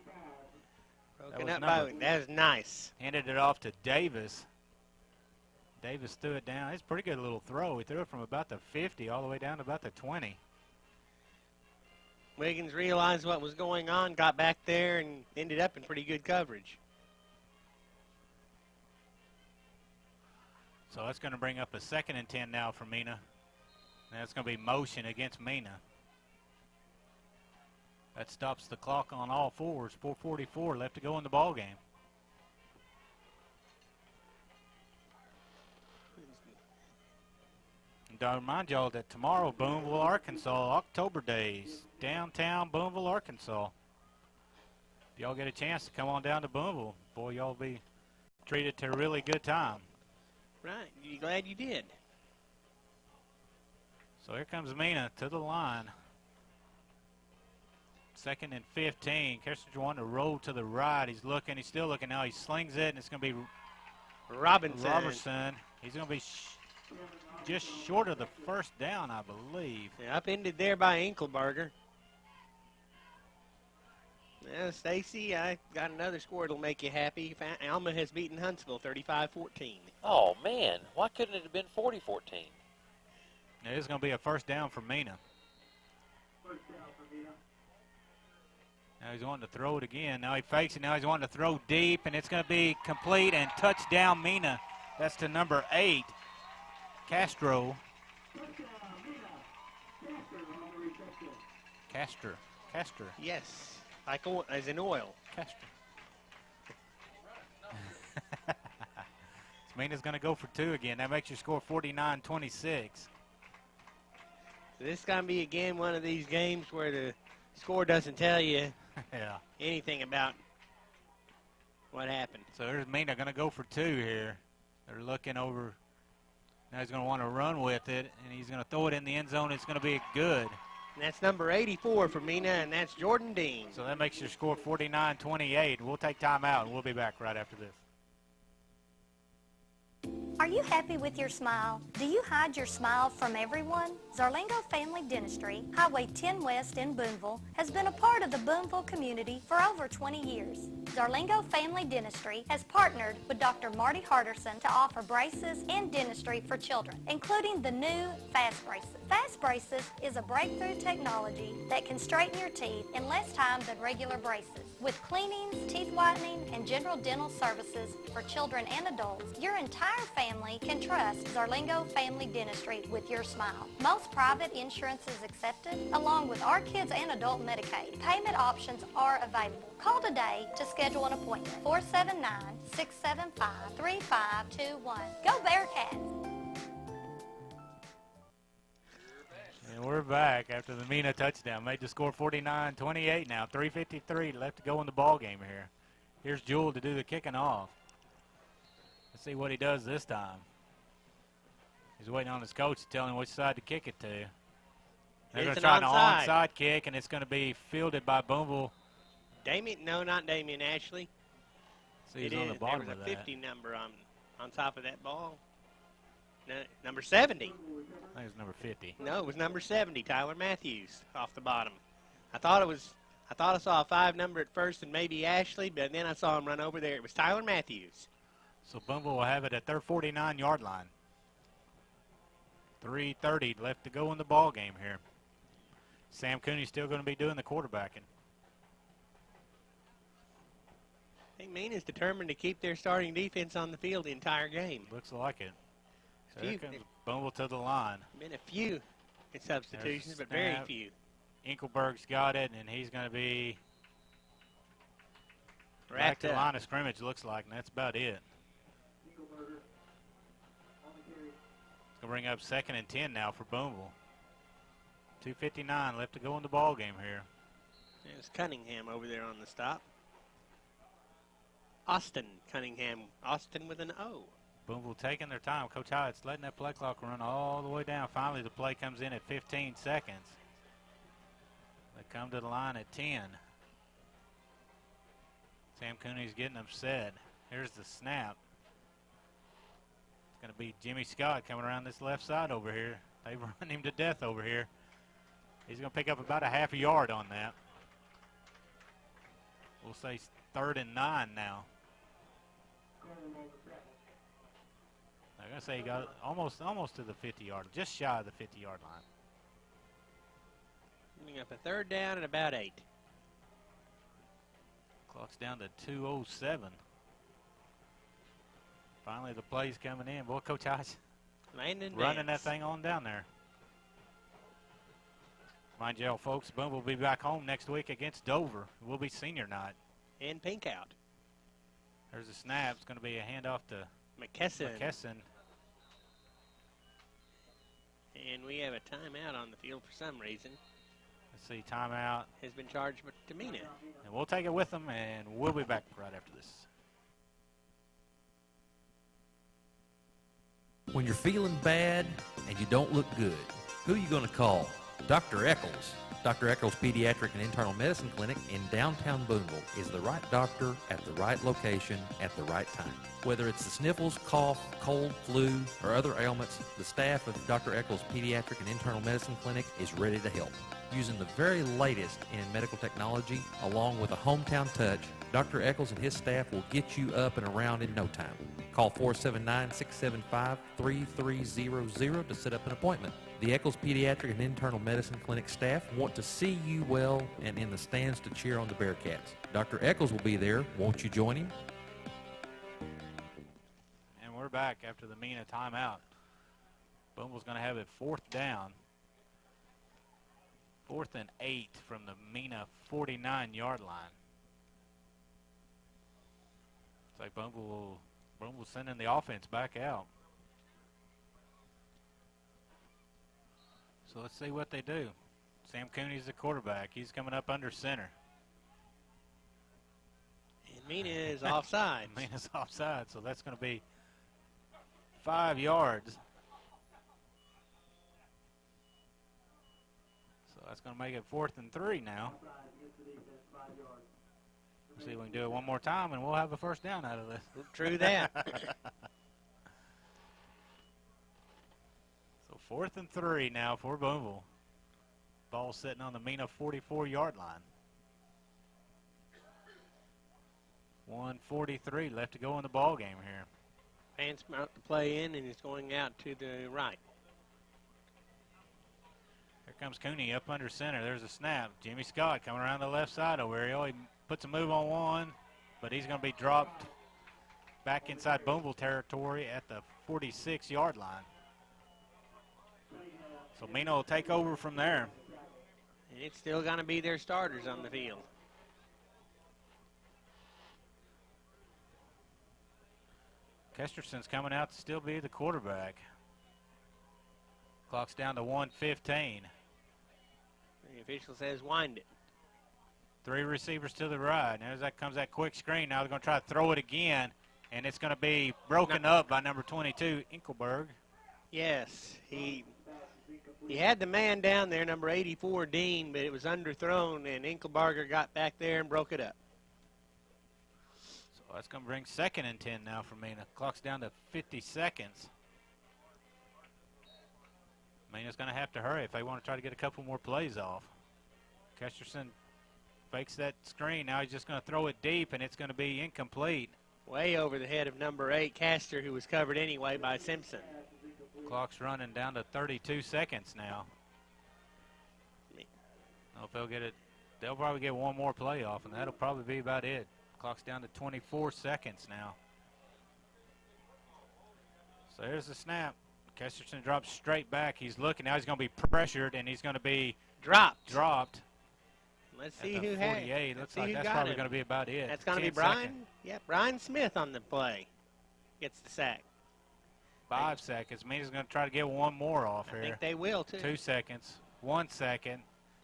S3: That was nice.
S2: Handed it off to Davis. Davis threw it down. It's a pretty good little throw. He threw it from about the 50 all the way down to about the 20.
S3: Wiggins realized what was going on, got back there, and ended up in pretty good coverage.
S2: So that's going to bring up a 2nd and 10 now for Mena. And that's going to be motion against Mena. That stops the clock on all fours. 4:44 left to go in the ball game. And I remind y'all that tomorrow, Booneville, Arkansas, October days, downtown Booneville, Arkansas. If y'all get a chance to come on down to Booneville, boy, y'all be treated to a really good time.
S3: Right, you glad you did.
S2: So here comes Mena to the line. 2nd and 15. Kessler wanting to roll to the right. He's looking. He's still looking now. He slings it, and it's going to be Robertson. He's going to be just short of the first down, I believe.
S3: Yeah, upended there by Enkelberger. Well, Stacy, I got another score that'll make you happy. Alma has beaten Huntsville 35-14.
S4: Oh, man. Why couldn't it have been 40-14?
S2: It is going to be a first down for Mena. Now he's wanting to throw it again. Now he fakes it. Now he's wanting to throw deep, and it's going to be complete and touchdown Mena. That's to number 8, Castro. Castor.
S3: Yes, like oil, as in oil.
S2: Castor. Mena's going to go for 2 again. That makes your score 49-26.
S3: So this is going to be, again, one of these games where the score doesn't tell you
S2: Yeah.
S3: anything about what happened.
S2: So there's Mena going to go for 2 here. They're looking over. Now he's going to want to run with it, and he's going to throw it in the end zone. It's going to be good.
S3: And that's number 84 for Mena, and that's Jordan Dean.
S2: So that makes your score 49-28. We'll take time out, and we'll be back right after this.
S5: Are you happy with your smile? Do you hide your smile from everyone? Zarlingo Family Dentistry, Highway 10 West in Booneville, has been a part of the Booneville community for over 20 years. Zarlingo Family Dentistry has partnered with Dr. Marty Harderson to offer braces and dentistry for children, including the new Fast Braces. Fast Braces is a breakthrough technology that can straighten your teeth in less time than regular braces. With cleanings, teeth whitening, and general dental services for children and adults, your entire family can trust Zarlingo Family Dentistry with your smile. Most private insurance is accepted, along with our kids and adult Medicaid. Payment options are available. Call today to schedule an appointment. 479-675-3521. Go Bearcats!
S2: And we're back after the Mena touchdown. Made the score 49-28 now. 3:53 left to go in the ball game here. Here's Jewell to do the kicking off. Let's see what he does this time. He's waiting on his coach to tell him which side to kick it to. They're going to try an onside kick, and it's going to be fielded by Booneville.
S3: Not Damien Ashley.
S2: See, he's on the bottom of that.
S3: There was a 50 number on top of that ball. No, number 70.
S2: I think it was number 50.
S3: No, it was number 70, Tyler Matthews, off the bottom. I thought I saw a 5 number at first and maybe Ashley, but then I saw him run over there. It was Tyler Matthews.
S2: So Booneville will have it at their 49-yard line. 3:30 left to go in the ball game here. Sam Cooney's still going to be doing the quarterbacking.
S3: I think Mena's determined to keep their starting defense on the field the entire game.
S2: Looks like it. So here comes Booneville to the line.
S3: Been a few substitutions, but very few.
S2: Inkelberg's got it, and he's going to be back
S3: Wrapped
S2: to the
S3: up.
S2: line of scrimmage, looks like, and that's about it. It's going to bring up 2nd and 10 now for Booneville. 2:59 left to go in the ball game here.
S3: There's Cunningham over there on the stop. Austin Cunningham. Austin with an O.
S2: Booneville taking their time. Coach Hyatt's letting that play clock run all the way down. Finally, the play comes in at 15 seconds. They come to the line at 10. Sam Cooney's getting upset. Here's the snap. It's going to be Jimmy Scott coming around this left side over here. They've run him to death over here. He's going to pick up about a half a yard on that. We'll say 3rd and 9 now. I'm going to say he got almost to the 50-yard, just shy of the 50-yard line.
S3: Coming up a 3rd down and about 8.
S2: Clock's down to 2:07. Finally, the play's coming in. Boy, Coach Hodge running that thing on down there. Mind you, folks, Boone will be back home next week against Dover. It will be senior night.
S3: And pink out.
S2: There's a snap. It's going to be a handoff to
S3: McKesson. And we have a timeout on the field for some reason.
S2: Let's see, timeout.
S3: Has been charged to Mena.
S2: And we'll take it with them, and we'll be back right after this.
S1: When you're feeling bad and you don't look good, who are you going to call? Dr. Eccles. Dr. Eccles Pediatric and Internal Medicine Clinic in downtown Booneville is the right doctor at the right location at the right time. Whether it's the sniffles, cough, cold, flu, or other ailments, the staff of Dr. Eccles Pediatric and Internal Medicine Clinic is ready to help. Using the very latest in medical technology, along with a hometown touch, Dr. Eccles and his staff will get you up and around in no time. Call 479-675-3300 to set up an appointment. The Eccles Pediatric and Internal Medicine Clinic staff want to see you well and in the stands to cheer on the Bearcats. Dr. Eccles will be there. Won't you join him?
S2: And we're back after the Mena timeout. Booneville's going to have it 4th down. 4th and 8 from the Mena 49-yard line. It's like Booneville sending the offense back out. So let's see what they do. Sam Cooney's the quarterback. He's coming up under center.
S3: And Mena is offside.
S2: Mena's offside, so that's going to be 5 yards. So that's going to make it 4th and 3 now. We'll see if we can do it one more time, and we'll have a first down out of this.
S3: True that.
S2: So 4th and 3 now for Booneville. Ball sitting on the Mena 44-yard line. 1:43 left to go in the ball game here.
S3: Pants out to play in, and it's going out to the right.
S2: Here comes Cooney up under center. There's a snap. Jimmy Scott coming around the left side over here. He puts a move on one, but he's going to be dropped back inside Booneville territory at the 46-yard line. So Mena will take over from there.
S3: And it's still going to be their starters on the field.
S2: Kesterson's coming out to still be the quarterback. Clock's down to 1:15.
S3: The official says wind it.
S2: 3 receivers to the right. Now that comes that quick screen. Now they're going to try to throw it again, and it's going to be broken up by number 22, Inkelberg.
S3: Yes, he had the man down there, number 84, Dean, but it was underthrown, and Inkelbarger got back there and broke it up.
S2: So that's going to bring 2nd and 10 now for Mena. Clock's down to 50 seconds. Mena's going to have to hurry if they want to try to get a couple more plays off. Kesterson fakes that screen. Now he's just going to throw it deep, and it's going to be incomplete.
S3: Way over the head of number 8, Castor, who was covered anyway by Simpson.
S2: Clock's running down to 32 seconds now. I don't know if they'll get it. They'll probably get one more play off, and that'll probably be about it. Clock's down to 24 seconds now. So there's the snap. Kesterson drops straight back. He's looking. Now he's going to be pressured, and he's going to be dropped.
S3: Let's see
S2: at the
S3: who
S2: 48.
S3: had.
S2: Looks like that's probably going to be about it.
S3: That's going to be Brian. Yeah, Brian Smith on the play. Gets the sack.
S2: 5 seconds. Mena's going to try to get one more off here.
S3: I think they will, too.
S2: 2 seconds. 1 second.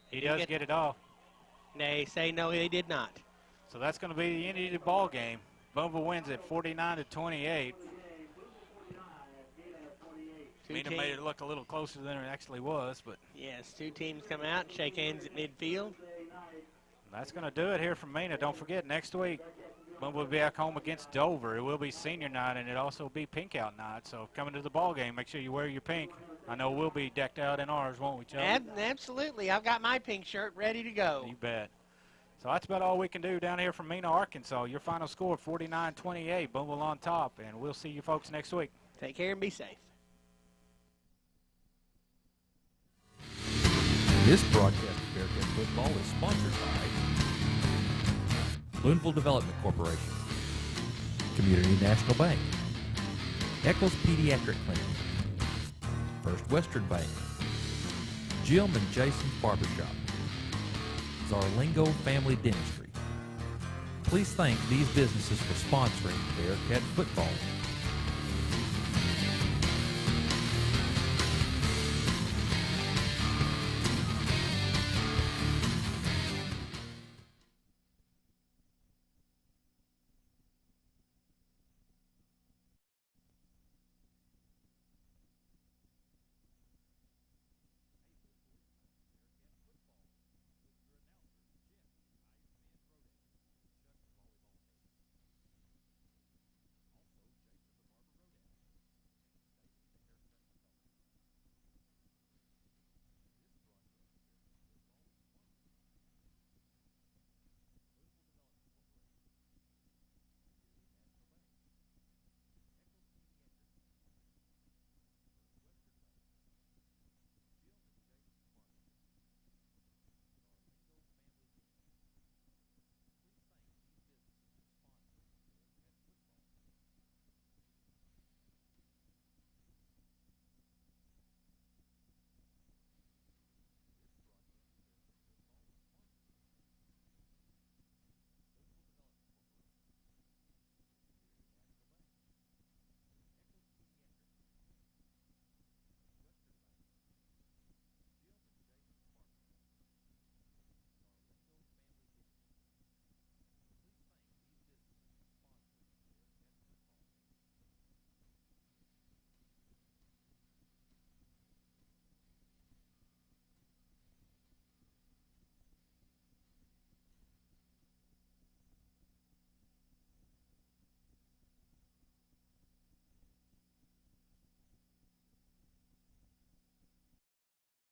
S2: He does get it off.
S3: They say no, they did not.
S2: So that's going to be the end of the ball game. Booneville wins it 49-28. Mena made it look a little closer than it actually was, but
S3: yes, 2 teams come out, shake hands at midfield.
S2: That's going to do it here from Mena. Don't forget, next week, Booneville will be back home against Dover. It will be senior night, and it'll also be pink out night. So coming to the ball game, make sure you wear your pink. I know we'll be decked out in ours, won't we, Chuck?
S3: Absolutely. I've got my pink shirt ready to go.
S2: You bet. So that's about all we can do down here from Mena, Arkansas. Your final score, 49-28, Booneville on top, and we'll see you folks next week.
S3: Take care and be safe.
S1: This broadcast of Bearcat football is sponsored by Booneville Development Corporation, Community National Bank, Eccles Pediatric Clinic, First Western Bank, Jim and Jason's Barbershop, Zarlingo Family Dentistry. Please thank these businesses for sponsoring Bearcat football.